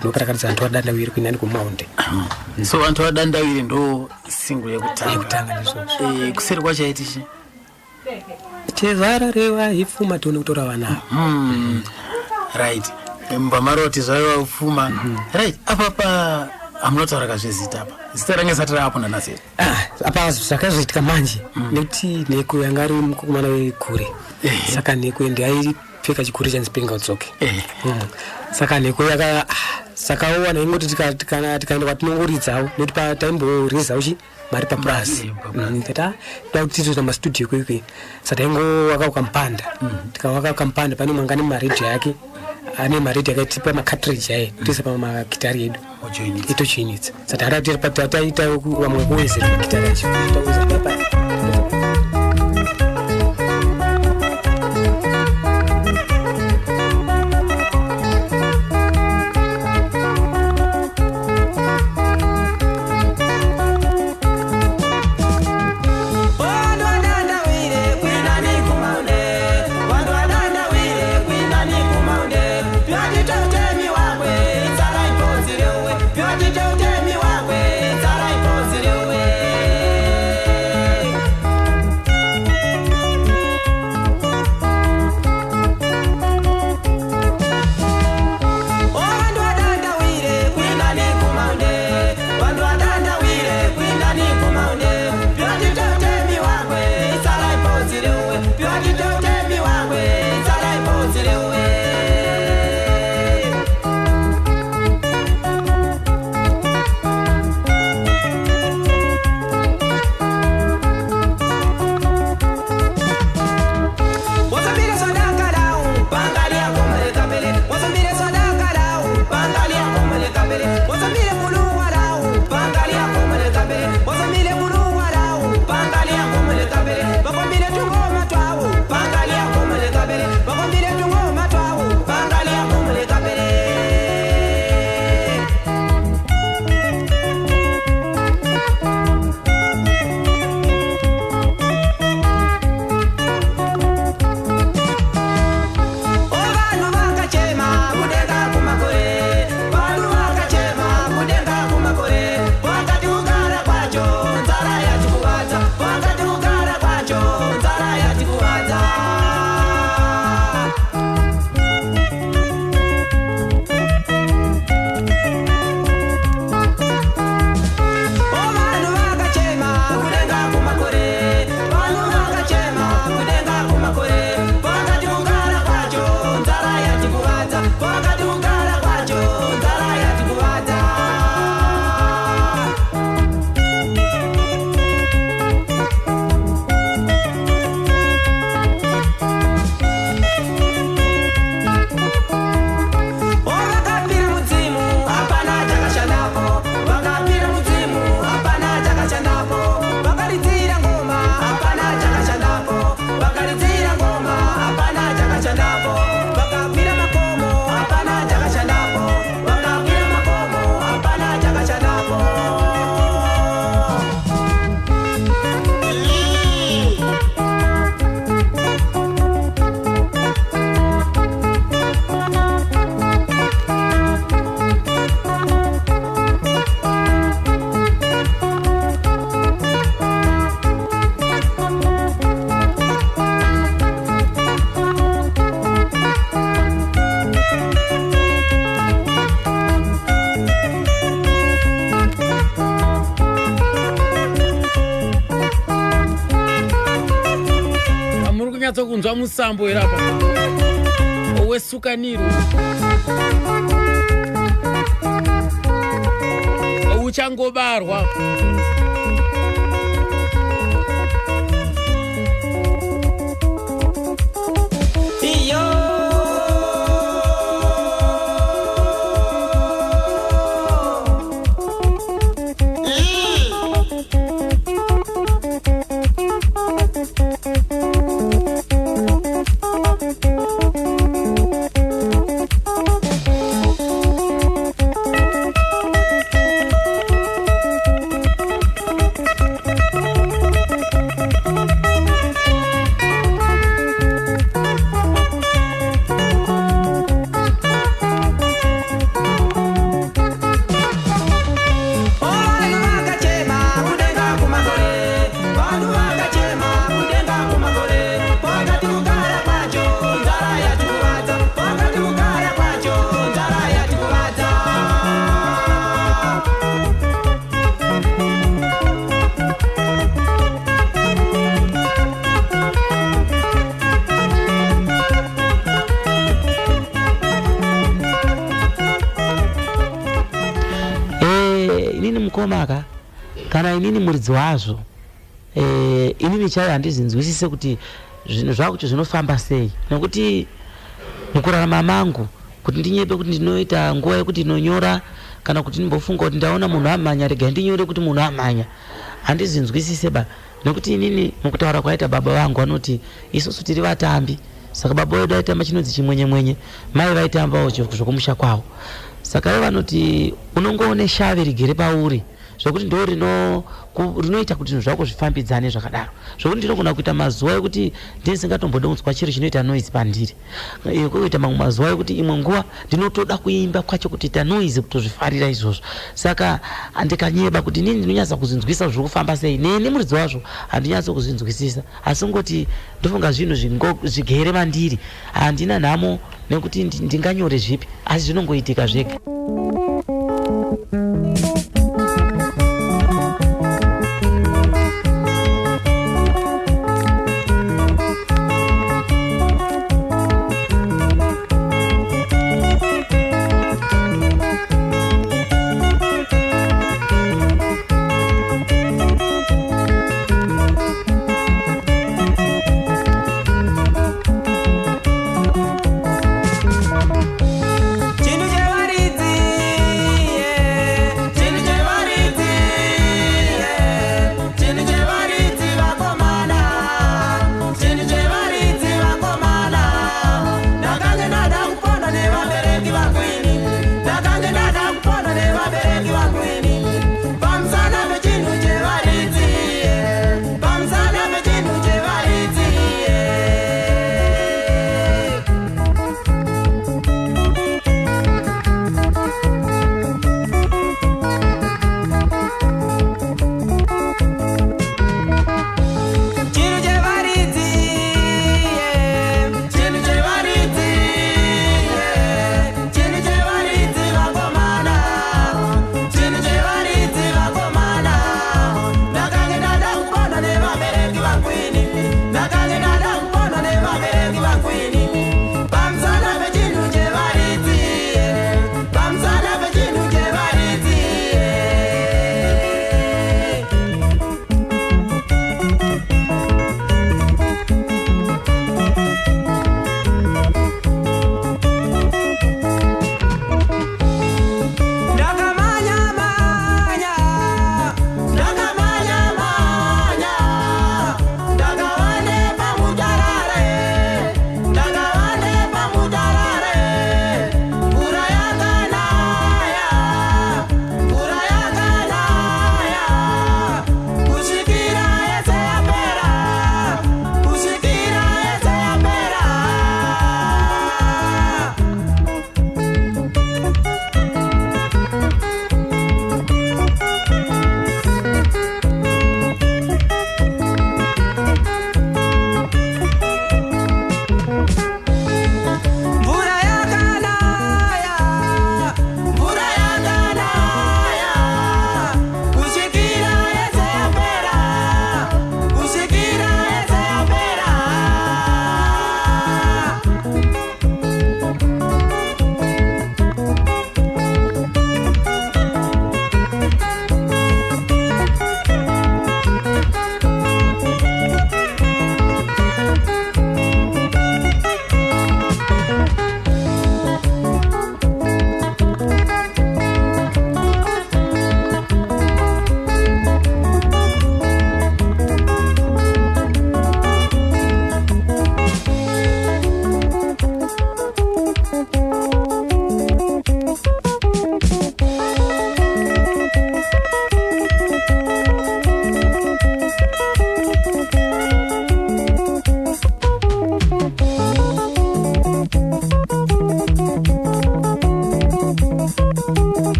ndopatakatidza antu adandawiri kuinani kumaunde so antu adandawiri ndo single yekutanga kuseri kwachaitichi chezara rewa ifuma tione kutora vana right mbamaroti zvaiva upfuma right apapa amunotaura kazvezita apa zita range zati raapo nanaseri apa zvakazoitika manje nekuti neko yanga ari mukomana wekure saka neko ndiaipfeka chikure chanzi penga udzoke saka neko sakaona ingoti tikaenda kwatinongoridzawo nekuti taimborezawo chi mari papurazi kata toda kuti tizoita mastudio kwekwe saka taingowaka ukampanda tikawaka ukampanda pane mwanga nemaredhiyo yake ane maredhiyo akaitipa macartridge aye toisa pamakitari edu itochiinitsa saka taita vamwe kuwezera makitari acho kunzwa musambo here apa wesukaniro uchangobarwa. Inini mukomaka kana inini muridzi wazvo inini chaiyo handizinzwisise kuti zvinhu zvakuti zvinofamba sei, nekuti mukurarama mangu kuti ndinyebe kuti ndinoita nguva yekuti ndinonyora kana kuti ndimbofunga kuti ndaona munhu amanya rega ndinyore kuti munhu amanya, handizinzwisise ba. Nekuti inini mukutaura kwaita baba vangu vanoti isusu tiri vatambi, saka baba wedu aitamba chinodzi chimwenye-mwenye, mai vaitambawo zvokumusha kwavo. Saka ivo vanoti unongoone shave rigere pauri zvokuti ndo rinoita kuti zvinhu zvako zvifambidzane zvakadaro, zvokuti ndinogona kuita mazuva ekuti ndisingatombode kunzwa chiro chinoita noise pandiri, koita mamwe mazuva ekuti imwe nguva ndinotoda kuimba kwacho kuti ita noise kutozvifarira izvozvo. Saka ndikanyeba kuti nini ndinonyatsa kuzinzwisisa zviri kufamba sei, neni muridzi wazvo handinyatsi kuzinzwisisa, asi ngoti ndofunga zvinhu zvigere mandiri, handina nhamo nekuti ndinganyore zvipi, asi zvinongoitika zvega. Chinhu chevaridzi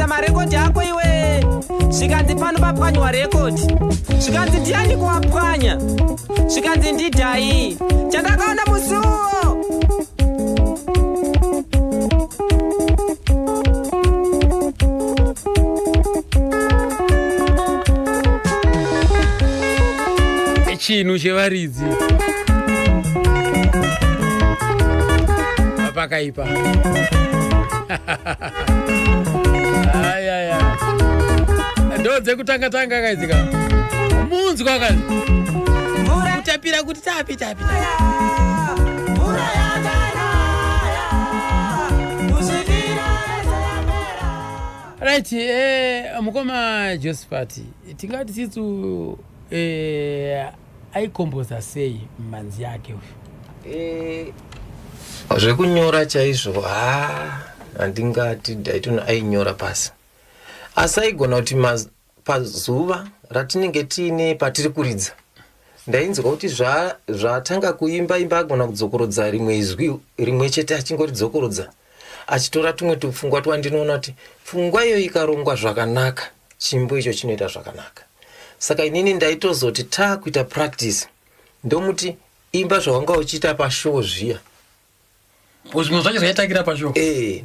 kuisa marekodhi ako iwe. Zvikanzi pano papwanywa rekodhi. Zvikanzi ndiani kuwapwanya. Zvikanzi ndidhai. Chandakaona musuwo. Chinhu chevaridzi pakaipa. Ayaya ndodze kutanga kaizika munzwa kazi utapira kuti tapi right. Mukoma Josephat tingati tsitsu aikomboza sei manzi yake uyu? Zvekunyora chaizvo handingati Daitona ainyora pasi, asi aigona kuti pazuva ratinenge tiine patiri kuridza ndainzwa kuti zvatanga kuimba agona kudzokorodza rimwe izwi rimwe chete achingoridzokorodza achitora tumwe tupfungwa twandinoona kuti pfungwa iyo ikarongwa zvakanaka chimbo icho chinoita zvakanaka. Saka inini ndaitozoti takuita practice ndomuti imba zvawanga uchiita pashow zviya. Zvimwe zvacho zvaitakira pashow.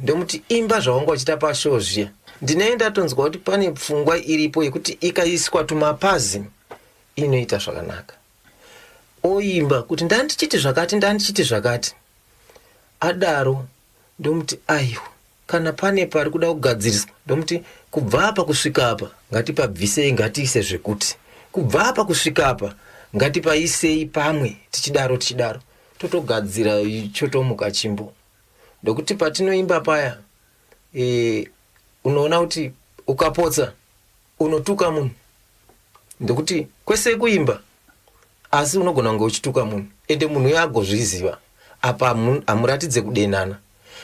Ndomuti imba zvawanga uchiita pashow zviya. Ndinaenda tonzwa kuti pane pfungwa iripo yekuti ikaiswa tumapazi inoita zvakanaka. Oimba kuti ndandichiti zvakati. Adaro ndomuti aiwa kana pane pari kuda kugadziriswa ndomuti kubva apa kusvika apa ngatipabvisei ngatiise zvekuti kubva apa kusvika apa ngatipaisei pamwe tichidaro totogadzira chotomuka chimbo. Ndokuti patinoimba paya unoona kuti ukapotsa unotuka munhu. Ndokuti kwese kuimba asi unogona kunge uchituka munhu ende munhu yagozviziva apa amuratidze kudenana.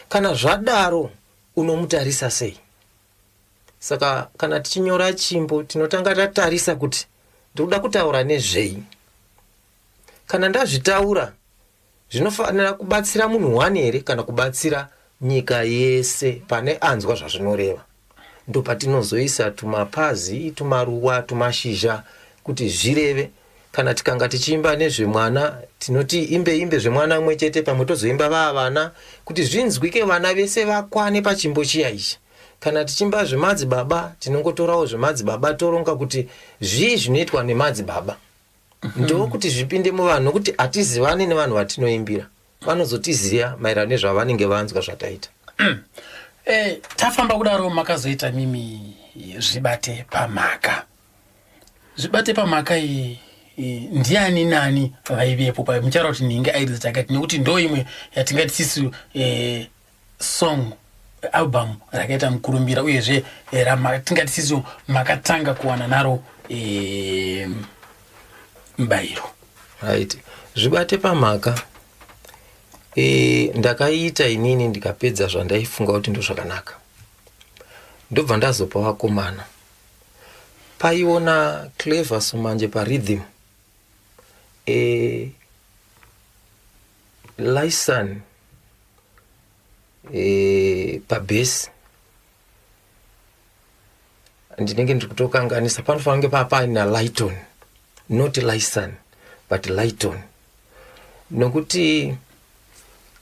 Kana zvadaro unomutarisa sei? Saka kana tichinyora chimbo tinotanga tatarisa kuti ndokuda kutaura nezvei. Kana ndazvitaura zvinofanira kubatsira munhu wani here kana kubatsira nyika yese pane anzwa zvazvinoreva. Ndo patinozoisa tumapazi, tumaruwa, tumashizha kuti zvireve. Kana tikanga tichiimba nezvemwana tinoti imbe zvemwana umwe chete pamwe tozoimba vana kuti zvinzwike vana vese vakwane pachimbo chiya ichi. Kana tichimba zvemadzibaba tinongotorawo zvemadzibaba toronga kuti zvinoitwa nemadzibaba. Ndo kuti zvipinde muvanhu kuti atizivane nevanhu vatinoimbira. Vanozotiziya maererano nezvavanenge vanzwa zvataita. Tafamba kudaro makazoita mimi zvibate pamhaka. Zvibate pamhaka ndiani nani vaivepo pamuchara kuti ninge airidza takati nekuti ndo imwe yatingati sisu song album rakaita mukurumbira uyezve tingati sisu makatanga kuwana naro mubayiro. Right. Zvibate pamhaka ndakaita inini ndikapedza zvandaifunga kuti ndo zvakanaka. Ndobva ndazopa vakomana. Paiona Clever Somanje parhythm. Lysan pabase. Ndinenge ndikutokanganisa panofanira papaina Lighton, not Lysan but Lighton. Nokuti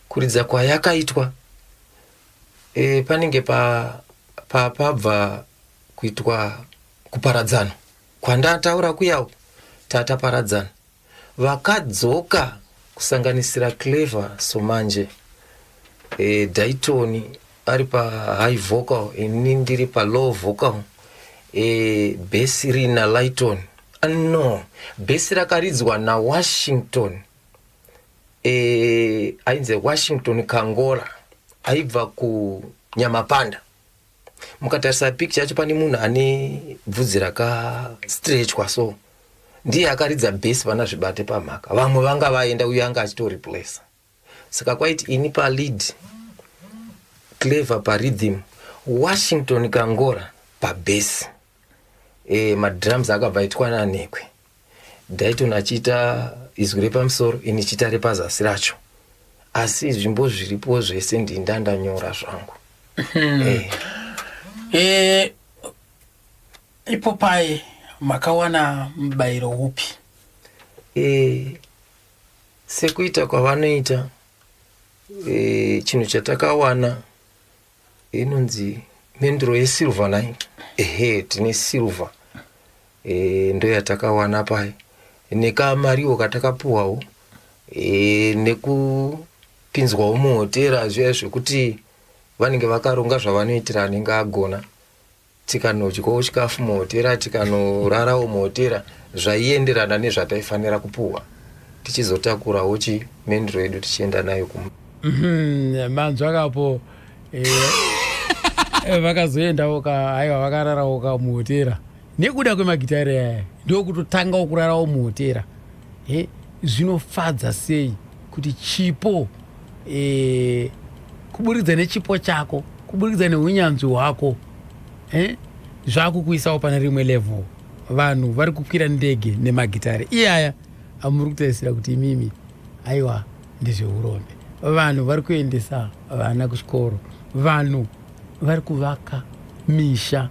kuridza kwayakaitwa panenge pabva kuitwa kuparadzana kwandataura kuyawo tataparadzana. Vakadzoka kusanganisira Clever Somanje, Dayton ari pa high vocal, ini ndiri pa low vocal, bass rina Lighton. No, bass rakaridzwa na Washington, ainze Washington Kangora, aibva ku Nyamapanda. Mukatarisa picture yacho pane munhu ane bvudzi rakastrechwa so ndiye akaridza bass pana zvibate pamhaka. Vamwe vanga vaenda uye anga achitoreplace. Saka kwaiti ini pa lead, Clever pa rhythm, Washington Kangora pa bass. Madrums akabva aitwa naNekwe. Dayton achiita izwi repamusoro ini chiita repazasi racho. Asi zvimbo zviripo zvese ndandanyora zvangu. Ipo pai makawana mbairo upi? Sekuita kwa vanoita chinhu chatakawana inonzi menduro yesilver nai. Tine silver ndo yatakawana pai nekamariwo katakapuwawo nekupinzwawo muhotera zviya zvekuti vanenge vakaronga zvavanoitira anenge agona, tikanodyawo chikafu muhotera, tikanorarawo muhotera zvaienderana nezvataifanira kupuhwa, tichizotakurawo chimenduro yedu tichienda nayo manzwa kapo vakazoendawo aiwa vakararawo kamuhotera nekuda kwemagitari aya ndokutotanga kurarawo muhotera. Zvinofadza sei kuti chipo kuburikidza nechipo chako, kuburikidza neunyanzvi hwako zvakukuisawo pane rimwe level. Vanhu vari kukwira ndege nemagitari iyaya amuri kutarisira kuti imimi aiwa ndezveurombe. Vanhu vari kuendesa vana kuchikoro, vanhu vari kuvaka misha,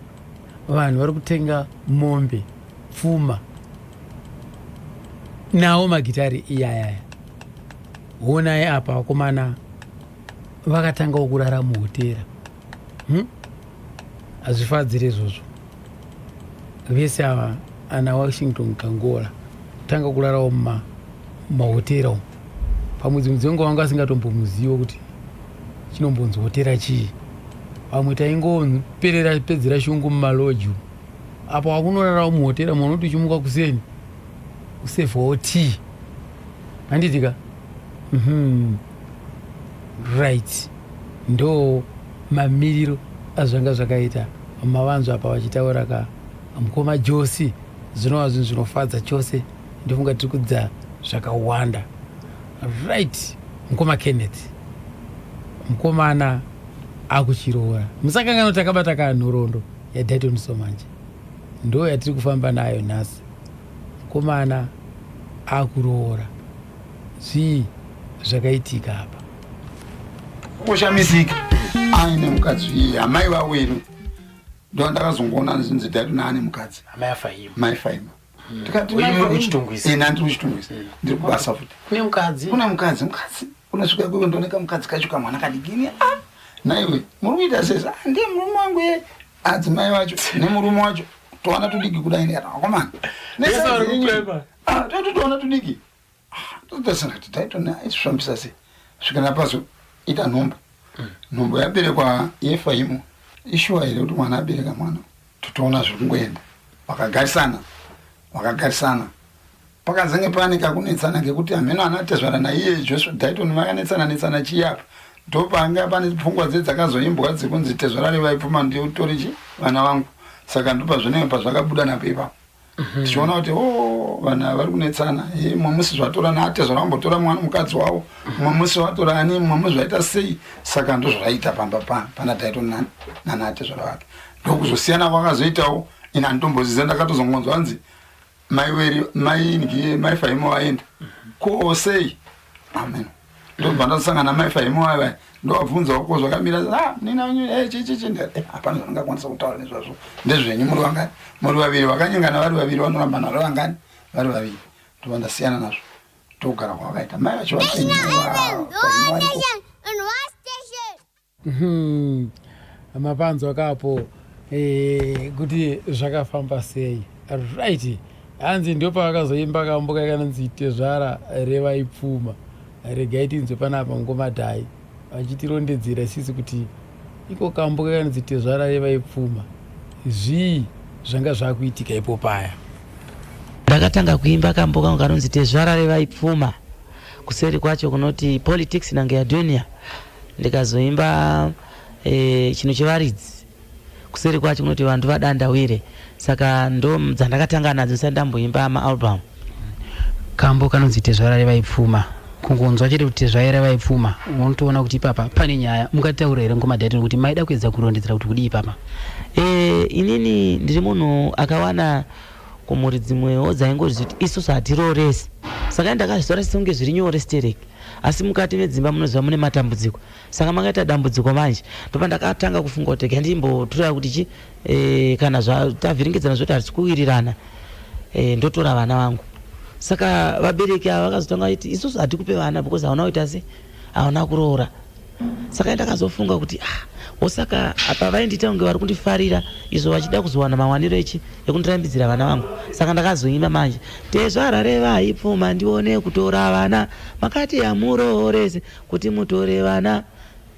vanhu vari kutenga mombe, pfuma, nawo magitari iyaya. Honai apa vakomana vakatangawo kurara muhotera. Hazvifadzire izvozvo. Vese ava ana Washington Kangola kutanga kurarawo mahotera umu. Pamwedzi wengu wangu asingatombomuzivo kuti chinombonzi hotera chii. Vamwe taingoperera pedzira shungu mumaloji apo wakunorarawo muhotera munoti uchimuka kuseni usevhawo tii. Handitika right, ndo mamiriro azvanga zvakaita mavanzo apa vachitaura ka mukoma Josi zvinova zvinhu zvinofadza chose. Ndofunga tiri kudza zvakawanda. Right, mukoma Kenneth mukomana akuchiroora. Musakangano takabata kanhoroondo yaDayton Somanje ndo yatiri kufamba nayo nhasi. Mukomana akuroora. Zvii zvakaitika apa? Kushamisika aine mukadzi iye amai vaweru ndo ndakazongoona zinzi Dayton ane mukadzi mai Faima. Tikati ndiri kuchitungwisa ndiri kubasa futi. Kuna mukadzi unosvika kuve ndoneka mukadzi kacho kamwana kadigini. Naiwe muri kuita sesa ndiye murume wangu adzimai vacho nemurume wacho towana tudiki kudai neakomana totoona tudiki. Totasana kuti Dayton aisvambisa sei svikana pazo ita nhombo yaberekwa yeFaimu ishuwa here kuti mwana abereka mwana. Totoona zviri kungoenda vakagarisana pakazenge pane kakunetsana ngekuti ameno anatezvara naiye Joshua Dayton vakanetsana chiyapa ndopanga pane pfungwa dzakazoimbwa dzekunzi tezvarare vaipfuma ndiyo torichi vana vangu. Saka ndopa zvinenge pazvakabuda napo ipapo tichiona kuti vana vari kunetsana. Mumwe musi zvatora naatezvara vambotora mwana mukadzi wavo, mumwe musi vatora ani, mumwe musi zvaita sei. Saka ndozvaita pamba pana Dayton nanaatezvara vake ndokuzosiyana vakazoitawo. Ina ndomboziza ndakatozongonzwa hanzi mai Faima waenda ko sei. Amen. Ndobva ndasangana mai Faima ava ndovabvunzawo ko zvakamira nina chichichi hapana zvandingakwanisa kutaura nezvazvo. Ndezvenyu muri vaviri vakanyangana vari vaviri vanoramba naro vangani vari vaviri. Ndobva ndasiyana nazvo togara kwavakaita mai vacho mapanzo akapo kuti zvakafamba sei. Right, hanzi ndio pavakazoimba kambo kakanzi tezvara revaipfuma regai tinzwe panapa ngomadhai vachitirondedzera isisi kuti iko kambo kakanzi tezvara revaipfuma. Zvii zvanga zvakuitika ipo paya? Ndakatanga kuimba kambo kangu kanonzi tezvara revaipfuma kuseri kwacho kunoti politics nange ya dunia. Ndikazoimba chino chevaridzi kuseri kwacho kunoti vantu vadandawire. Saka ndo dzandakatanga nadzo sandamboimba maalbum. Kambo kanonzi tezvara revaipfuma kungonzwa chete kuti tezvara revaipfuma unotoona kuti papa pane nyaya. Mungataura here ngoma Dayton kuti maida kuedza kurondedzera kuti kudii papa? Inini ndiri munhu akawana kumhuri dzimwewo dzaingoti isusu hatiroresi. saka ndakazvitora songe zviri nyore stereki asi mukati medzimba munoziva mune matambudziko saka makaita dambudziko manje ndopa ndakatanga kufunga kuti ndimbotora kuti kana tavhiringidzana zvoti hatikuwirirana ndotora vana vangu saka vabereki ava vakazotanga kuti isusu hatikupe vana because hauna kuita se hauna kuroora saka ndakazofunga kuti osaka apa vaindita kunge vari kundifarira izvo vachida kuzowana mawaniro ekundirambidzira vana vangu saka ndakazoima manje tezvarare vaipfuma ndione kutora vana makati yamuroorese kuti mutore vana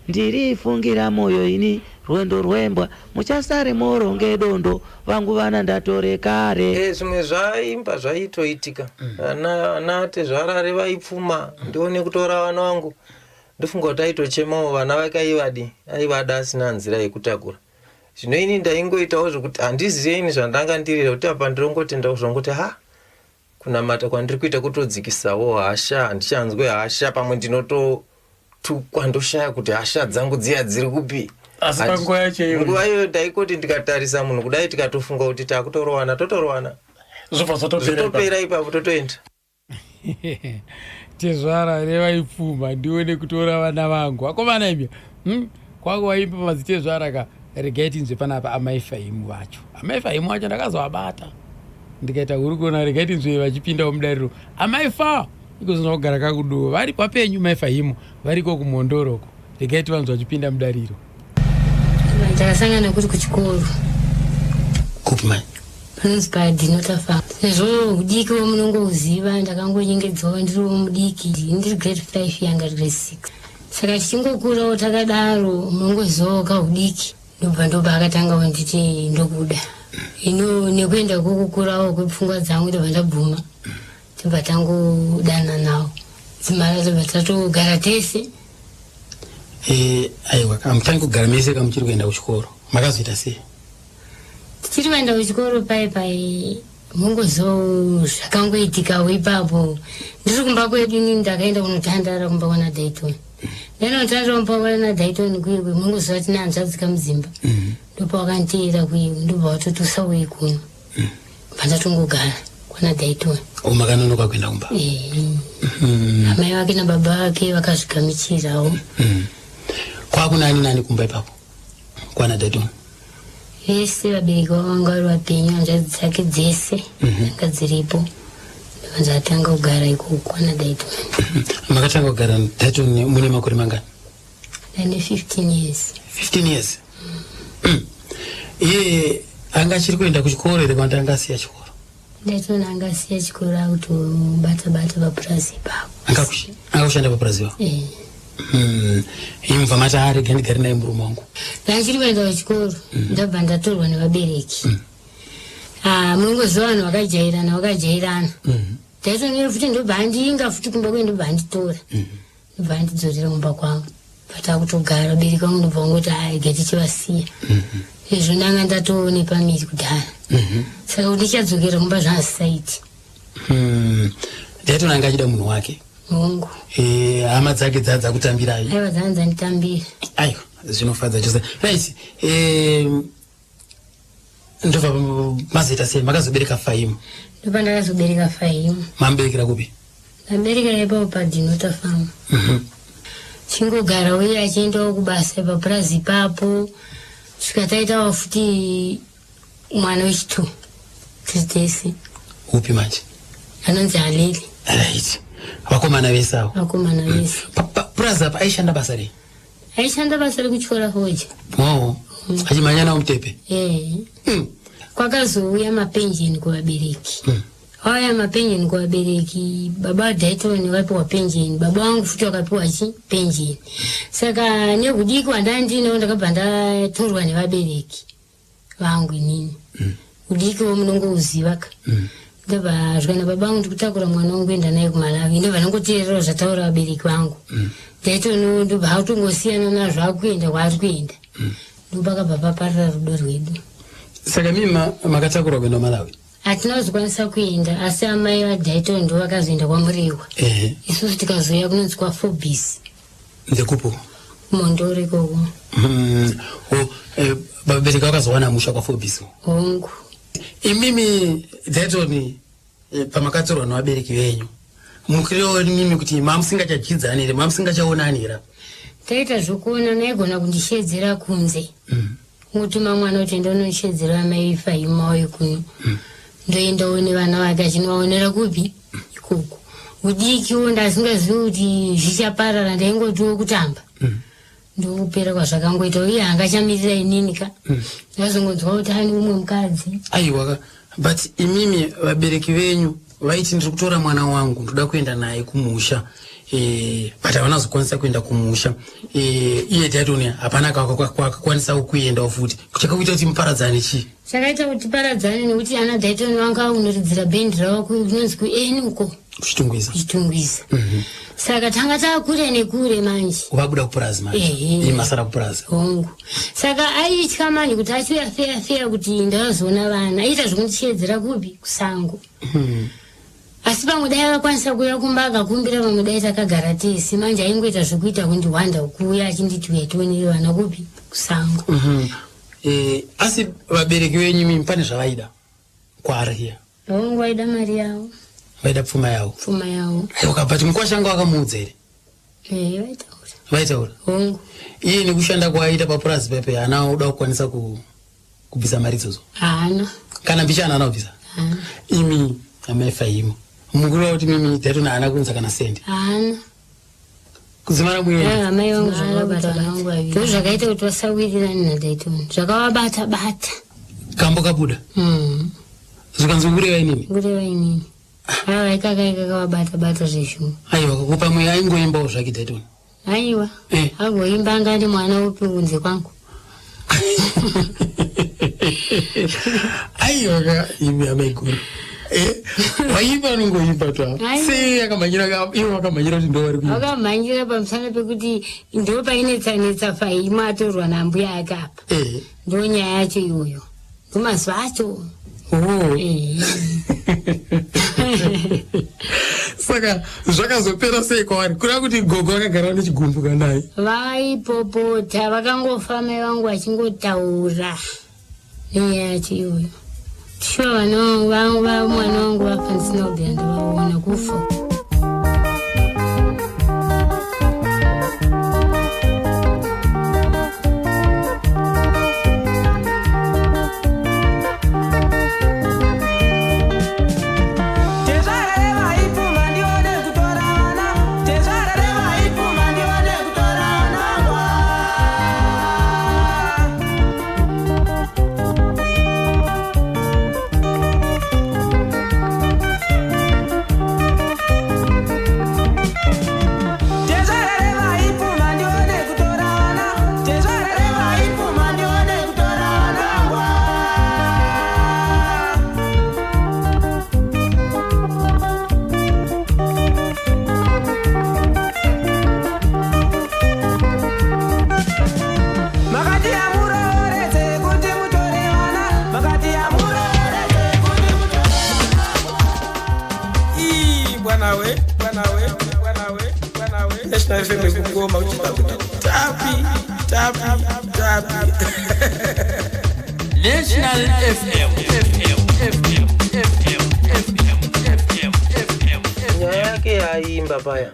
ndirifungira moyo ini rwendo rwembwa muchasare moronge dondo vangu vana ndatore kare zvimwe zvaimba zvaitoitika ana tezvarare vaipfuma ndione kutora vana vangu ndofunga kuti aitochemawo vana vake aivada asina nzira yekutakura zvino ini ndaingoitawo zvokuti handizive ini zvandanga ndirira kuti apa ndirongotenda zvongoti kunamata kwandiri kuita kutodzikisawo hasha handichanzwe hasha pamwe ndinototukwa ndoshaya kuti hasha dzangu dziya dziri kupi asi panguva yacho nguva iyo ndaikoti ndikatarisa munhu kudai tikatofunga kuti takutorowana totorowana zvotopera ipapo totoenda tezvarare vaipfuma ndione kutora vana vangu akomana ibyo kwako waimba mazitezvara ka regai tinzwe panapa amaifaimu vacho amaifaimu vacho ndakazovabata ndikaita uri kuona regai tinzwe vachipindawo mudariro amaifa ikozona kugara kakuduwa vari papenyu maifaimu variko kumondoroko regai tivanzwa vachipinda mudariro ndakasangana kuti kuchikoro kupi mai panonzi padinotafa sezvo udiki womunongouziva ndakangonyengedzawo ndiri womudiki ndiri grade 5 yanga grade 6 saka tichingokurawo takadaro munongozivawo kaudiki ndobva akatanga wanditi ndokuda ino nekuenda kokukurawo kwepfungwa dzangu ndobva ndabvuma tobva tangodana nawo dzimara tobva tatogara tese aiwa kamutangi kugara mese kamuchiri kuenda kuchikoro makazoita sei tichiri kuenda kuchikoro pai mungozo zvakangoitikawo ipapo ndiri kumba kwedu inini ndakaenda kunotandara kumba kwana Dayton ndinotandara kumba kwana Dayton kuye mungoziva tina hanzvadzi kamuzimba ndopa wakanteera kuye ndobva watotosawo kuno pandatongogara kwana Dayton makanonoka kuenda kumba amai vake nababa vake vakazvigamichirawo kwakuna ani nani kumba ipapo kwana Dayton vese vabereki vavanga vari vapenyu hanzvadzi dzake dzese dzanga dziripo ndokazatanga kugara ikoko kwana Dayton makatanga kugara Dayton mune makore mangani ane 15 years 15 years iye anga achiri kuenda kuchikoro here kwanda anga asiya chikoro Dayton anga asiya chikoro akutobata papurazi ipapo anga kushanda papurazi ipapo imva mati arega ndigari naye murume wangu ndachiri kuenda kuchikoro ndabva ndatorwa nevabereki munongoziva vanhu vakajairana Dayton futi ndobva handinga futi kumba kwe ndobva handitora ndobva handidzorera kumba kwangu patakutogara vabereki vangu ndobva vangoti aiga tichivasiya izvo ndanga ndatoone pamiri kudhara saka kuti ndichadzokera kumba zvaasaiti Dayton anga achida munhu wake hongu hama dzake dzadza kutambirai aiwa dzanza nditambira aiwa zvinofadza chose right ndobva mazoita sei makazobereka Faimu ndopa ndakazobereka Faimu mamuberekera kupi ndaberekera ipapo padinotafamu chingogara uye achiendawo kubasa papurazi ipapo svika taitawo futi mwana wechitu tese upi manje anonzi Haleli right vakomana vese avo vakomana vese purazi apa aishanda basa rei aishanda basa rekutyora hoja achimhanya nawo mutepe kwakazouya mapenjeni kuvabereki auya mapenjeni kuvabereki baba Dayton vapiwa penjeni baba wangu futi wakapiwa penjeni saka nekudiki wandandinawo ndakabva ndatorwa nevabereki vangu inini udiki womunongouziva ndobva zvikaina baba vangu ndikutakura mwana wangu kuenda naye kuMalawi ndobva ndangoteererawo zvataura vabereki vangu Dayton ndobva akutongosiyana nazvo akuenda kwaari kuenda ndopakabva paparira rudo rwedu saka mimi makatakura kuenda Malawi hatina kuzokwanisa kuenda asi amai vaDayton ndo vakazoenda kwaMuriwa isusu tikazoya kunonzi kwaFobis ndekupo Mondoro ikoko vabereki vakazowana musha kwaFobis hongu imimi Dayton pamakatorwa nevabereki venyu mukiro mimi kuti mamusingachadzidza here mamusingachaonani here taita zvokuona naigona kundishedzera kunze mutuma mwana kuti ndonoshedzera mai faimauye kuno ndoendawo nevana vake achinovaonera kupi ikoko udikiwo ndasingazivi kuti zvichaparara ndaingotiwo kutamba ndokupera kwazvakangoita uye hangachamirira inini ka ndazongonzwa kuti ani umwe mukadzi aiwa but imimi vabereki venyu vaiti ndiri kutora mwana wangu ndoda kuenda naye kumusha but havanazokwanisa kuenda kumusha iye taitoni hapana kakakwanisa kuendawo futi chakakuita kuti muparadzane chii chakaita kuti paradzane nekuti ana Dayton vanga unoridzira bhendi ravo kunonzi kueni uko kuchitungwiza saka tanga takure nekure manje vabuda kupurazi manje masara kupurazi hongu saka aitya manje kuti achiuya feya kuti ndazoona vana aita zvokundishedzera kupi kusango asi pamwe dai vakwanisa kuuya kumba akakumbira pamwe dai takagara tese manje aingoita zvekuita kundiwanda kuuya achinditi uyationere vana kupi kusango asi vabereki venyu mimi pane zvavaida kwaari hiya hongu vaida mari yavo vaida pfuma yavo ukabva mukwashanga wakamuudza here vaitaura hongu iye nekushanda kwaaita papurazi pepe hana uda kukwanisa kubvisa mari idzodzo hana kana mbicha hana kubvisa imi amaifahimo mukuru kuti mimi Dayton hana kunza kana sendi hana kuzimana muyeni amai vangu zvakabata vana vangu vaviri ndo zvakaita kuti vasawirirani naDayton zvakavabata kambo kabuda zvikanzi kureva inini ikakavabata zveshuma aiwa kukupa mweya aingoimbawo zvake Dayton aiwa agoimba anga ndi mwana upi kunze kwangu aiwa imi amaiguru waimba nongoimba twa sei akamhanyira iwo akamhanyira kuti ndovari kuimba akamhanyira pamusana pekuti ndo painetsanetsa Faima atorwa nambuya ake apa ndo nyaya yacho iyoyo ndomazuva acho saka zvakazopera sei kwavari kureva kuti gogo akagara nechigumbuka naye vaipopota vakangofa mai vangu vachingotaura nenyaya yacho iyoyo shuwa mwana wangu vafa ndisina kubvira ndavaona kufa National FM. Nyaya yake aimba paya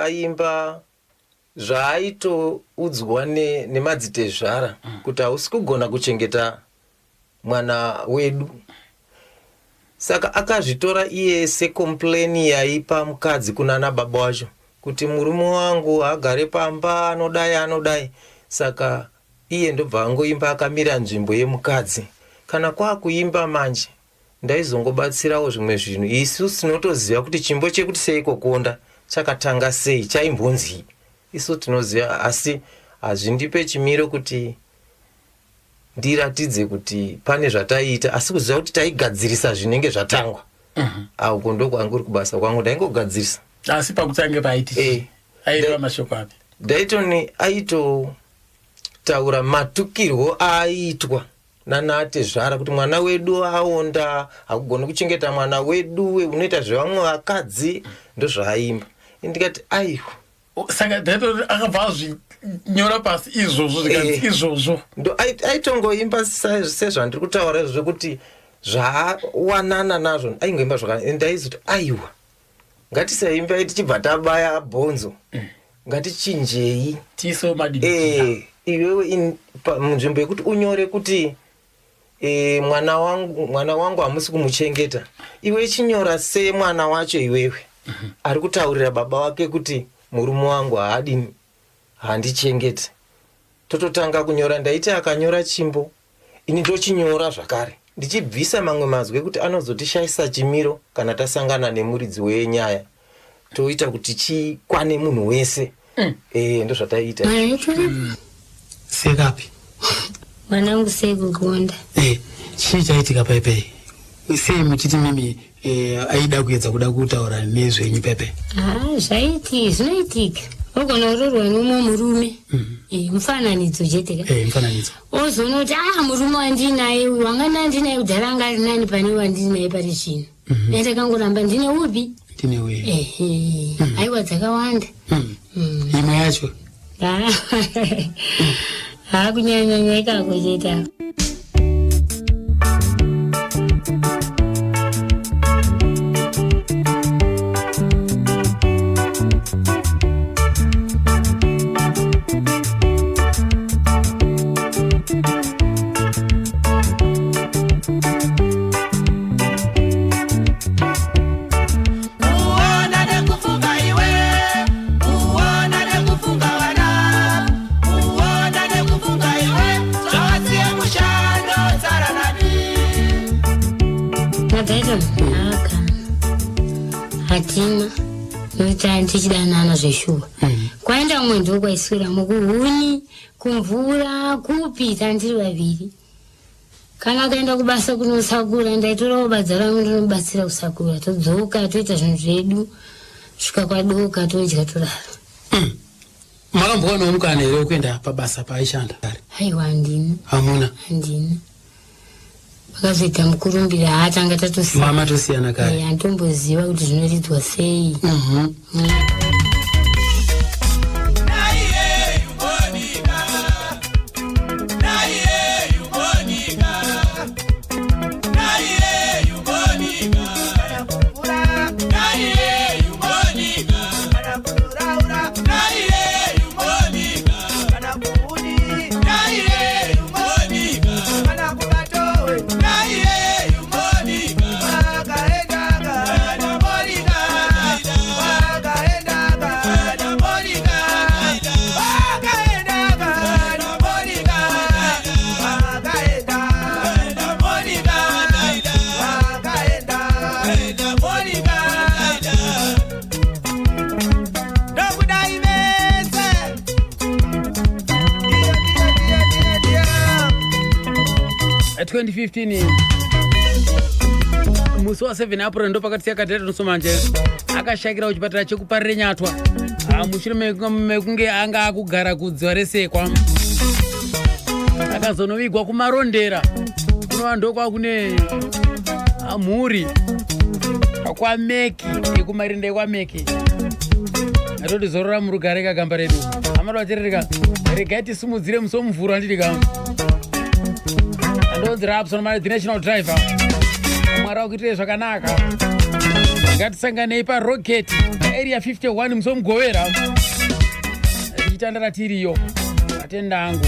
aimba zvaaitoudzwa nemadzitezvara kuti hausi kugona kuchengeta mwana wedu, saka akazvitora iye secomplaini yaipa mukadzi kuna baba wacho kuti murume wangu agare pamba anodai. Saka iye ndobva angoimba akamira nzvimbo yemukadzi. Kana kwakuimba manje ndaizongobatsirawo zvimwe zvinhu isu tinotoziva kuti chimbo chekuti seiko kuonda chakatanga sei chaimbonzi isu tinoziva, asi hazvindipe chimiro kuti ndiratidze kuti pane zvataita, asi kuziva kuti taigadzirisa zvinenge zvatangwa auko ndokwangu kubasa kwangu ndaingogadzirisa. Asi pakutanga paiti aireva mashoko api Dayton aitotaura matukirwo aiitwa nanatezvara kuti mwana wedu aonda, hakugona kuchengeta mwana wedu, unoita zvevamwe vakadzi, ndozvaaimba. Ndikati aiwa, saka Dayton akabva azvinyora pasi izvozvo zvikanzi izvozvo ndo aitongoimba sezvandiri kutaura zvekuti zvaawanana nazvo aingoimba zvakanaka. Ndaizoti aiwa ngatisaimbai tichibva tabaya bhonzo ngatichinjei tiso madini iwewe munzvimbo yekuti unyore kuti mwana wangu hamusi kumuchengeta, iwe chinyora se mwana wacho iwewe ari kutaurira baba wake kuti murume wangu haadini handichengete. Tototanga kunyora, ndaiti akanyora chimbo ini ndochinyora zvakare ndichibvisa mamwe mazwi kuti anozotishayisa chimiro kana tasangana nemuridzi wenyaya, toita kuti chikwane munhu wese. Ndozvataita. Sekapi mwanangu sekugonda chii chaitika paipai sei muchiti mimi aida kuedza kuda kutaura nezvenyu paipai? Zvinoitika ogona kurorwa nomwe murume mufananidzo chete mufananidzo ozonoti murume wandinaye uyu wanga ndandinaye kudhara anga ari nani pane wandinaye pari zvino ndakangoramba ndine upi ndine uyu aiwa dzakawanda imwe yacho kunyanya ikako cheta. Hatima noita ndichidanana zveshuwa kwaenda mumwe ndokwaiswira mukuhuni kumvura kupi tandiri vaviri. Kana akaenda kubasa kunosakura ndaitorawo badza rangu ndinomubatsira kusakura, todzoka toita zvinhu zvedu svika kwadoka todya torara. Makambowana mukana here wekuenda pabasa paaishanda? Haiwa handina. Hamuna? Handina. Pakazoita mukurumbira hatanga tatosiyana. Mama tosiyana kare. Handomboziva kuti zvinoridzwa sei. At 2015 musi wa 7 April ndo pakati yakadhera nosomanje akashakira kuchipatara chekuparire Nyatwa mushure mekunge anga akugara kudziva resekwa akazonovigwa kumarondera kunova ndokwa kune mhuri kwameki ekumarinda ekwameki atoti zorora murugare kagamba redu amada vacherereka regai tisumudzire musomuvhuru andidika andonzi Rapson mari the national driver mwari wakuitire zvakanaka ngatisanganei paroketi area 51 musomugovera tichitandara tiriyo atenda angu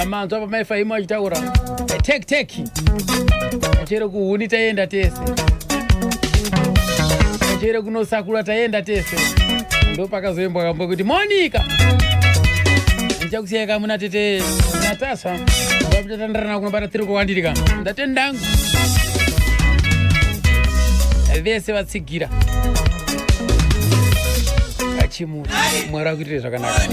amanzwa pamaifahimu achitaura teki achere kuhuni taenda tese, achere kunosakura taenda tese. Ndo pakazoembwa kambo kuti Monica ndichakusiyaka muna tete Natasha ndakutandarana kunobata tiri kuwandika ndatendangu vese vatsigira kachimuti mwari akuitire zvakanaka.